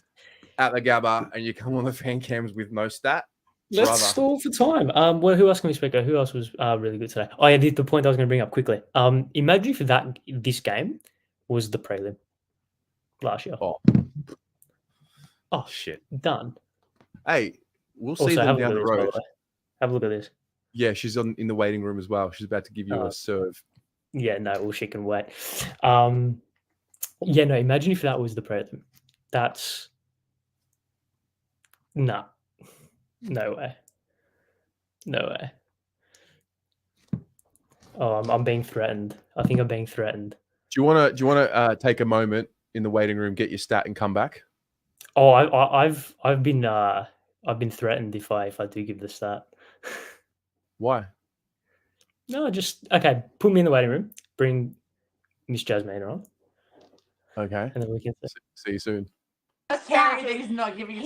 at the Gabba, and you come on the fan cams with no stat. Let's stall for time. Well, who else can we speak of? Who else was really good today? Oh, yeah, the point I was going to bring up quickly. Imagine if this game was the prelim last year. Oh shit! Done. Hey, we'll see them down the road. Have a look at this. Yeah, she's in the waiting room as well. She's about to give you a serve. Yeah, no, well, she can wait. Yeah, no, imagine if that was the prelim. That's no way. Oh, I'm being threatened. I think I'm being threatened. Do you want to take a moment in the waiting room, get your stat, and come back? Oh, I've been threatened if I do give the stat. Why? No, just okay. Put me in the waiting room. Bring Miss Jasmine on. Okay. And then we can see you soon. He's not giving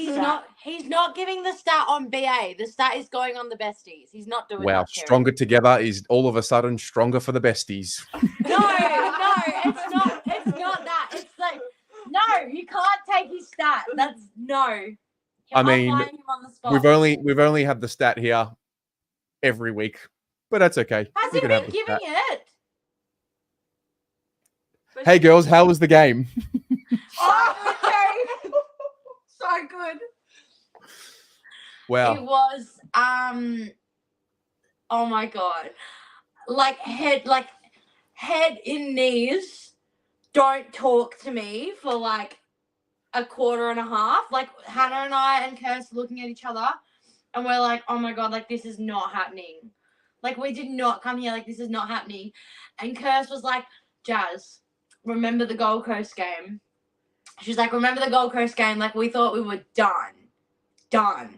the stat on BA. The stat is going on the besties. He's not doing wow, that. Wow, stronger together is all of a sudden stronger for the besties. No, it's not. It's not that. It's like no, you can't take his stat. That's no. I mean, him on the spot. we've only had the stat here every week, but that's okay. Has he been giving it? Hey girls, how was the game? Oh, okay. So good. Wow. It was oh my god. Like head in knees. Don't talk to me for like a quarter and a half. Like Hannah and I and Kirst looking at each other and we're like, oh my god, like this is not happening. Like we did not come here, like this is not happening. And Kirst was like, Jazz, remember the Gold Coast game? She's like, remember the Gold Coast game? Like we thought we were done. I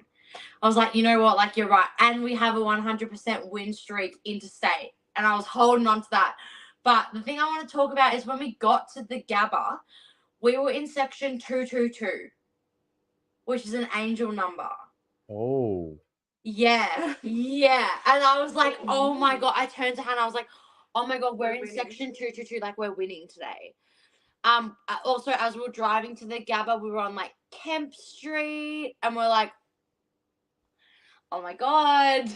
was like, you know what? Like you're right. And we have a 100% win streak interstate. And I was holding on to that. But the thing I want to talk about is when we got to the Gabba, we were in section 222, which is an angel number. Oh. Yeah, yeah. And I was like, oh my God. I turned to Hannah. I was like, oh my God, we're in section 222. Like, we're winning today. Also, as we were driving to the Gabba, we were on like Kemp Street, and we're like, oh my God,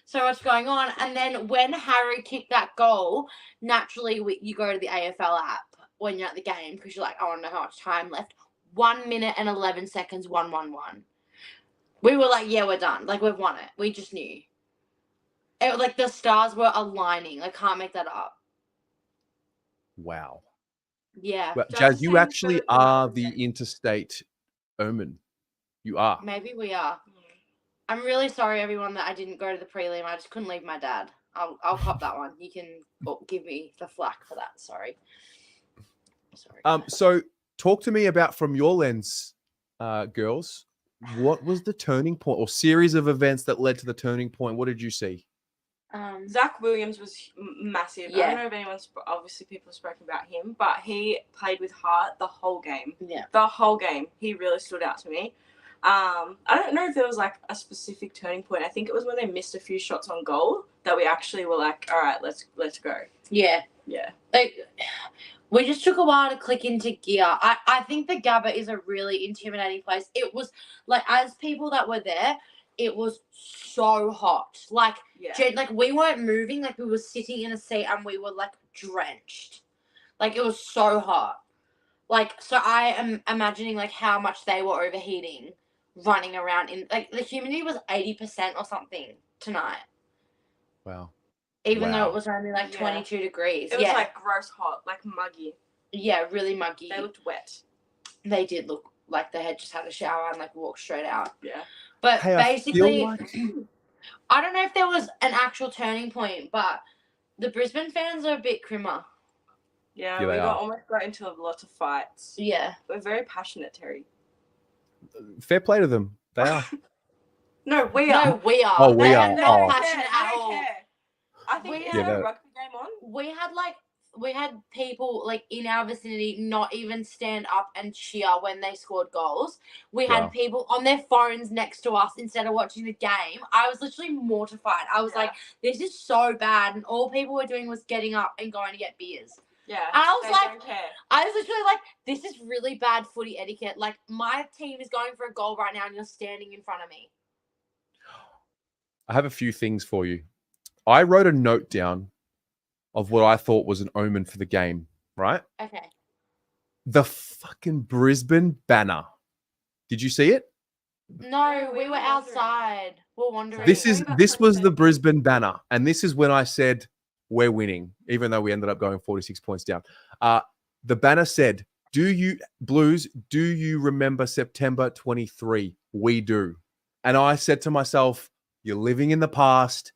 so much going on. And then when Harry kicked that goal, naturally you go to the AFL app when you're at the game because you're like, I want to know how much time left. 1 minute and 11 seconds, 1-1-1. We were like, yeah, we're done. Like, we've won it. We just knew. It, like, the stars were aligning. I can't make that up. Wow. Yeah. Well, Jazz, you actually are the interstate omen. You are. Maybe we are. I'm really sorry, everyone, that I didn't go to the prelim. I just couldn't leave my dad. I'll cop that one. You can give me the flack for that. Sorry. So talk to me about, from your lens, girls, what was the turning point or series of events that led to the turning point? What did you see? Zach Williams was massive. I Yeah. don't know if anyone's obviously people have spoken about him, but he played with heart the whole game. Yeah. The whole game. He really stood out to me. I don't know if there was like a specific turning point. I think it was when they missed a few shots on goal that we actually were like, all right, let's go. Yeah. Yeah. Like, we just took a while to click into gear. I think the Gabba is a really intimidating place. It was like, as people that were there, it was so hot. Like, like we weren't moving. Like, we were sitting in a seat and we were like drenched. Like, it was so hot. Like, so I am imagining like how much they were overheating, running around in like the humidity was 80% or something tonight. Wow. Even though it was only like 22 degrees. It was like gross hot, like muggy. Yeah, really muggy. They looked wet. They did look like they had just had a shower and like walked straight out. Yeah. But Hey, basically, I feel I don't know if there was an actual turning point, but the Brisbane fans are a bit crimmer. Yeah, Yeah, we they are. almost got into lots of fights. Yeah. We're very passionate, Terry. Fair play to them. They are. No, we are. No, we are. Oh, we They are. are not Oh. passionate at all. I think We we Yeah, had a that- rugby game on. We had people like in our vicinity not even stand up and cheer when they scored goals. We Wow. had people on their phones next to us instead of watching the game. I was literally mortified. I was like, this is so bad. And all people were doing was getting up and going to get beers. Yeah. And I was they like, don't care. I was literally like, this is really bad footy etiquette. Like, my team is going for a goal right now and you're standing in front of me. I have a few things for you. I wrote a note down of what I thought was an omen for the game, right? Okay. The fucking Brisbane banner. Did you see it? No, we were outside. We're wandering. This was the Brisbane banner, and this is when I said we're winning, even though we ended up going 46 points down. The banner said, "Do you Blues? Do you remember September 23? We do." And I said to myself, "You're living in the past.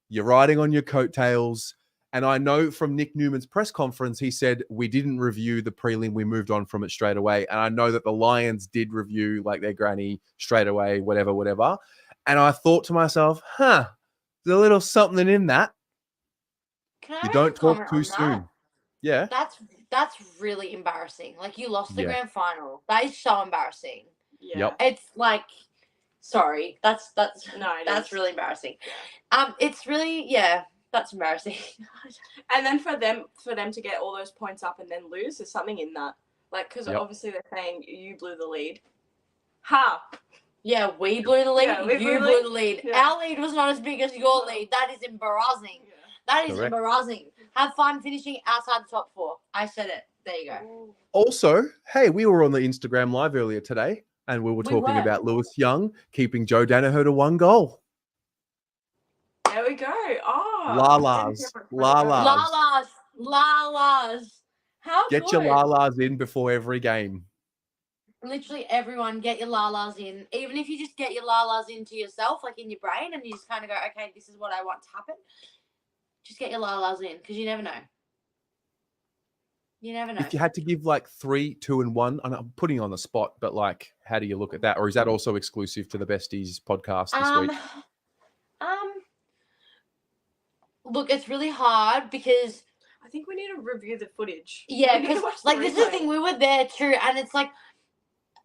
You're riding on your coattails." And I know from Nick Newman's press conference, he said, we didn't review the prelim. We moved on from it straight away. And I know that the Lions did review like their granny straight away, whatever. And I thought to myself, there's a little something in that. Can I You make don't a talk comment too on soon. that? Yeah. That's really embarrassing. Like, you lost the Yeah. grand final. That is so embarrassing. Yeah. Yep. It's like, sorry, that's No, it that's is. really embarrassing. It's really that's embarrassing. And then for them to get all those points up and then lose, there's something in that. Like, because Yep. obviously they're saying you blew the lead. Ha! Yeah, we blew the lead. Yeah, we you blew blew the lead. Yeah. Our lead was not as big as your lead. That is embarrassing. That is Correct. embarrassing. Have fun finishing outside the top 4. I said it. There you go. Also, hey, we were on the Instagram live earlier today, and we were talking were. about Lewis Young keeping Joe Danaher to 1 goal. There we go. Oh. Lalas. Lalas. How Get good. your lalas in before every game. Literally everyone get your lalas in. Even if you just get your lalas into yourself, like in your brain, and you just kind of go, okay, this is what I want to happen. Just get your lalas in, because you never know. You never know. If you had to give like 3, 2, and 1, and I'm putting you on the spot, but like, how do you look at that? Or is that also exclusive to the Besties podcast this week? Look, it's really hard because I think we need to review the footage. Yeah, We need to because watch like this is the replay. thing, we were there too, and it's like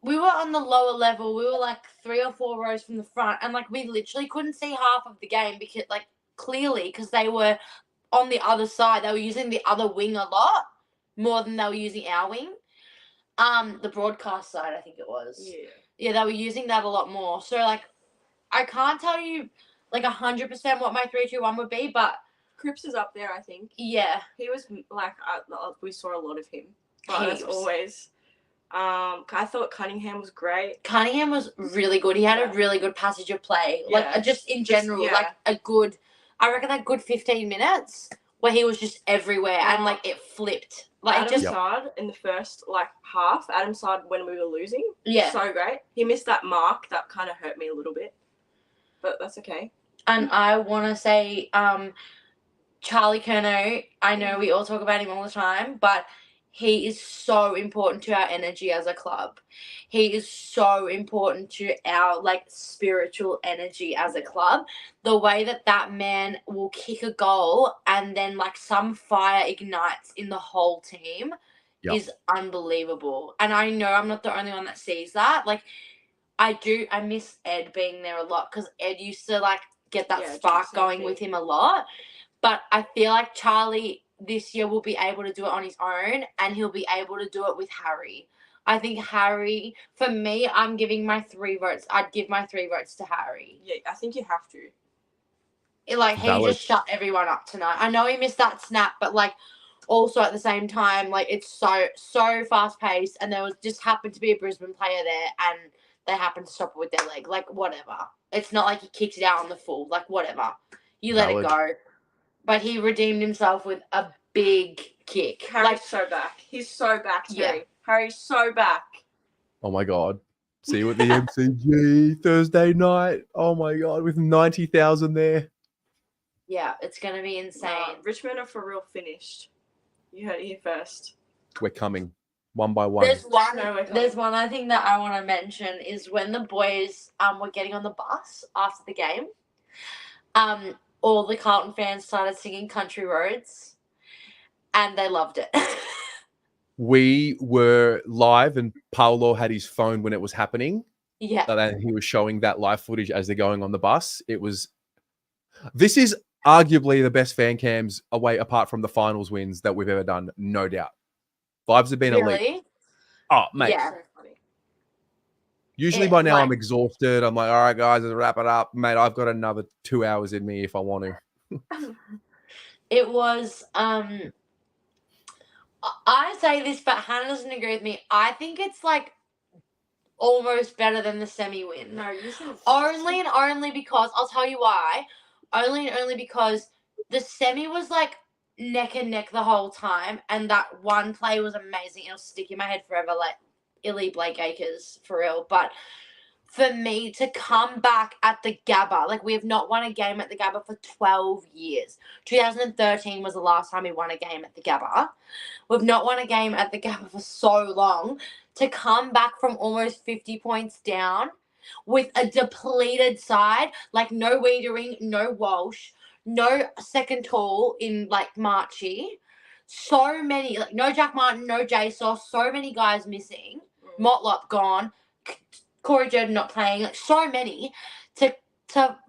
we were on the lower level. We were like 3 or 4 rows from the front, and like we literally couldn't see half of the game because like clearly because they were on the other side. They were using the other wing a lot more than they were using our wing. The broadcast side, I think it was. Yeah, they were using that a lot more. So like, I can't tell you like 100% what my 3-2-1 would be, but Cripps is up there, I think. yeah, He was like, we saw a lot of him. But as Heaps. always, I thought Cunningham was great. Cunningham was really good. He had a really good passage of play. Like Yeah. just in general, yeah. like a good, I reckon that good 15 minutes where he was just everywhere and like it flipped. Like Adam it just Sard in the first like half. Adam Sard when we were losing. Yeah. So great. He missed that mark. That kind of hurt me a little bit, but that's okay. And I want to say, Charlie Curnow, I know we all talk about him all the time, but he is so important to our energy as a club. He is so important to our like spiritual energy as a club. The way that man will kick a goal and then like some fire ignites in the whole team is unbelievable. And I know I'm not the only one that sees that. Like I miss Ed being there a lot because Ed used to like get that spark going with him a lot. But I feel like Charlie this year will be able to do it on his own and he'll be able to do it with Harry. I think Harry, for me, I'm giving my 3 votes. I'd give my 3 votes to Harry. Yeah, I think you have to. He just shut everyone up tonight. I know he missed that snap, but like also at the same time, like it's so fast paced and there was just happened to be a Brisbane player there and they happened to stop it with their leg. Like whatever. It's not like he kicked it out on the full. Like whatever. You let it go. But he redeemed himself with a big kick. Harry's so back. He's so back, Terry. Yeah. Harry's so back. Oh my God. See you at the MCG Thursday night. Oh my God. With 90,000 there. Yeah, it's going to be insane. Richmond are for real finished. You heard it here first. We're coming one by one. There's one I think that I want to mention is when the boys were getting on the bus after the game. All the Carlton fans started singing Country Roads and they loved it. We were live and Paolo had his phone when it was happening. Yeah. And he was showing that live footage as they're going on the bus. This is arguably the best fan cams away apart from the finals wins that we've ever done. No doubt. Vibes have been elite. Oh, mate. Yeah. Usually by now I'm exhausted. I'm like, all right, guys, let's wrap it up. Mate, I've got another 2 hours in me if I want to. It was, I say this, but Hannah doesn't agree with me. I think it's like almost better than the semi-win. No, you said only and only because, I'll tell you why. Only and only because the semi was like neck and neck the whole time, and that one play was amazing. It'll stick in my head forever, like Illy Blake Acres, for real. But for me to come back at the Gabba, like we have not won a game at the Gabba for 12 years. 2013 was the last time we won a game at the Gabba. We've not won a game at the Gabba for so long. To come back from almost 50 points down with a depleted side, like no Wiedering, no Walsh, no second tall in like Marchie. So many, like no Jack Martin, no J Sauce, so many guys missing. Motlop gone, Corey Jordan not playing, like so many to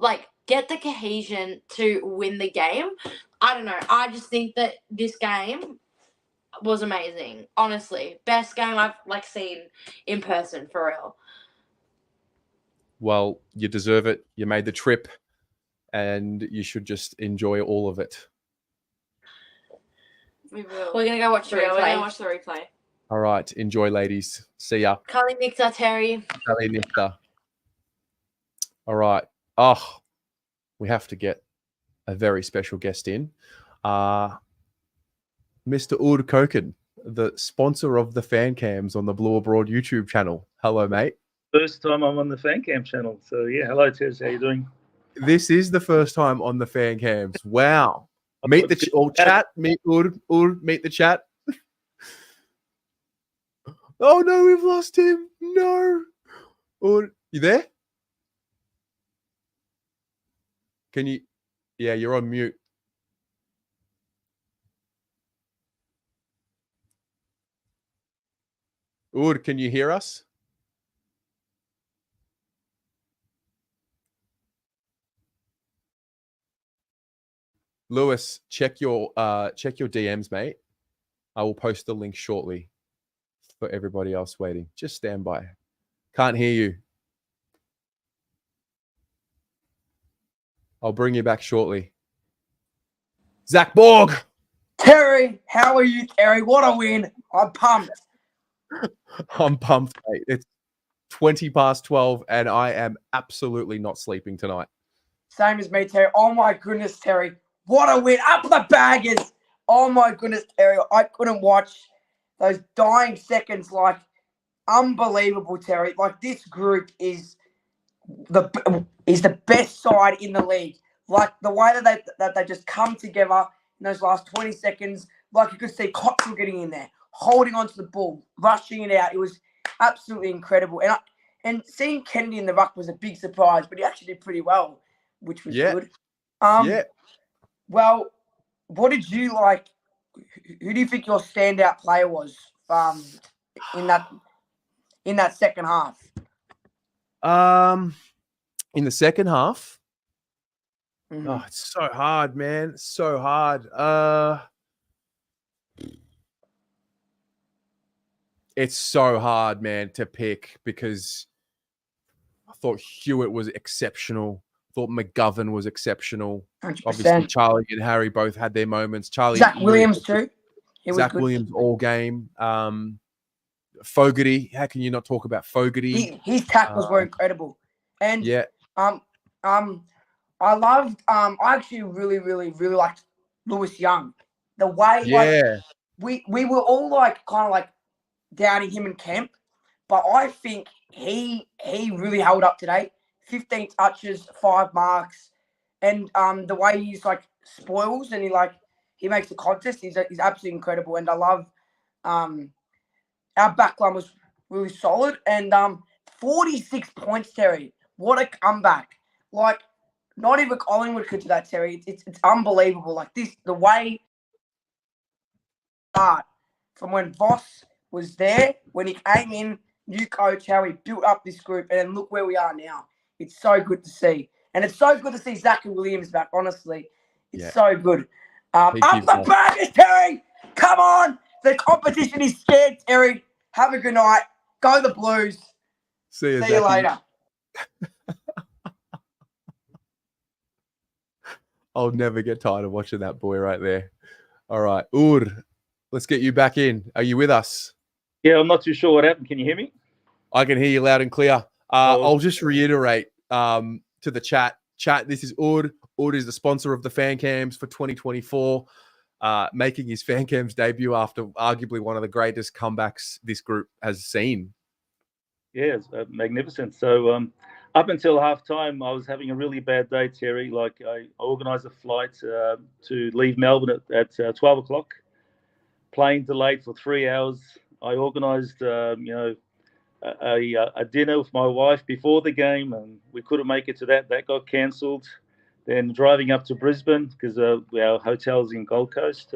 like get the cohesion to win the game. I don't know. I just think that this game was amazing. Honestly, best game I've like seen in person for real. Well, you deserve it. You made the trip and you should just enjoy all of it. We will. We're gonna go watch the replay. We're gonna watch the replay. All right. Enjoy, ladies. See ya. Carly Nixta, Terry. Carly Nixta. All right. Oh, we have to get a very special guest in. Mr. Ud Koken, the sponsor of the fan cams on the Blue Abroad YouTube channel. Hello, mate. First time I'm on the fan cam channel. So, yeah, hello, Tez. How you doing? This is the first time on the fan cams. Wow. Meet the chat. Meet Ud, meet the chat. Oh, no, we've lost him. No. Ud, you there? Can you? Yeah, you're on mute. Ood, can you hear us? Lewis, check your DMs, mate. I will post the link shortly for everybody else waiting. Just stand by. Can't hear you. I'll bring you back shortly. Zach Borg. Terry, how are you, Terry? What a win. I'm pumped. I'm pumped, mate. It's 20 past 12 and I am absolutely not sleeping tonight. Same as me, Terry. Oh my goodness, Terry. What a win. Up the Baggers. Oh my goodness, Terry. I couldn't watch those dying seconds. Like, unbelievable, Terry. Like, this group is the best side in the league. Like, the way that they just come together in those last 20 seconds, like you could see Cottrell getting in there, holding onto the ball, rushing it out. It was absolutely incredible. And seeing Kennedy in the ruck was a big surprise, but he actually did pretty well, which was good. Well, what did you like? Who do you think your standout player was in that second half? In the second half, Mm-hmm. oh, it's so hard, man. It's so hard. It's so hard, man, to pick because I thought Hewitt was exceptional. I thought McGovern was exceptional. 100%. Obviously, Charlie and Harry both had their moments. Zach Williams too. Zach Williams all game. Fogarty. How can you not talk about Fogarty? His tackles were incredible. And yeah. I loved I actually really liked Lewis Young. The way we were all like kind of like doubting him in camp, but I think he really held up today. 15 touches, 5 marks, and the way he's like spoils and he makes the contest is absolutely incredible. And I love our backline was really solid and 46 points, Terry. What a comeback! Like, not even Collingwood could do that, Terry. It's unbelievable. Like the way from when Voss was there, when he came in, new coach, how he built up this group, and then look where we are now. It's so good to see. And it's so good to see Zach Williams back, honestly. It's so good. Up the Baggers, Terry! Come on! The competition is scared, Terry. Have a good night. Go the Blues. See you later. I'll never get tired of watching that boy right there. All right. Ur, let's get you back in. Are you with us? Yeah, I'm not too sure what happened. Can you hear me? I can hear you loud and clear. I'll just reiterate to the chat. Chat, this is Ur. Ur is the sponsor of the fan cams for 2024, making his fan cams debut after arguably one of the greatest comebacks this group has seen. Yeah, it's magnificent. So up until halftime, I was having a really bad day, Terry. Like, I organised a flight to leave Melbourne at 12 o'clock. Plane delayed for 3 hours. I organised, a dinner with my wife before the game, and we couldn't make it to that. That got cancelled. Then driving up to Brisbane because our hotel's in Gold Coast.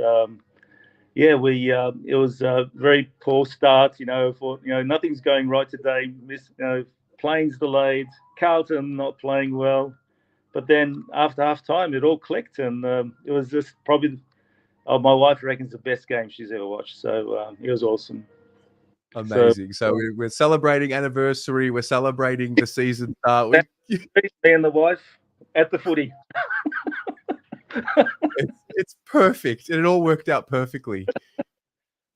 It was a very poor start. Nothing's going right today. Planes delayed. Carlton not playing well. But then after half time, it all clicked, and it was just probably, my wife reckons, the best game she's ever watched. So it was awesome. Amazing. So we're celebrating anniversary. We're celebrating the season start. Me and the wife at the footy. It's perfect. It all worked out perfectly.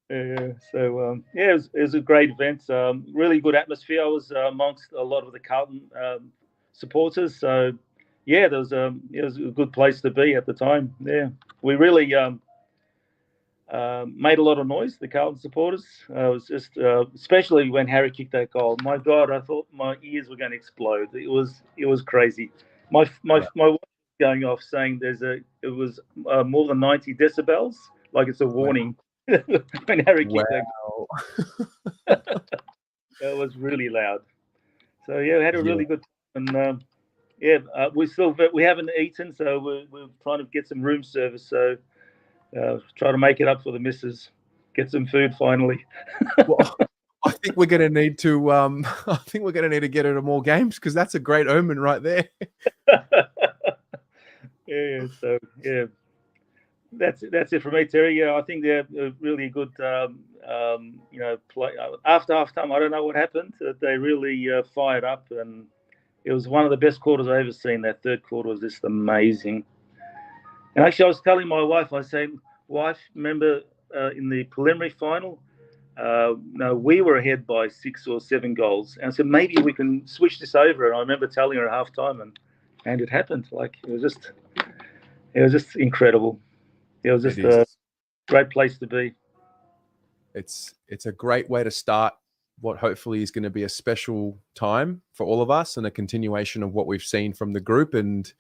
Yeah. So it was a great event. Really good atmosphere. I was amongst a lot of the Carlton supporters. So yeah, it was a good place to be at the time. Yeah, we really made a lot of noise. The Carlton supporters. It was just especially when Harry kicked that goal. My God, I thought my ears were going to explode. It was crazy. My wife was going off saying it was more than 90 decibels, like it's a warning. When Harry kicked that goal. It was really loud. So yeah, we had a really good time. And we haven't eaten, so we're trying to get some room service. So try to make it up for the missus. Get some food finally. Well, think we're going to need to. I think we're going to need to get into more games because that's a great omen right there. Yeah. So yeah, that's it for me, Terry. Yeah, I think they're a really good. Play after halftime. I don't know what happened. They really fired up, and it was one of the best quarters I've ever seen. That third quarter was just amazing. And actually, I was telling my wife, I said, "Wife, remember in the preliminary final, we were ahead by 6 or 7 goals, and I said maybe we can switch this over." And I remember telling her at halftime, and it happened. Like it was just incredible. It was just a great place to be. It's a great way to start what hopefully is going to be a special time for all of us and a continuation of what we've seen from the group. And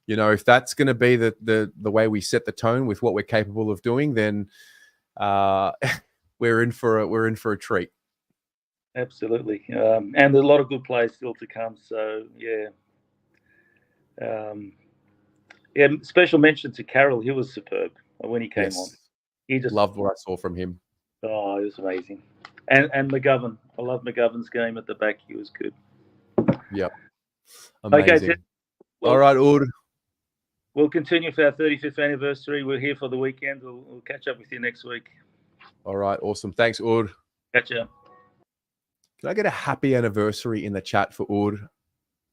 if that's going to be the way we set the tone with what we're capable of doing, then we're in for a treat. Absolutely, and there's a lot of good players still to come. So yeah, Special mention to Carroll. He was superb when he came on. He just loved what I saw from him. Oh, it was amazing. And McGovern. I love McGovern's game at the back. He was good. Yep. Amazing. Okay, Ted. All right, Ord. We'll continue for our 35th anniversary. We're here for the weekend. We'll catch up with you next week. All right, awesome. Thanks, Ord. Catch ya. Can I get a happy anniversary in the chat for Ord,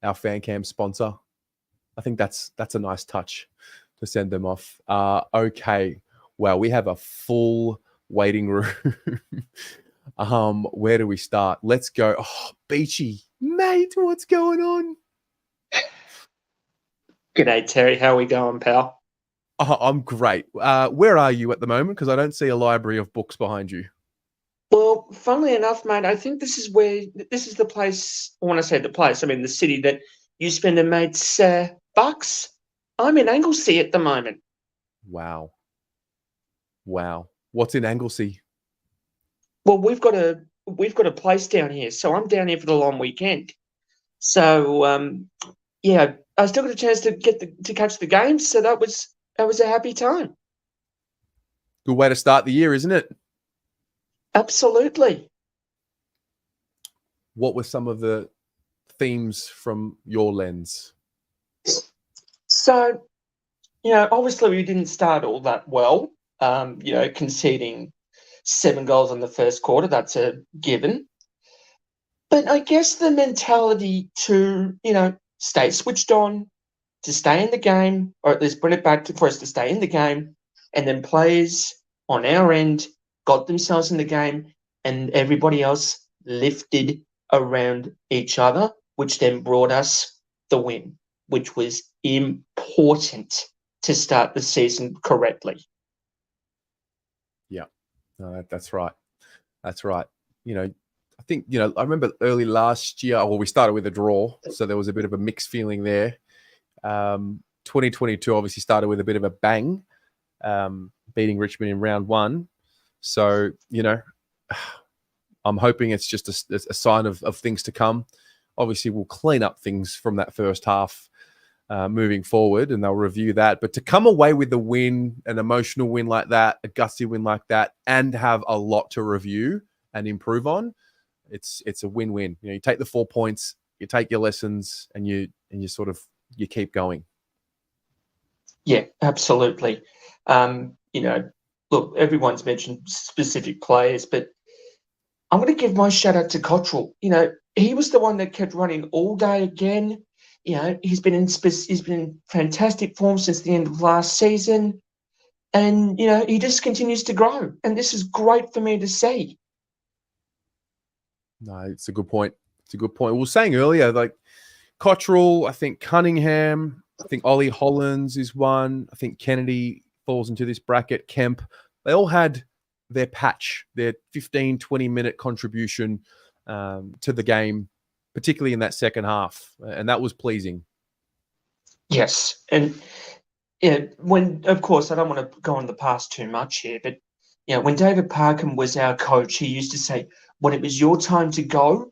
our fan cam sponsor? I think that's a nice touch to send them off. Okay. Well, we have a full waiting room. Where do we start? Let's go. Oh, Beachy, mate, what's going on? G'day, Terry. How are we going, pal? Oh, I'm great. Where are you at the moment? Because I don't see a library of books behind you. Well, funnily enough, mate, I think this is the place. When I say the place, I mean the city that you spend a mate's bucks. I'm in Anglesey at the moment. Wow. What's in Anglesey? Well, we've got a place down here, so I'm down here for the long weekend. So yeah, I still got a chance to catch the game, so that was a happy time. Good way to start the year, isn't it? Absolutely. What were some of the themes from your lens? So, obviously we didn't start all that well. Conceding 7 goals in the first quarter, that's a given. But I guess the mentality to, stay switched on, to stay in the game, or at least bring it back for us to stay in the game, and then players on our end got themselves in the game, and everybody else lifted around each other, which then brought us the win, which was important to start the season correctly. Yeah, no, that's right. That's right. I think, I remember early last year, we started with a draw, so there was a bit of a mixed feeling there. 2022 obviously started with a bit of a bang, beating Richmond in round 1. So, I'm hoping it's just a sign of things to come. Obviously, we'll clean up things from that first half moving forward, and they'll review that. But to come away with a win, an emotional win like that, a gutsy win like that, and have a lot to review and improve on, it's a win-win. You take the 4 points, you take your lessons, and you keep going. Yeah, absolutely. Look, everyone's mentioned specific players, but I'm going to give my shout out to Cottrell. He was the one that kept running all day again. He's been in fantastic form since the end of last season, and he just continues to grow, and this is great for me to see. No, it's a good point. It's a good point. We were saying earlier, like Cottrell, I think Cunningham, I think Ollie Hollins is one. I think Kennedy falls into this bracket. Kemp, they all had their patch, their 15, 20-minute contribution to the game, particularly in that second half. And that was pleasing. Yes. And when, of course, I don't want to go on the past too much here, but when David Parkham was our coach, he used to say, when it was your time to go,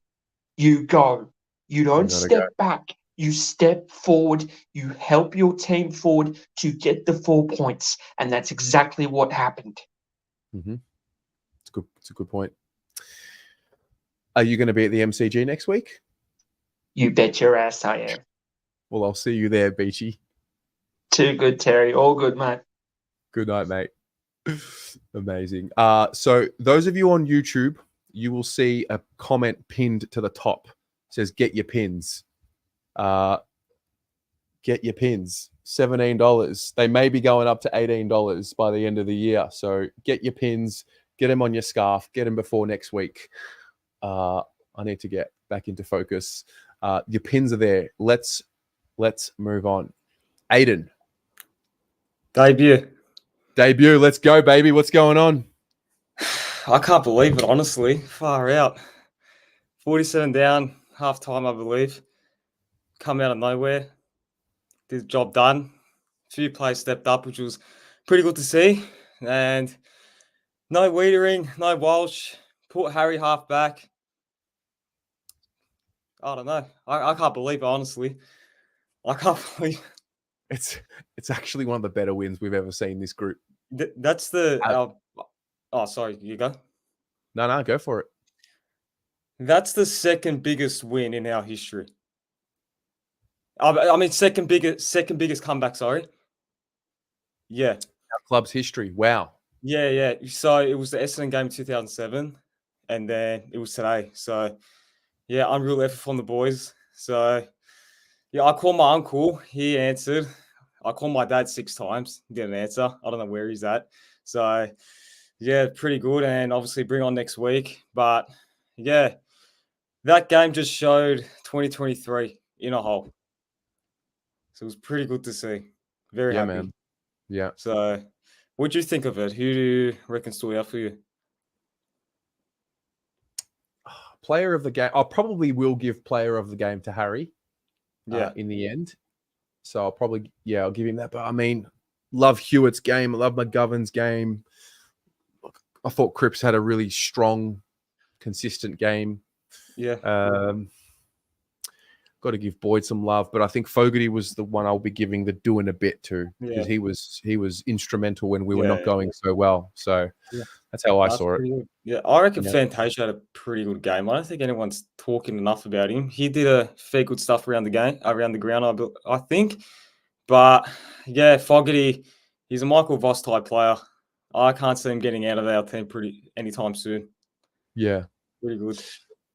you go. You don't step back. You step forward. You help your team forward to get the 4 points. And that's exactly what happened. Mm-hmm. It's a good point. Are you going to be at the MCG next week? You bet your ass I am. Well, I'll see you there, Beachy. Too good, Terry. All good, mate. Good night, mate. Amazing. So those of you on YouTube, you will see a comment pinned to the top. It says, get your pins. Get your pins. $17. They may be going up to $18 by the end of the year. So get your pins, get them on your scarf, get them before next week. I need to get back into focus. Your pins are there. Let's move on. Aiden. Debut. Let's go, baby. What's going on? I can't believe it, honestly. Far out. 47 down, half time, I believe. Come out of nowhere. Did the job done. A few plays stepped up, which was pretty good to see. And no Wiedering, no Walsh. Put Harry half back. I don't know. I can't believe it, honestly. I can't believe It's actually one of the better wins we've ever seen this group. That's the... oh, sorry. You go. No, go for it. That's the second biggest win in our history. I mean, second biggest comeback, sorry. Yeah. Our club's history. Wow. Yeah. So it was the Essendon game in 2007, and then it was today. So, yeah, unreal effort from the boys. So, yeah, I called my uncle. He answered. I called my dad 6 times. He didn't answer. I don't know where he's at. So, yeah, pretty good. And obviously bring on next week. But, yeah, that game just showed 2023 in a whole. So it was pretty good to see. Very happy. Man. Yeah. So what do you think of it? Who do you reckon stood out for you? Player of the game. I probably will give player of the game to Harry. Yeah. In the end. So I'll give him that. But I mean, love Hewitt's game. I love McGovern's game. I thought Cripps had a really strong, consistent game. Yeah. Got to give Boyd some love, but I think Fogarty was the one I'll be giving the doing a bit to because he was instrumental when we were not going so well. So that's how I saw it. Good. Yeah, I reckon Fantasia had a pretty good game. I don't think anyone's talking enough about him. He did a fair good stuff around the game, around the ground, I think. But yeah, Fogarty, he's a Michael Voss type player. I can't see him getting out of our team anytime soon. Yeah. Pretty good.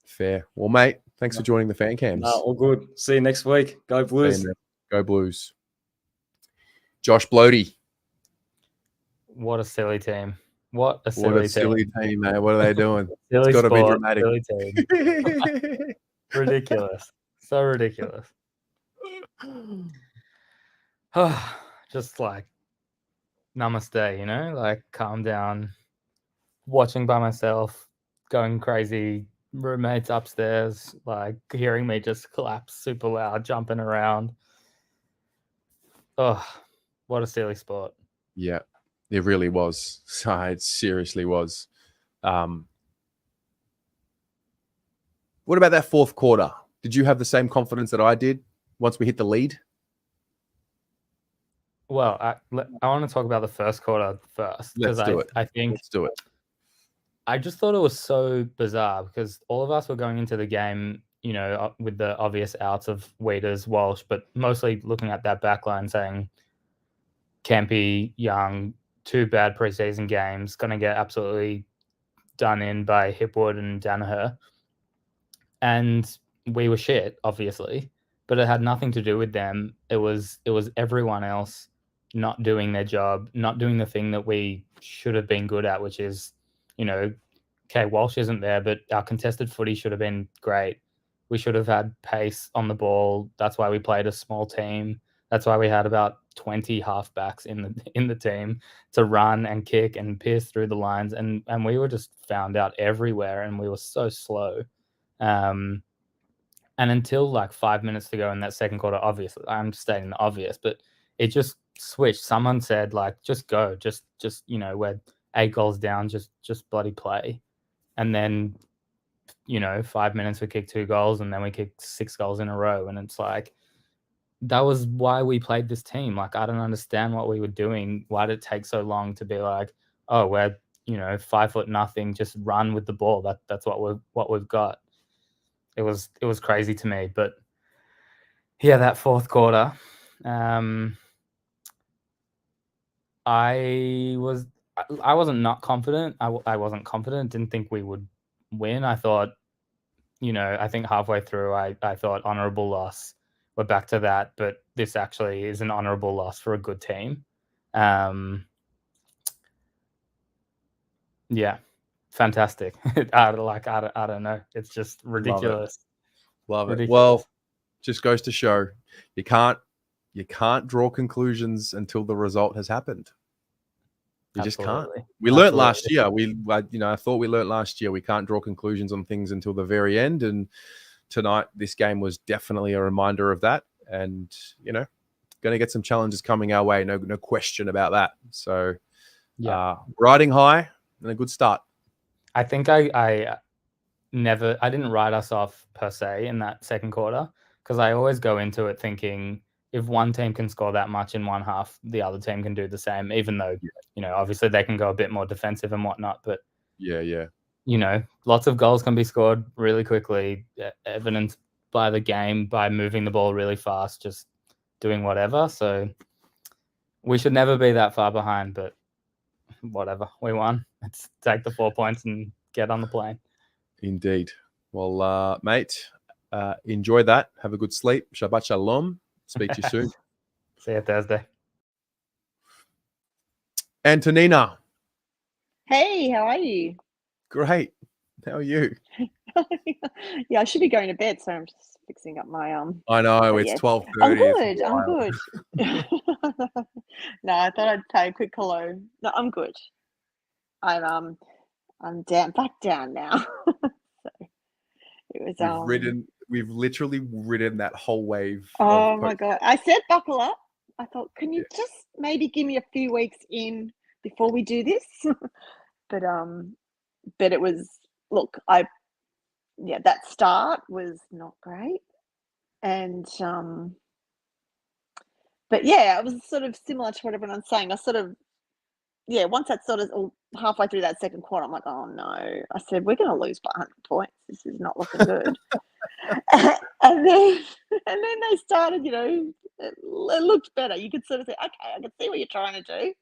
Fair. Well, mate, thanks for joining the fan cams. All good. See you next week. Go Blues. Go Blues. Josh Bloody. What a silly team. What a silly team, mate. What are they doing? Silly it's got to be sport, dramatic. silly team. Ridiculous. So ridiculous. Just like namaste, you know, like calm down, watching by myself, going crazy, roommates upstairs, like hearing me just collapse super loud, jumping around. Oh, what a silly sport. Yeah, it really was. It seriously was. What about that fourth quarter? Did you have the same confidence that I did once we hit the lead? Well, I want to talk about the first quarter first because I think let's do it. I just thought it was so bizarre because all of us were going into the game, you know, with the obvious outs of Wieders, Walsh, but mostly looking at that back line saying Kempy, Young, 2 bad preseason games, going to get absolutely done in by Hipwood and Danaher. And we were shit, obviously, but it had nothing to do with them. It was everyone else not doing their job, not doing the thing that we should have been good at, which is, you know, okay, Walsh isn't there, but our contested footy should have been great. We should have had pace on the ball. That's why we played a small team. That's why we had about 20 halfbacks in the team to run and kick and pierce through the lines. And we were just found out everywhere, and we were so slow. And until like 5 minutes to go in that second quarter, obviously, I'm stating the obvious, but it just switched. Someone said, like, just go, just you know, we're 8 goals down, just bloody play. And then, you know, 5 minutes we kicked 2 goals, and then we kicked 6 goals in a row. And it's like, that was why we played this team. Like, I don't understand what we were doing. Why did it take so long to be like, oh, we're, you know, 5 foot nothing, just run with the ball. That's what we've got. it was crazy to me. But yeah, that fourth quarter, I wasn't not confident. I wasn't confident. Didn't think we would win. I thought, I think halfway through, I thought honourable loss. We're back to that, but this actually is an honourable loss for a good team. Yeah, fantastic. I don't know. It's just ridiculous. Love it. Ridiculous. Well, just goes to show you can't draw conclusions until the result has happened. You just can't. Absolutely. We learnt Absolutely. last year. I thought we learnt last year we can't draw conclusions on things until the very end. And tonight, this game was definitely a reminder of that. And going to get some challenges coming our way. No question about that. So, riding high and a good start. I think I didn't write us off per se in that second quarter, because I always go into it thinking if one team can score that much in one half, the other team can do the same, even though, obviously they can go a bit more defensive and whatnot. But, yeah. Lots of goals can be scored really quickly, evidenced by the game, by moving the ball really fast, just doing whatever. So we should never be that far behind, but whatever. We won. Let's take the 4 points and get on the plane. Indeed. Well, mate, enjoy that. Have a good sleep. Shabbat shalom. Speak to you soon. See you Thursday. Antonina. Hey, how are you? Great. How are you? Yeah, I should be going to bed, so I'm just fixing up my I know, but it's yeah. 12:30. I'm good. No, I thought I'd say a quick hello. No, I'm good. I'm back down now. So it was We've literally ridden that whole wave. oh my God. I said buckle up. I thought, can you just maybe give me a few weeks in before we do this? But it was, look, that start was not great. And but yeah, it was sort of similar to what everyone's saying. I sort of, once that sort of halfway through that second quarter, I'm like, oh no. I said, we're gonna lose by 100 points. This is not looking good. and then they started, it looked better. You could sort of say, okay, I can see what you're trying to do.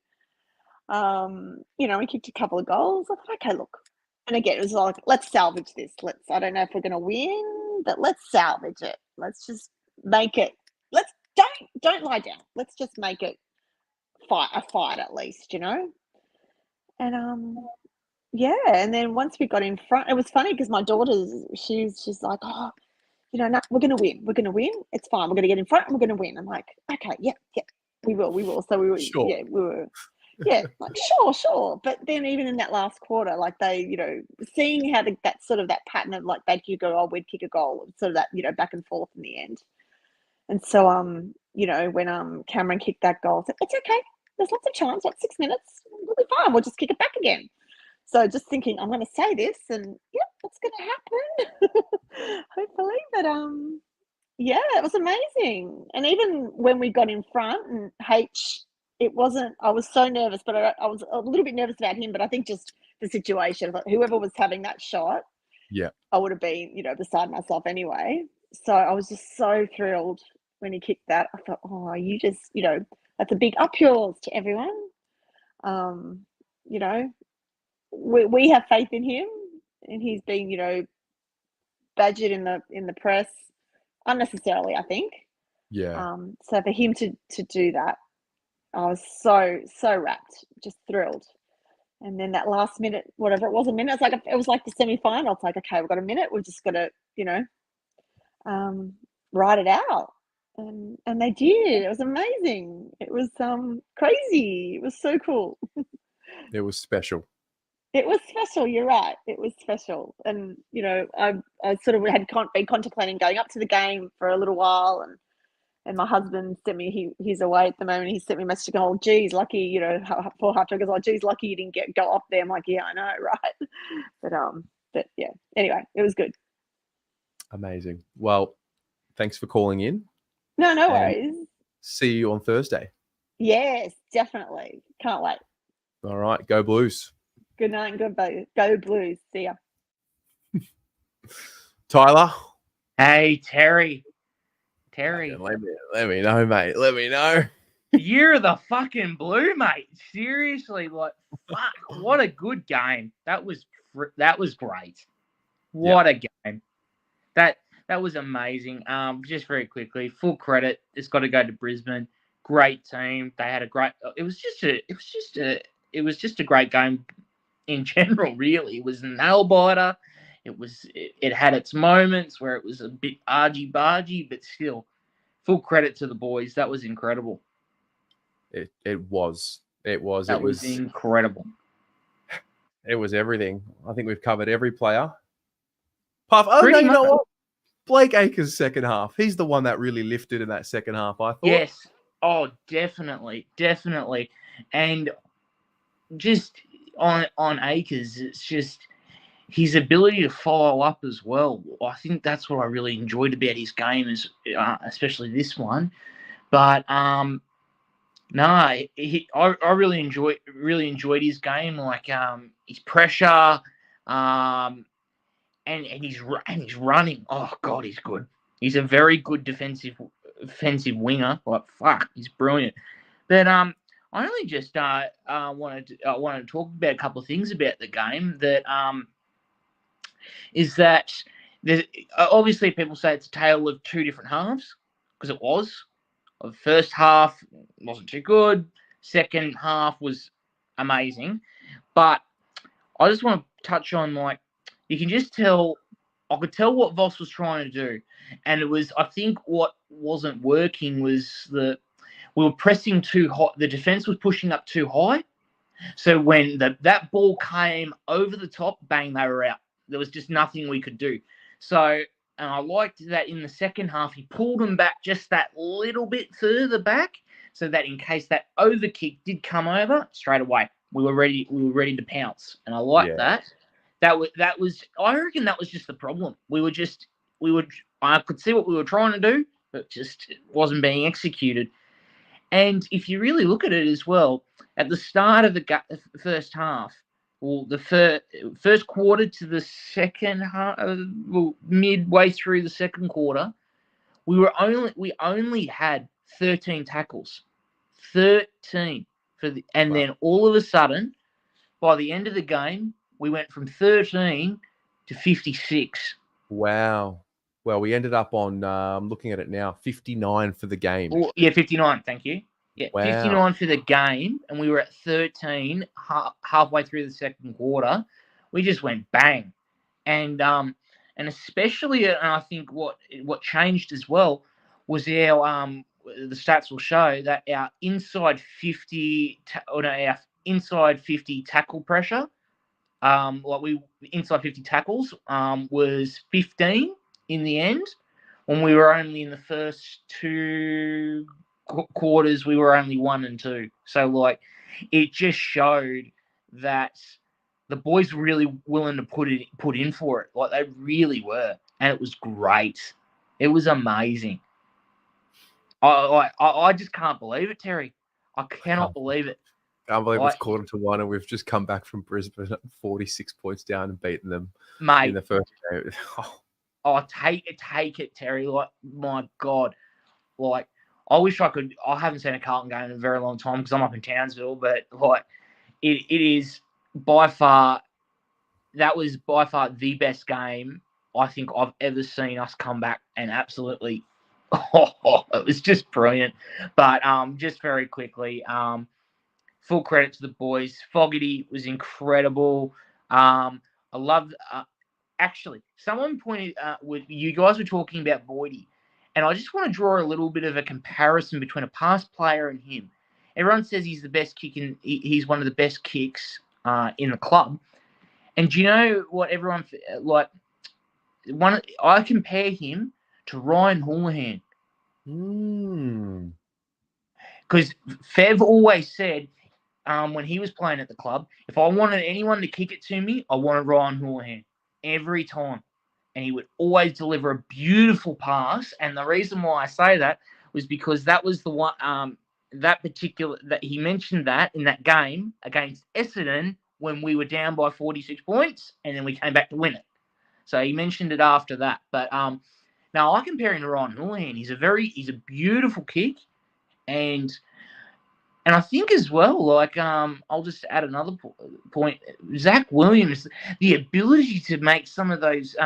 We kicked a couple of goals. I thought, okay, look. And again, it was like, let's salvage this. I don't know if we're going to win, but let's salvage it. Let's just make it. Don't lie down. Let's just make it a fight at least, And and then once we got in front, it was funny because my daughter's, she's like, oh, no, we're going to win. We're going to win. It's fine. We're going to get in front and we're going to win. I'm like, okay, yeah, we will. So we were, Sure. we were. Yeah, like sure. But then even in that last quarter, like they, seeing how that pattern of like they'd kick a goal, we'd kick a goal, sort of that, back and forth in the end. And so, when Cameron kicked that goal, I said, it's okay. There's lots of chance. 6 minutes? We'll be fine. We'll just kick it back again. So just thinking, I'm going to say this, and it's going to happen. Hopefully, but it was amazing. And even when we got in front, and it wasn't, I was so nervous, but I was a little bit nervous about him, but I think just the situation, like whoever was having that shot, I would have been, beside myself anyway. So I was just so thrilled when he kicked that. I thought, oh, you just, that's a big up yours to everyone. We have faith in him, and he's been, badgered in the press unnecessarily, I think. Yeah. So for him to do that, I was so wrapped, just thrilled. And then that last minute, whatever it was, a minute, it was like the semi-final. It's like, okay, we've got a minute. We've just got to, ride it out. And they did. It was amazing. It was crazy. It was so cool. It was special. It was special. You're right. It was special. And, I sort of had been contemplating going up to the game for a little while, and my husband sent me, he's away at the moment. He sent me a message going, oh, geez, lucky, for half time. He goes, oh, geez, lucky you didn't go up there. I'm like, yeah, I know, right? But yeah, anyway, it was good. Amazing. Well, thanks for calling in. No worries. See you on Thursday. Yes, definitely. Can't wait. All right. Go Blues. Good night and go Blues. See ya. Tyler, Hey, Terry. Let me know, mate. Let me know. You're the fucking blue, mate. Seriously, like, fuck, what a good game. That was great. What a game. That was amazing. Just very quickly, full credit. It's got to go to Brisbane. Great team. They had a great. It was just a great game in general. Really, it was a nail biter. It had its moments where it was a bit argy-bargy, but still, full credit to the boys. That was incredible. It was. That was incredible. It was everything. I think we've covered every player. You know what? Blake Acres' second half. He's the one that really lifted in that second half, I thought. Yes. Oh, definitely. And just on Acres, it's just his ability to follow up as well. I think that's what I really enjoyed about his game, especially this one. But I really enjoyed his game, like his pressure, and he's running. Oh God, he's good. He's a very good defensive winger. Like fuck, he's brilliant. But I only just wanted to talk about a couple of things about the game. That is that obviously people say it's a tale of two different halves, because it was. The first half wasn't too good. Second half was amazing. But I just want to touch on, like, you can just tell, I could tell what Voss was trying to do. And it was, I think what wasn't working was that we were pressing too high. The defense was pushing up too high. So when that ball came over the top, bang, they were out. There was just nothing we could do. So, and I liked that in the second half, he pulled them back just that little bit further back, so that in case that overkick did come over, straight away we were ready to pounce. And I liked that. That was I reckon that was just the problem. I could see what we were trying to do, but just wasn't being executed. And if you really look at it as well, at the start of the first half, well, the first quarter to the second half, midway through the second quarter, we only had 13 tackles, 13 and then all of a sudden, by the end of the game, we went from 13 to 56. Wow. Well, we ended up on, looking at it now, 59 for the game. Oh, yeah, 59. Thank you. Yeah, wow. 59 for the game, and we were at 13 halfway through the second quarter. We just went bang, and especially, and I think what changed as well was our the stats will show that our inside 50 tackle pressure, inside 50 tackles was 15 in the end, when we were only in the first two quarters, we were only 1 and 2. So, like, it just showed that the boys were really willing to put in for it. Like, they really were, and it was great. It was amazing. I just can't believe it, Terry. I cannot believe it. Can't believe it's 1:15 and we've just come back from Brisbane at 46 points down and beaten them in the first game. Take it, Terry. Like, my God. Like, I wish I could. I haven't seen a Carlton game in a very long time because I'm up in Townsville, but like, it is by far. That was by far the best game I think I've ever seen us come back and absolutely. It was just brilliant. But just very quickly, full credit to the boys. Fogarty was incredible. I love. Actually, someone pointed. You guys were talking about Boydie. And I just want to draw a little bit of a comparison between a past player and him. Everyone says he's the best kick, and he's one of the best kicks in the club. And do you know what everyone like? I compare him to Ryan Houlihan. Because Fev always said when he was playing at the club, if I wanted anyone to kick it to me, I wanted Ryan Houlihan every time. And he would always deliver a beautiful pass. And the reason why I say that was because that was the one, that he mentioned that in that game against Essendon when we were down by 46 points and then we came back to win it. So he mentioned it after that. But Now I compare him to Ryan Houlihan. He's a beautiful kick, and I think as well, like I'll just add another point. Zach Williams, the ability to make some of those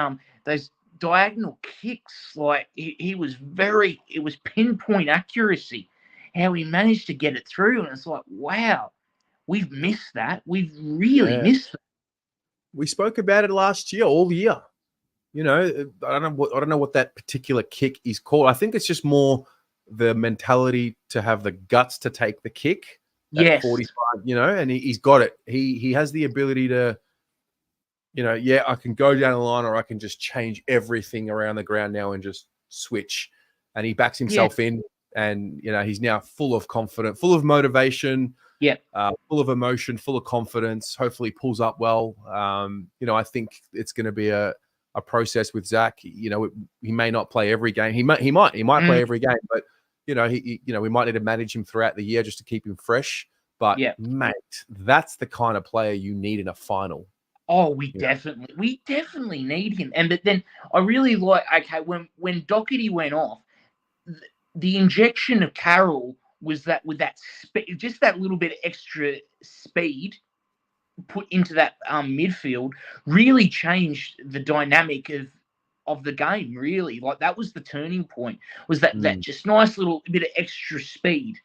diagonal kicks, like it was pinpoint accuracy, how he managed to get it through, and it's like, wow, we've missed that. We've really missed that. We spoke about it last year, all year. You know, I don't know what that particular kick is called. I think it's just more the mentality to have the guts to take the kick. Yes. 45, you know, and he's got it. He has the ability to, you know, I can go down the line, or I can just change everything around the ground now and just switch. And he backs himself in, and you know, he's now full of confidence, full of motivation, full of emotion, full of confidence. Hopefully pulls up well. You know, I think it's going to be a process with Zach. You know, he may not play every game. He might play every game, but you know, we might need to manage him throughout the year just to keep him fresh. But mate, that's the kind of player you need in a final. Oh, we definitely need him. And but then I really like, okay, when Doherty went off, the injection of Carroll was that with that just that little bit of extra speed put into that midfield really changed the dynamic of the game. Really, like that was the turning point. Was that just nice little bit of extra speed,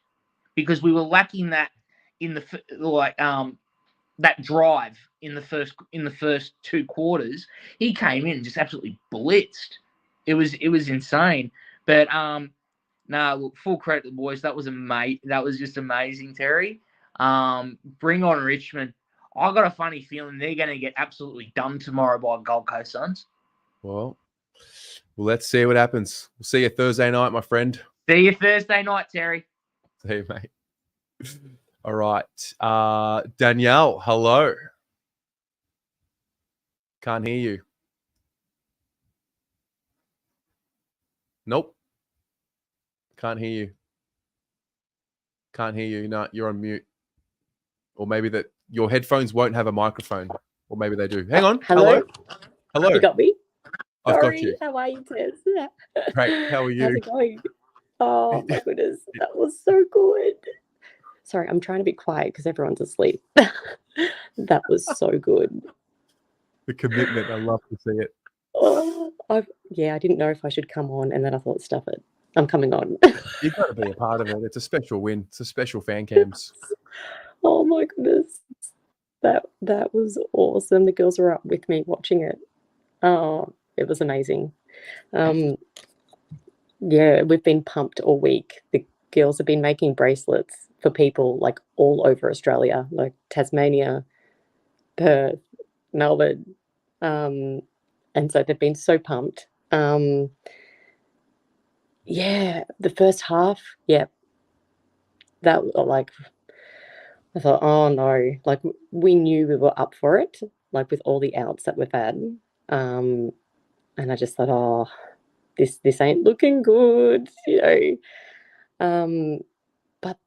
because we were lacking that in the that drive in the first 2 quarters. He came in and just absolutely blitzed. It was insane. But look, full credit to the boys. That was that was just amazing, Terry. Bring on Richmond. I got a funny feeling they're going to get absolutely done tomorrow by Gold Coast Suns. Well, let's see what happens. We'll see you Thursday night, my friend. See you Thursday night, Terry. See you, mate. All right. Danielle, hello. Can't hear you. Nope. Can't hear you. Can't hear you. No, you're on mute. Or maybe that your headphones won't have a microphone. Or maybe they do. Hang on. Hello. Hello. You got me? I've Sorry. got you. How are you, Tess? Great. How are you? How's it going? Oh, my goodness. That was so good. Sorry, I'm trying to be quiet because everyone's asleep. That was so good. The commitment. I love to see it. Oh, I didn't know if I should come on, and then I thought, stuff it. I'm coming on. You've got to be a part of it. It's a special win. It's a special fan cams. Oh my goodness. That was awesome. The girls were up with me watching it. Oh, it was amazing. We've been pumped all week. The girls have been making bracelets for people like all over Australia, like Tasmania, Perth, Melbourne. And so they've been so pumped. The first half, that like, I thought, oh no, like we knew we were up for it, like with all the outs that we've had. And I just thought, oh, this ain't looking good, you know. But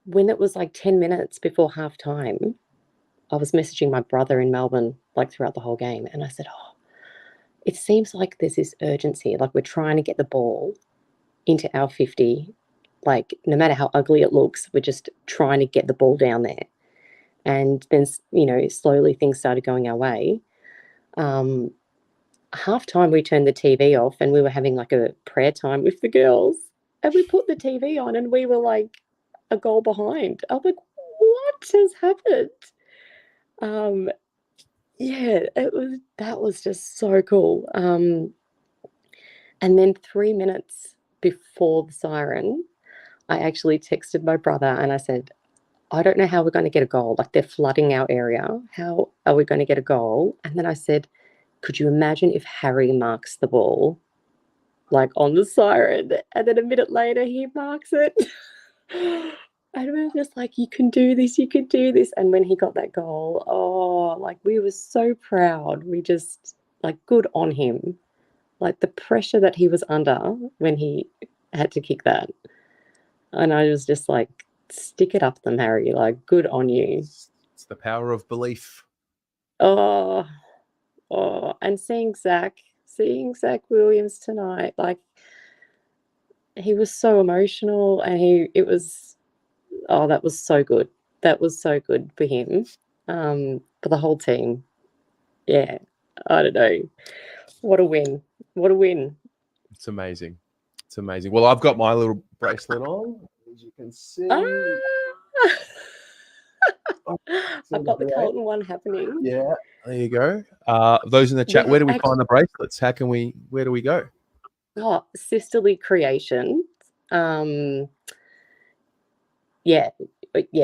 when it was like 10 minutes before half time, I was messaging my brother in Melbourne like throughout the whole game, and I said, oh, it seems like there's this urgency, like we're trying to get the ball into our 50, like no matter how ugly it looks, we're just trying to get the ball down there. And then, you know, slowly things started going our way. Half time we turned the TV off and we were having like a prayer time with the girls, and we put the TV on and we were like a goal behind. I was like, what has happened? That was just so cool. And then 3 minutes before the siren, I actually texted my brother and I said, I don't know how we're going to get a goal. Like they're flooding our area. How are we going to get a goal? And then I said, could you imagine if Harry marks the ball like on the siren, and then a minute later he marks it? And we were just like, you can do this, you can do this. And when he got that goal, oh, like we were so proud. We just, like, good on him. Like the pressure that he was under when he had to kick that. And I was just like, stick it up them, Harry. Like, good on you. It's the power of belief. Oh, and seeing Zach seeing Zach Williams tonight, like he was so emotional, and that was so good. That was so good for him, for the whole team. Yeah, I don't know. What a win! What a win! It's amazing. It's amazing. Well, I've got my little bracelet on, as you can see. I've got the Carlton one happening. Yeah, there you go. Those in the chat, where do we find the bracelets? Where do we go? Oh, Sisterly Creations.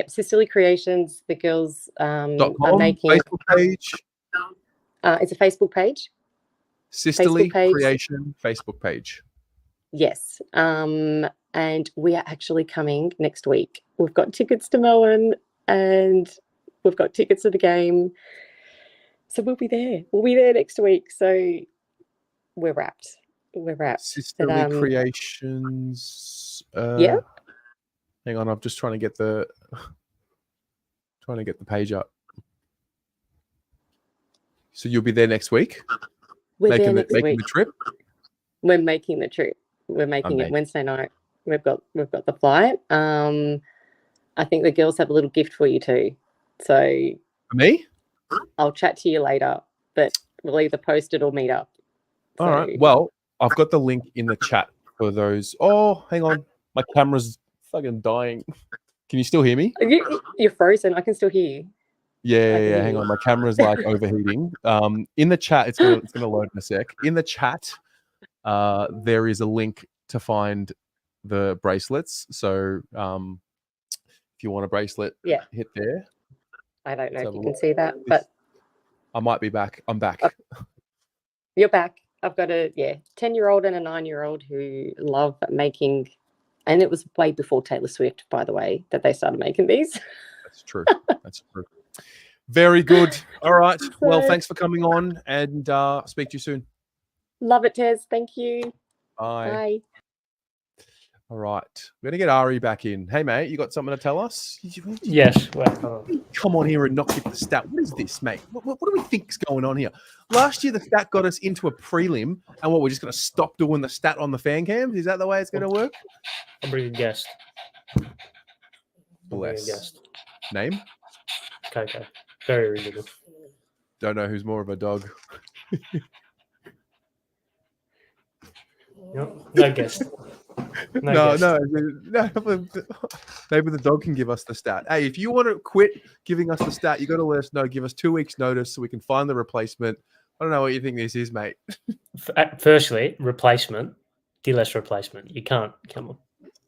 Sisterly Creations. The girls are .com, making Facebook page. It's a Facebook page. Sisterly Facebook page. Creation Facebook page. Yes. And we are actually coming next week. We've got tickets to Melbourne and we've got tickets to the game. So we'll be there. We'll be there next week. So we're wrapped. We're wrapped. Sisterly Creations. Yeah. Hang on, I'm just trying to get the page up. So you'll be there next week? We're there next making week. the trip? We're making the trip. We're making it Wednesday night. We've got the flight. I think the girls have a little gift for you too. So for me? I'll chat to you later, but we'll either post it or meet up. All right. Well, I've got the link in the chat for those. Oh, hang on. My camera's fucking dying. Can you still hear me? You're frozen. I can still hear you. Yeah. Hang on. My camera's like overheating. In the chat, it's gonna load in a sec. In the chat, there is a link to find the bracelets. So if you want a bracelet, hit there. I don't know if you can see that, but I might be back. I'm back. You're back. I've got a 10-year-old and a 9-year-old who love making, and it was way before Taylor Swift, by the way, that they started making these. That's true. That's true. Very good. All right. Well, thanks for coming on, and speak to you soon. Love it, Tez. Thank you. Bye. Bye. All right. We're going to get Ari back in. Hey, mate, you got something to tell us? Yes. Come on here and knock you the stat. What is this, mate? What do we think's going on here? Last year, the stat got us into a prelim, and we're just going to stop doing the stat on the fan cams? Is that the way it's going to work? I'll bring a guest. Bless. Name? Coco. Very reasonable. Don't know who's more of a dog. No guest. No. Maybe the dog can give us the stat. Hey, if you want to quit giving us the stat, you got to let us know. Give us 2 weeks' notice so we can find the replacement. I don't know what you think this is, mate. Firstly, replacement. Less replacement. You can't. Come on.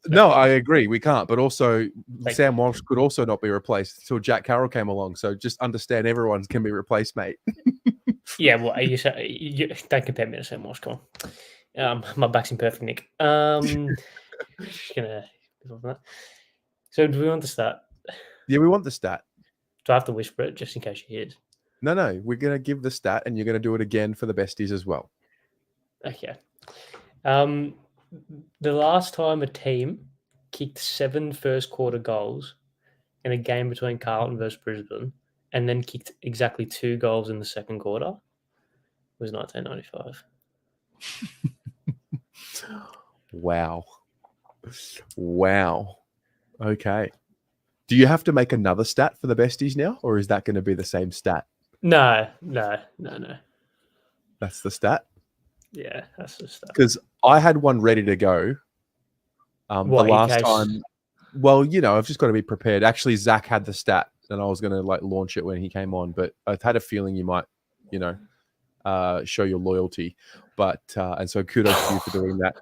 No, I agree. We can't. But also, Sam Walsh could also not be replaced until Jack Carroll came along. So just understand everyone can be replaced, mate. Yeah, well, you don't compare me to Sam Walsh. Come on. My back's in perfect nick. So do we want the stat? Yeah, we want the stat. Do I have to whisper it just in case you hear it? No. We're going to give the stat and you're going to do it again for the besties as well. Okay. The last time a team kicked 7 first quarter goals in a game between Carlton versus Brisbane and then kicked exactly 2 goals in the second quarter was 1995. Wow. Okay. Do you have to make another stat for the besties now, or is that going to be the same stat? No. That's the stat? Yeah, that's the stat. Because I had one ready to go the last time. Well, I've just got to be prepared. Actually, Zach had the stat, and I was going to launch it when he came on, but I had a feeling you might, show your loyalty. But and so kudos to you for doing that.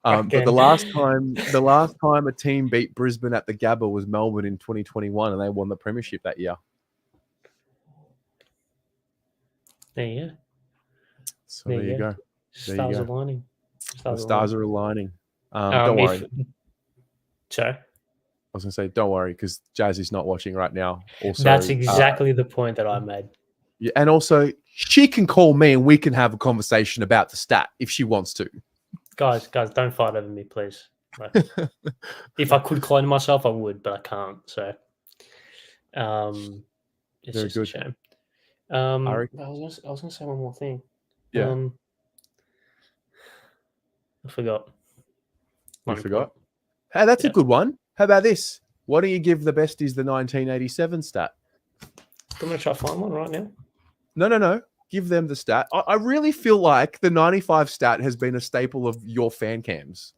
But the last time a team beat Brisbane at the Gabba was Melbourne in 2021, and they won the premiership that year. There you go. So there you go. Stars are aligning. The stars are aligning. Don't worry. Sorry? I was going to say, don't worry, because Jazzy's not watching right now. Also, that's exactly the point that I made. Yeah, and also, she can call me and we can have a conversation about the stat if she wants to. Guys, don't fight over me, please. If I could clone myself, I would, but I can't. So, it's Very just good. a shame. I was going to say one more thing. Yeah. I forgot. You One forgot? point. Hey, that's a Yeah. good one. How about this? Why don't you give the besties the 1987 stat? I'm going to try to find one right now. No. Give them the stat. I really feel like the 95 stat has been a staple of your fan cams.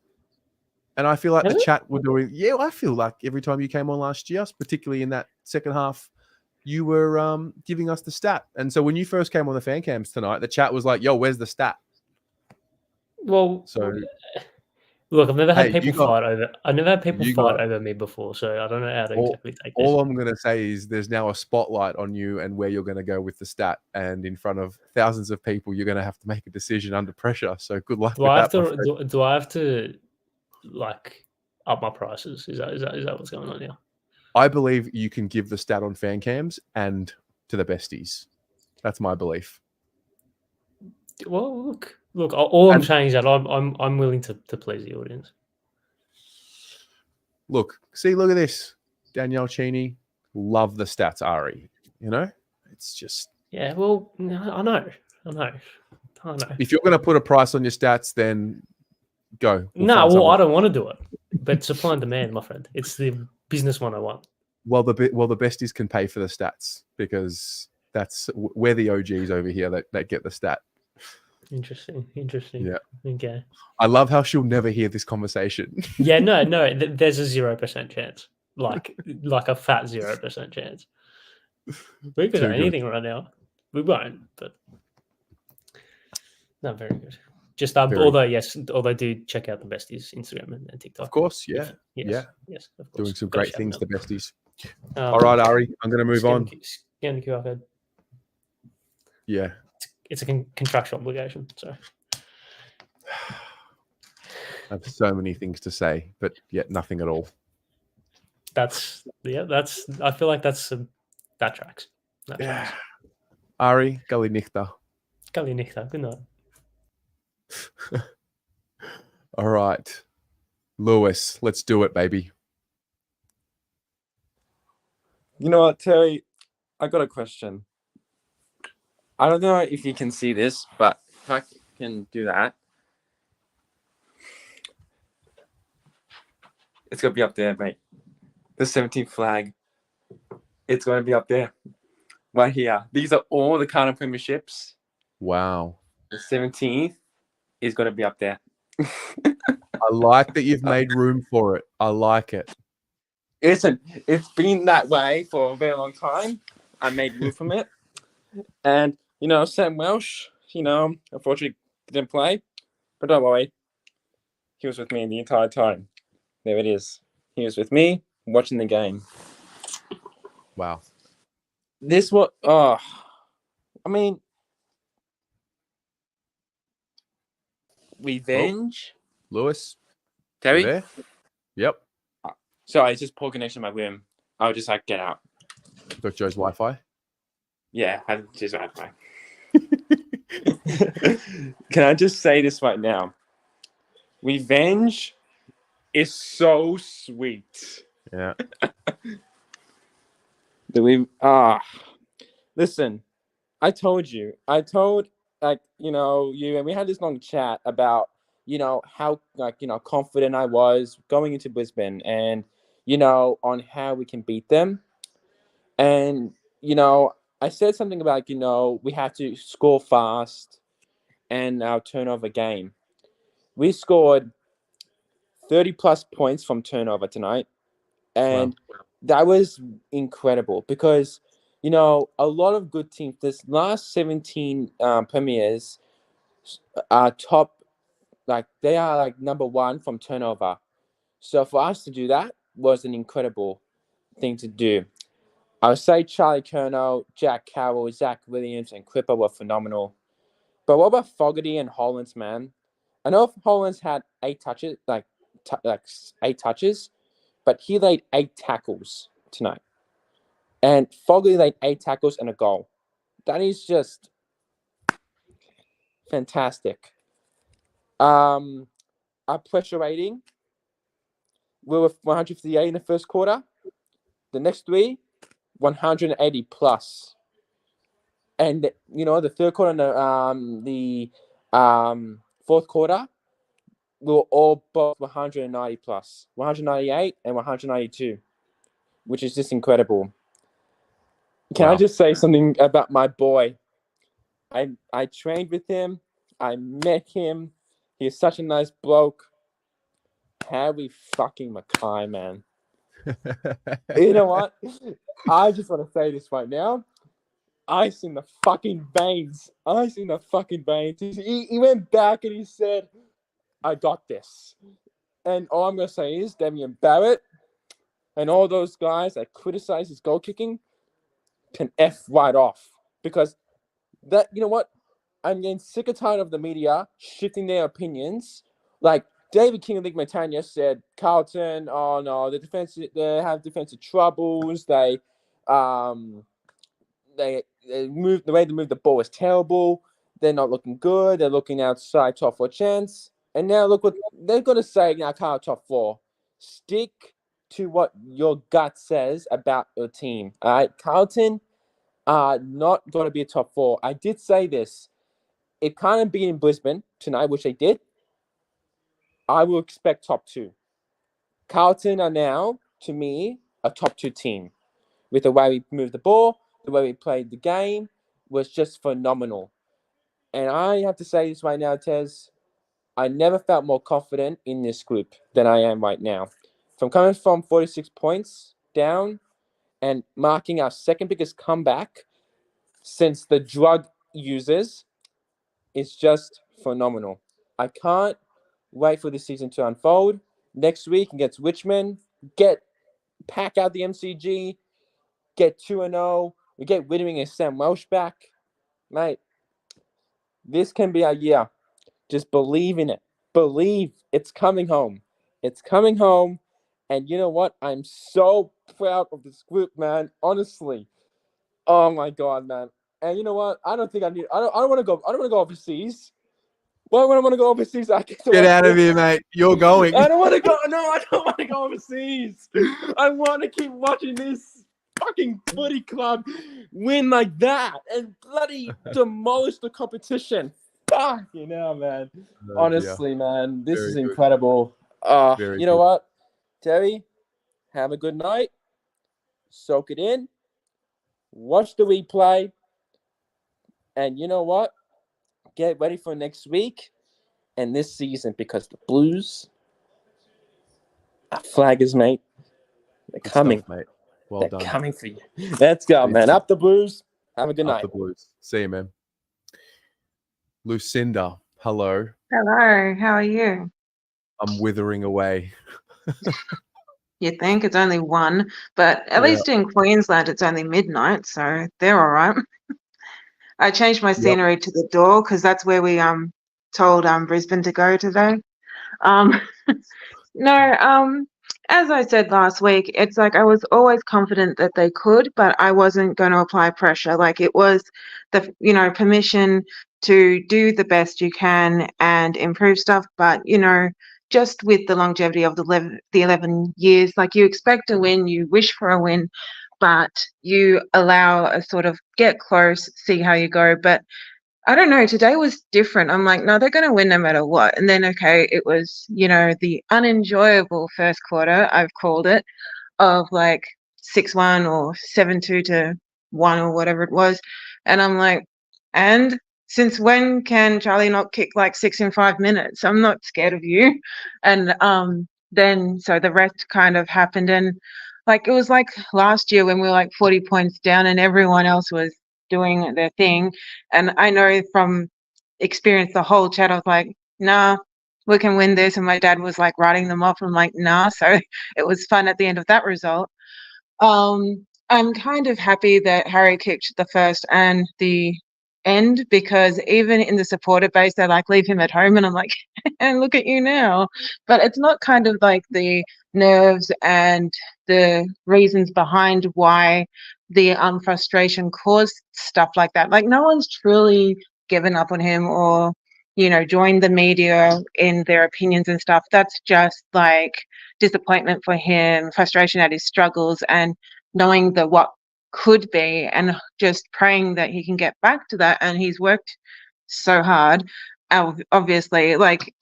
And I feel like Has the it? chat were doing, yeah, I feel like every time you came on last year, particularly in that second half, you were giving us the stat. And so when you first came on the fan cams tonight, the chat was like, yo, where's the stat? Well, So look, I've never had hey, people you got- fight over. I've never had people you fight got- over me before, so I don't know how to all, exactly take this. all I'm going to say is there's now a spotlight on you and where you're going to go with the stat. And in front of thousands of people, you're going to have to make a decision under pressure. So good luck Do with I have that. my to? friend. Do I have to like up my prices? Is that what's going on here? I believe you can give the stat on fan cams and to the besties. That's my belief. Well, look. All I'm And- saying is that I'm willing to please the audience. Look at this. Danielle Cheney, love the stats, Ari. You know, it's just Yeah. Well, I know. if you're going to put a price on your stats, then go. We'll No, find well, someone. I don't want to do it. But supply and demand, my friend. It's the business 101. Well, the besties can pay for the stats because we're the OGs over here that get the stat. Interesting. Yeah. Okay. I love how she'll never hear this conversation. Yeah. No. There's a 0% chance. Like a fat 0% chance. We could Too do good. anything right now. We won't, but no, very good. Just although do check out the besties Instagram and TikTok. Of course, yeah. Yes, of course. Doing some Gotta great shout things, them the out. besties. All right, Ari, I'm going to move on. Scan the QR code. Yeah. It's a contractual obligation. So I have so many things to say, but yet nothing at all. I feel like that tracks. That Yeah. tracks. Ari, Gully Nichter. Gully Nichter. Good night. All right. Lewis, let's do it, baby. You know what, Terry? I got a question. I don't know if you can see this, but if I can do that, it's going to be up there, mate. The 17th flag. It's going to be up there. Right here. These are all the Carlton premierships. Wow. The 17th is going to be up there. I like that you've made room for it. I like it. Listen, it's been that way for a very long time. I made room from it. And, Sam Welsh, unfortunately didn't play. But don't worry. He was with me the entire time. There it is. He was with me watching the game. Wow. Revenge. Lewis. Terry? You there? Yep. Sorry, it's just poor connection in my room. I'll just get out. Got Joe's Wi-Fi? Yeah, I have Joe's Wi-Fi. Can I just say this right now? Revenge is so sweet. Yeah. Listen, I told you, you, and we had this long chat about, how, confident I was going into Brisbane and, on how we can beat them. And, I said something about, we have to score fast and our turnover game. We scored 30 plus points from turnover tonight. And that was incredible because, a lot of good teams, this last 17 premiers are top, they are number one from turnover. So for us to do that was an incredible thing to do. I would say Charlie Curnow, Jack Carroll, Zach Williams, and Clipper were phenomenal. But what about Fogarty and Hollands, man? I know Hollands had 8 touches, 8 touches, but he laid 8 tackles tonight. And Fogarty laid 8 tackles and a goal. That is just fantastic. Our pressure rating, we were 158 in the first quarter. The next 3, 180 plus. And the third quarter and the fourth quarter, we were all both 190 plus, 198 and 192, which is just incredible. Can I just say something about my boy? I trained with him. I met him. He's such a nice bloke. Harry fucking Mackay, man. You know what? I just want to say this right now. Ice in the fucking veins. Ice in the fucking veins. He went back and he said, I got this. And all I'm going to say is Damian Barrett and all those guys that criticize his goal kicking can F right off. Because that, you know what? I'm getting sick and tired of the media shifting their opinions. Like David King of League Montagna said, Carlton, oh no, they have defensive troubles. They move, the way they move the ball is terrible. They're not looking good. They're looking outside top 4 chance. And now look what they've got to say now, top 4. Stick to what your gut says about your team. All right, Carlton are not going to be a top 4. I did say this. It kind of beat in Brisbane tonight, which they did. I will expect top 2. Carlton are now, to me, a top 2 team. With the way we moved the ball, the way we played the game was just phenomenal. And I have to say this right now, Tez, I never felt more confident in this group than I am right now. From coming from 46 points down and marking our second biggest comeback since the drug users, it's just phenomenal. I can't wait for this season to unfold. Next week against Richmond, pack out the MCG, get 2-0. We get Whittering and Sam Welsh back. Mate, this can be our year. Just believe in it. Believe it's coming home. It's coming home. And you know what? I'm so proud of this group, man. Honestly. Oh my God, man. And you know what? I don't want to go. I don't want to go overseas. Why would I want to go overseas? Get out of here, mate. You're going. I don't want to go. No, I don't want to go overseas. I want to keep watching this fucking footy club win like that and bloody demolish the competition. Fuck, man. Honestly, man, this is incredible. You know what, Terry? Have a good night. Soak it in. Watch the replay. And you know what? Get ready for next week and this season because the Blues are flaggers, mate. They're coming. Stuff, mate. Well They're done. coming for you. Let's go, man. Up the Blues. Have a good night. Up the Blues. See you, man. Lucinda, hello. Hello, how are you? I'm withering away. You think it's only 1, but at least in Queensland it's only midnight, so they're all right. I changed my scenery to the door because that's where we told Brisbane to go today. No, as I said last week, it's like I was always confident that they could, but I wasn't going to apply pressure. Like it was the permission to do the best you can and improve stuff, but just with the longevity of the 11 years, like you expect a win, you wish for a win, but you allow a sort of get close, see how you go. But I don't know, today was different. I'm like, no, they're going to win no matter what. And then, okay, it was, the unenjoyable first quarter, I've called it, of like 6-1 or 7-2 to 1 or whatever it was. And I'm like, and since when can Charlie not kick like 6 in 5 minutes? I'm not scared of you. And then so the rest kind of happened. And like it was like last year when we were like 40 points down and everyone else was doing their thing. And I know from experience, the whole chat, I was like, nah, we can win this. And my dad was like writing them off. I'm like, nah. So it was fun at the end of that result. I'm kind of happy that Harry kicked the first and the end because even in the supporter base, they're like, leave him at home. And I'm like, and look at you now. But it's not kind of like the nerves and the reasons behind why the frustration caused stuff like that. Like no one's truly given up on him or, joined the media in their opinions and stuff. That's just like disappointment for him, frustration at his struggles and knowing what could be, and just praying that he can get back to that. And he's worked so hard, obviously, like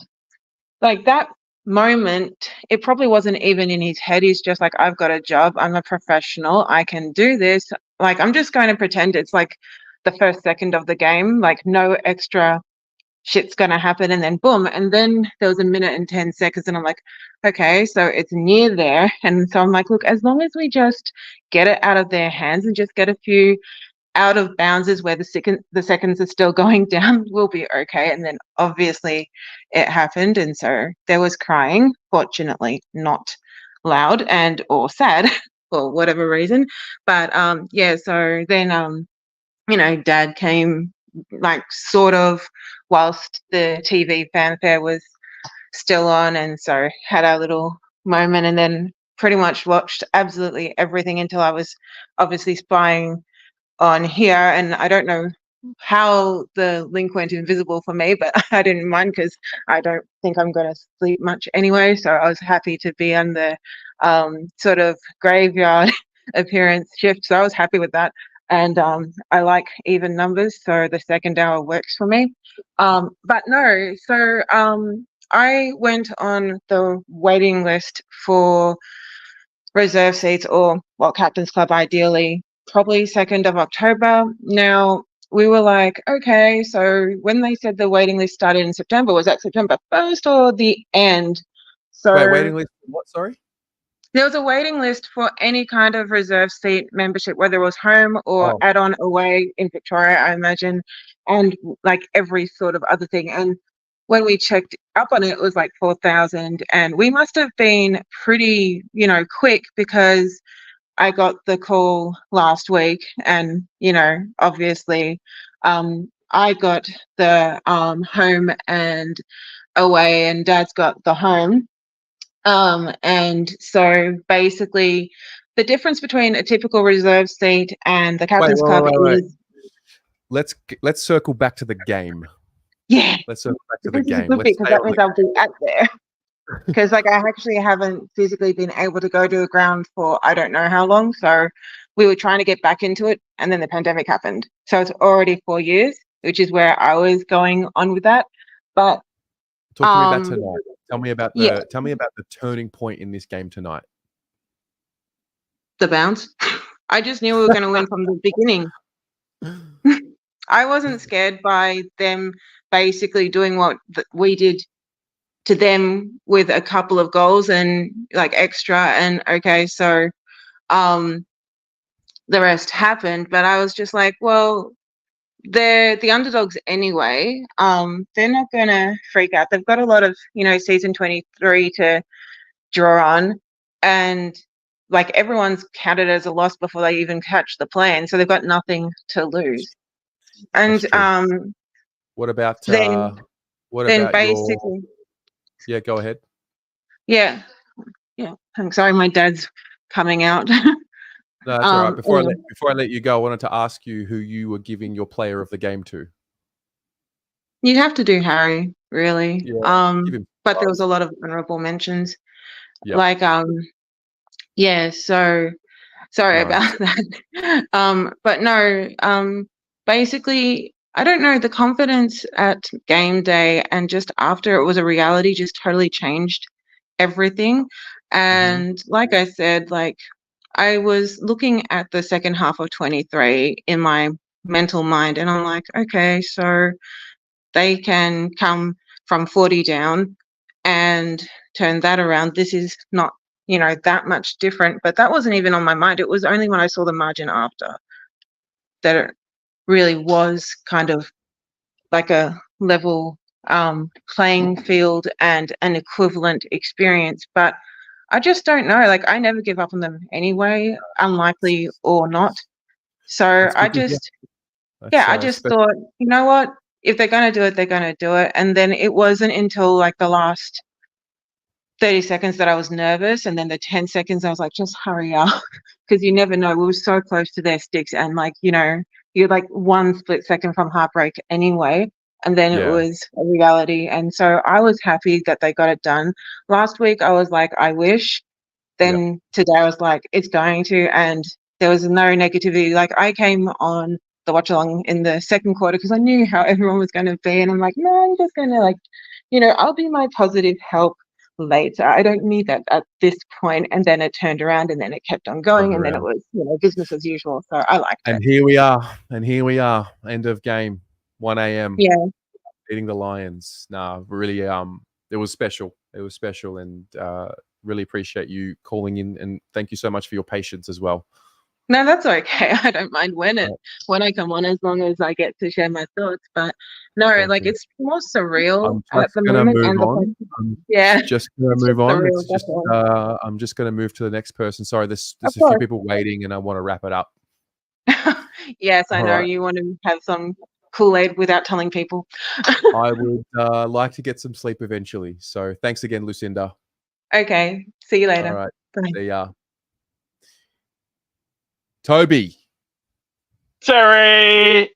that moment, it probably wasn't even in his head. He's just like, I've got a job, I'm a professional, I can do this. Like, I'm just going to pretend it's like the first second of the game, like no extra shit's going to happen, and then boom, and then there was a minute and 10 seconds, and I'm like, okay, so it's near there. And so I'm like, look, as long as we just get it out of their hands and just get a few out of bounds is where the seconds are still going down, we'll be okay. And then obviously it happened, and so there was crying, fortunately not loud and or sad for whatever reason. But yeah, so then you know, Dad came, like, sort of whilst the TV fanfare was still on, and so had our little moment, and then pretty much watched absolutely everything until I was obviously spying on here. And I don't know how the link went invisible for me, but I didn't mind because I don't think I'm going to sleep much anyway. So I was happy to be on the sort of graveyard appearance shift. So I was happy with that. And I like even numbers, so the second hour works for me. But no, so I went on the waiting list for reserve seats, or, well, Captain's Club ideally, probably 2nd of October. Now, we were like, okay, so when they said the waiting list started in September, was that September 1st or the end? So Wait, waiting list for what, sorry? there was a waiting list for any kind of reserve seat membership, whether it was home or add-on away in Victoria, I imagine, and like every sort of other thing. And when we checked up on it, it was like 4,000, and we must have been pretty, you know, quick, because I got the call last week, and, you know, obviously I got the home and away, and Dad's got the home. And so basically the difference between a typical reserve seat and the Captain's Club is... Let's circle back to the game. Yeah. Let's circle back to the This is game. good, Let's because stay that on means the I'll be out there. Because, like, I actually haven't physically been able to go to the ground for I don't know how long. So we were trying to get back into it, and then the pandemic happened. So it's already 4 years, which is where I was going on with that. But Talk to me about tonight. Tell me about the yeah. tell me about the turning point in this game tonight. The bounce. I just knew we were going to win from the beginning. I wasn't scared by them basically doing what we did to them with a couple of goals and like extra, and okay, so the rest happened. But I was just like, well, they're the underdogs anyway. They're not gonna freak out. They've got a lot of, you know, season 23 to draw on, and like everyone's counted as a loss before they even catch the plane, so they've got nothing to lose. And What about then what then about basically Yeah, go ahead. yeah. I'm sorry, my dad's coming out. No, that's all right. Before yeah. I let you go, I wanted to ask you who you were giving your player of the game to. You'd have to do Harry, really. Yeah, give him But there was flowers. a lot of honorable mentions. Yep. Like yeah, so sorry Nice. about that. But no, basically, I don't know, the confidence at game day and just after it was a reality just totally changed everything. And like I said, like, I was looking at the second half of 23 in my mental mind, and I'm like, okay, so they can come from 40 down and turn that around. This is not, you know, that much different. But that wasn't even on my mind. It was only when I saw the margin after that it really was kind of like a level playing field and an equivalent experience. But I just don't know. Like, I never give up on them anyway, unlikely or not. So That's I good to hear. just, yeah, I That's just special. thought, you know what? If they're going to do it, they're going to do it. And then it wasn't until like the last 30 seconds that I was nervous. And then the 10 seconds, I was like, just hurry up. Because you never know. We were so close to their sticks. And like, you know, you're like one split second from heartbreak anyway. And then it Yeah. was a reality. And so I was happy that they got it done. Last week, I was like, I wish. Then today I was like, it's going to. And there was no negativity. Like, I came on the watch along in the second quarter because I knew how everyone was going to be, and I'm like, no, I'm just going to, like, I'll be my positive help later. I don't need that at this point. And then it turned around, and then it kept on going, and then it was, business as usual. So I liked it. And here we are. End of game, 1 a.m. Yeah. Beating the Lions. Nah, really, it was special. It was special, and really appreciate you calling in, and thank you so much for your patience as well. No, that's okay. I don't mind when I come on, as long as I get to share my thoughts. But no, like, it's more surreal I'm at just the gonna moment. move And on. yeah, Just gonna it's move just on. surreal, It's just definitely. I'm just gonna move to the next person. Sorry, there's Of a few course. people waiting, and I want to wrap it up. Yes, I All know right. you want to have some Kool-Aid without telling people. I would like to get some sleep eventually. So thanks again, Lucinda. Okay, see you later. All right. Bye. See ya. Toby. Terry!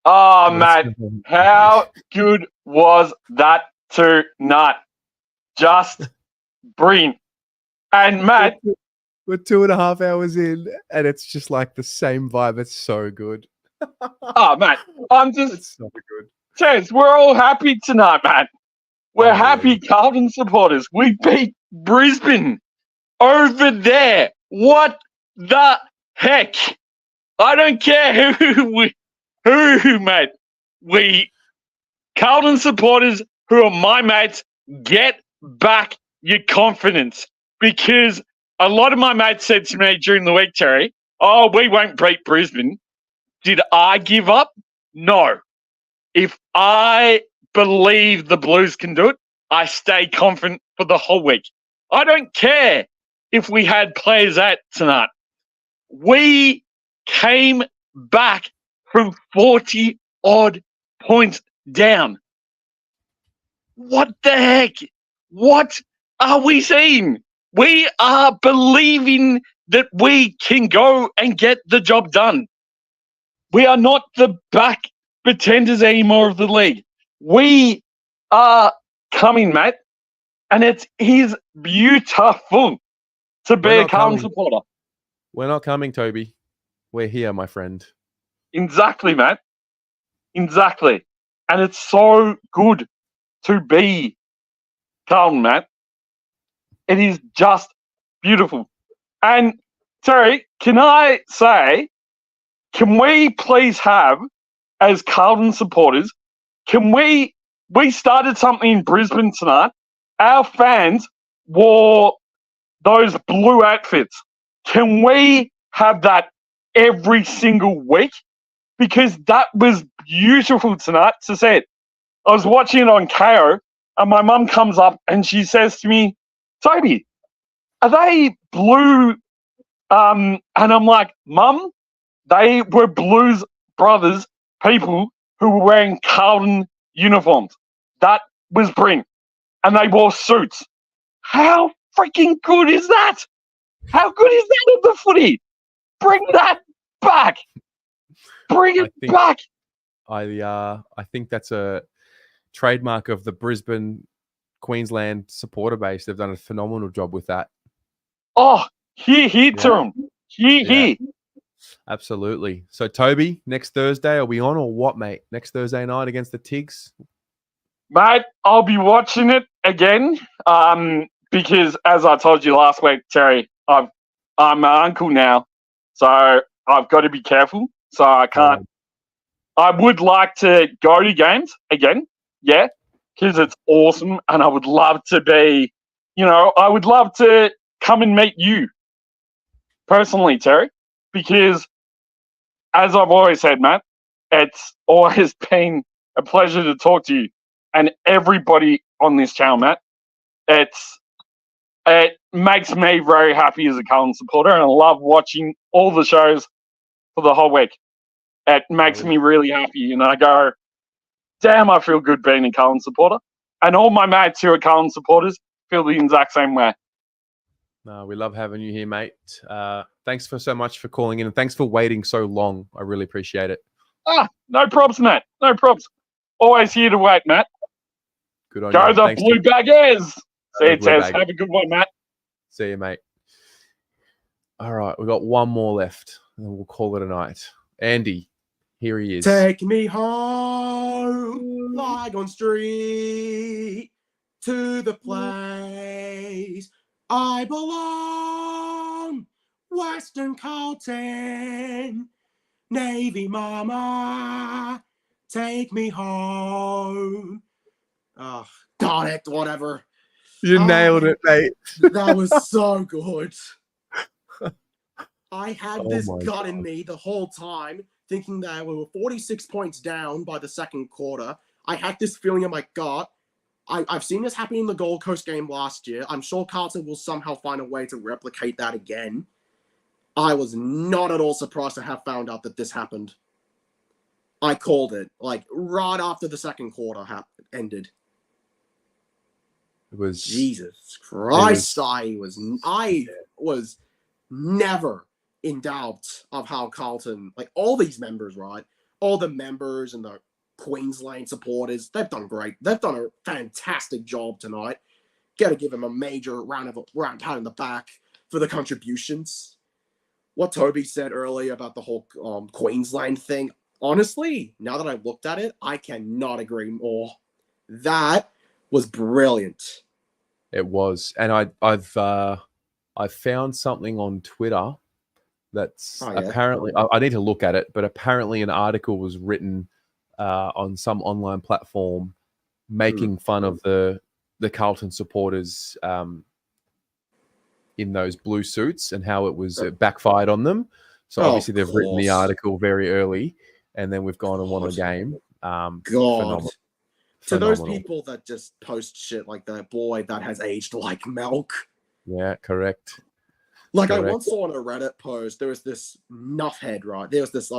Oh, mate, how good was that tonight? Just brilliant. And, mate, We're 2.5 hours in, and it's just like the same vibe. It's so good. oh, mate, I'm just. It's so good. Chance, we're all happy tonight, mate. We're happy Carlton supporters. We beat Brisbane over there. What the heck? I don't care who, mate. We Carlton supporters who are my mates, get back your confidence, because a lot of my mates said to me during the week, Terry, oh, we won't beat Brisbane. Did I give up? No. If I believe the Blues can do it, I stay confident for the whole week. I don't care if we had players out tonight. We came back from 40-odd points down. What the heck? What are we seeing? We are believing that we can go and get the job done. We are not the back pretenders anymore of the league. We are coming, mate, and it is beautiful to be a Carlton supporter. We're not coming, Toby. We're here, my friend. Exactly, mate. Exactly. And it's so good to be Carlton, mate. It is just beautiful. And, Terry, can I say, can we please have, as Carlton supporters, we started something in Brisbane tonight. Our fans wore those blue outfits. Can we have that every single week? Because that was beautiful tonight to see it. I was watching it on KO, and my mum comes up and she says to me, Toby, are they blue? And I'm like, Mum, they were Blues Brothers people who were wearing Carlton uniforms. That was brilliant. And they wore suits. How freaking good is that? How good is that in the footy? Bring that back. Bring it back. I think that's a trademark of the Brisbane, Queensland supporter base. They've done a phenomenal job with that. Oh, hear to them. Hear. Absolutely. So, Toby, next Thursday, are we on or what, mate? Next Thursday night against the Tigs? Mate, I'll be watching it again because, as I told you last week, Terry, I'm an uncle now, so I've got to be careful. So I can't. I would like to go to games again, yeah, because it's awesome, and I would love to be, I would love to come and meet you personally, Terry, because as I've always said, Matt, it's always been a pleasure to talk to you and everybody on this channel, Matt. It makes me very happy as a Carlton supporter, and I love watching all the shows for the whole week. It makes me really happy, and I go, damn, I feel good being a Carlton supporter. And all my mates who are Carlton supporters feel the exact same way. No, we love having you here, mate. Thanks so much for calling in, and thanks for waiting so long. I really appreciate it. No props, Matt. No props. Always here to wait, Matt. Good on Go you. the Thanks, Blue Baggers. See you, Blue Tez. Bag. Have a good one, Matt. See you, mate. All right, we've got one more left, and we'll call it a night. Andy, here he is. Take me home, Lygon Street, to the place I belong. Western Carlton, Navy Mama, take me home. Oh, got it, whatever. You nailed it, mate. That was so good. I had Oh this my gut in me the whole time, thinking that we were 46 points down by the second quarter. I had this feeling in my gut. I've seen this happen in the Gold Coast game last year. I'm sure Carlton will somehow find a way to replicate that again. I was not at all surprised to have found out that this happened. I called it, like, right after the second quarter ended. It was Jesus Christ. I was never in doubt of how Carlton, like all these members, right? All the members and the Queensland supporters, they've done great. They've done a fantastic job tonight. Got to give them a major round pat in the back for the contributions. What Toby said earlier about the whole Queensland thing, honestly, now that I've looked at it, I cannot agree more. That was brilliant. It was, and I've found something on Twitter that's apparently I need to look at it, but apparently an article was written on some online platform making fun of the Carlton supporters in those blue suits and how it backfired on them. So obviously they've written the article very early, and then we've gone and won the game. Phenomenal. To those people that just post shit like that, boy, that has aged like milk. Yeah, correct. Like I once saw on a Reddit post, there was this nuffhead, right? There was this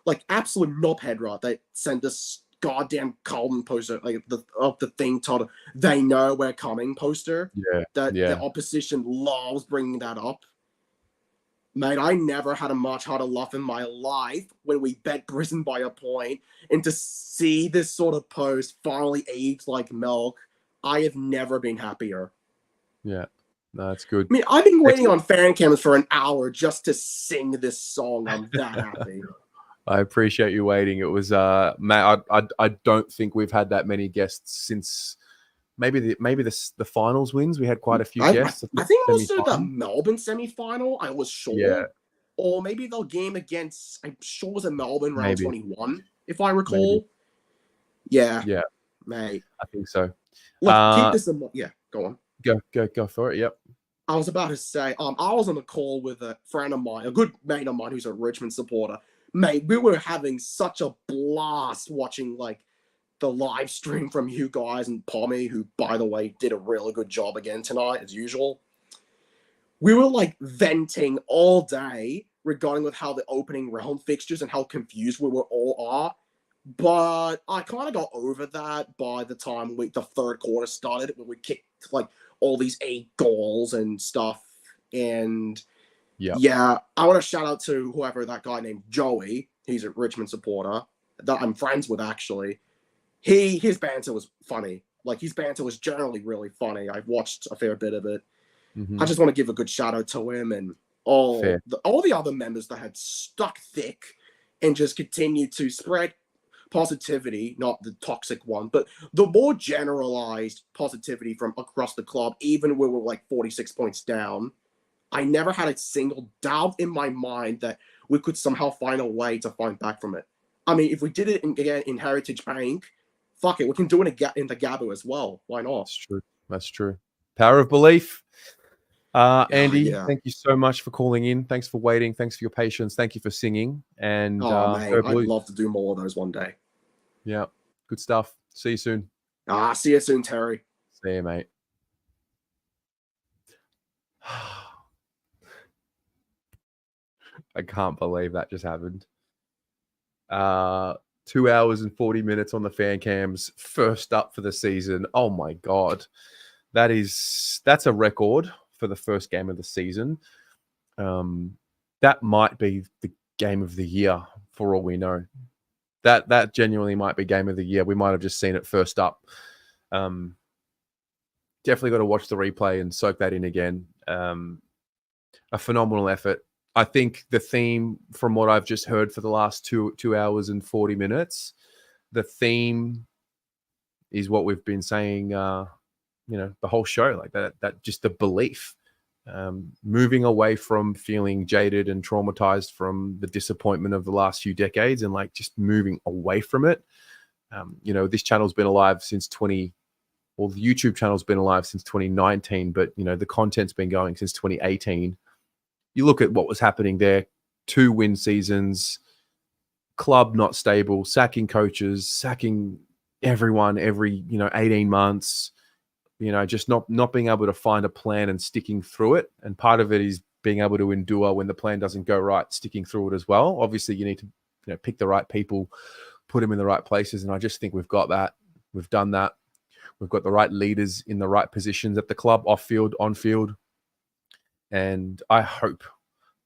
like absolute knobhead, right? They sent this goddamn Carlton poster, like the thing titled "They Know We're Coming" poster. The opposition loves bringing that up. Mate, I never had a much harder laugh in my life when we bet Brisbane by a point, and to see this sort of post finally age like milk, I have never been happier. Yeah, no, that's good. I mean, I've been waiting on fan cams for an hour just to sing this song. I'm that happy. I appreciate you waiting. It was Matt, I don't think we've had that many guests since maybe the finals wins. We had quite a few guests. I think also the Melbourne semi-final, I was sure. Yeah. Or maybe the game against, I'm sure it was in Melbourne round 21, if I recall. Yeah. Yeah. Mate. I think so. Look, keep this in mind. Yeah, go on. Go for it. Yep. I was about to say, I was on a call with a friend of mine, a good mate of mine who's a Richmond supporter. Mate, we were having such a blast watching, like, the live stream from you guys and Pommy, who, by the way, did a really good job again tonight, as usual. We were, like, venting all day regarding with how the opening round fixtures and how confused we were all are. But I kind of got over that by the time the third quarter started, when we kicked, like, all these 8 goals and stuff. And, yeah, I want to shout out to whoever that guy named Joey. He's a Richmond supporter that I'm friends with, actually. His banter was funny. Like, his banter was generally really funny. I've watched a fair bit of it. Mm-hmm. I just want to give a good shout out to him and all the other members that had stuck thick and just continued to spread positivity, not the toxic one, but the more generalized positivity from across the club, even when we were like 46 points down. I never had a single doubt in my mind that we could somehow find a way to find back from it. I mean, if we did it in Heritage Bank, fuck it, we can do it in the Gabba as well. Why not? That's true. Power of belief. Andy, thank you so much for calling in. Thanks for waiting. Thanks for your patience. Thank you for singing. And mate, I'd love to do more of those one day. Yeah, good stuff. See you soon. See you soon, Terry. See you, mate. I can't believe that just happened. 2 hours and 40 minutes on the fan cams, first up for the season. Oh my God. That's a record for the first game of the season. That might be the game of the year for all we know. That genuinely might be game of the year. We might have just seen it first up. Definitely got to watch the replay and soak that in again. a phenomenal effort. I think the theme, from what I've just heard for the last 2 hours and 40 minutes, the theme is what we've been saying, the whole show, like that just the belief, moving away from feeling jaded and traumatized from the disappointment of the last few decades, and like just moving away from it. This channel's been alive since the YouTube channel's been alive since 2019, but the content's been going since 2018. You look at what was happening there, 2 win seasons, club not stable, sacking coaches, sacking everyone every 18 months, just not being able to find a plan and sticking through it. And part of it is being able to endure when the plan doesn't go right, sticking through it as well. Obviously, you need to pick the right people, put them in the right places, and I just think we've got that. We've done that. We've got the right leaders in the right positions at the club, off field, on field. And I hope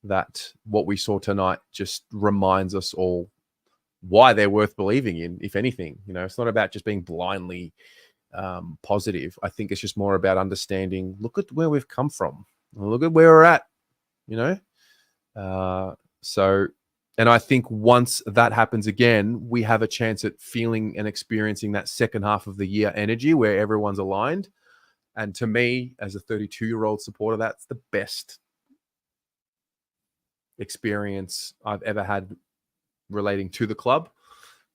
that what we saw tonight just reminds us all why they're worth believing in, if anything. It's not about just being blindly positive. I think it's just more about understanding, look at where we've come from. Look at where we're at, And I think once that happens again, we have a chance at feeling and experiencing that second half of the year energy where everyone's aligned. And to me, as a 32-year-old supporter, that's the best experience I've ever had relating to the club.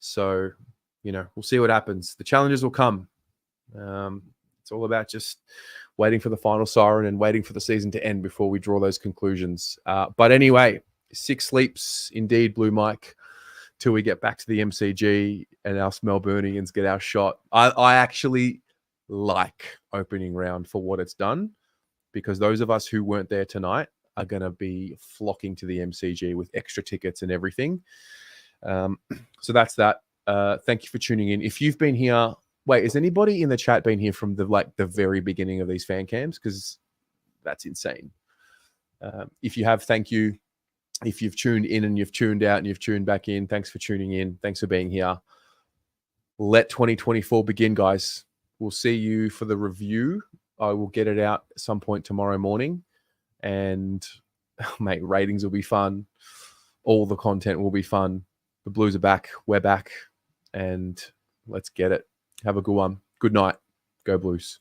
So, we'll see what happens. The challenges will come. It's all about just waiting for the final siren and waiting for the season to end before we draw those conclusions. But anyway, 6 sleeps indeed, Blue Mike, till we get back to the MCG and us Melburnians get our shot. I actually like opening round for what it's done, because those of us who weren't there tonight are going to be flocking to the MCG with extra tickets and everything. So that's that. Thank you for tuning in. If you've been here, wait, has anybody in the chat been here from the very beginning of these fan cams? Because that's insane. If you have, thank you. If you've tuned in and you've tuned out and you've tuned back in, thanks for tuning in. Thanks for being here. Let 2024 begin, guys. We'll see you for the review. I will get it out at some point tomorrow morning. And, mate, ratings will be fun. All the content will be fun. The Blues are back. We're back. And let's get it. Have a good one. Good night. Go Blues.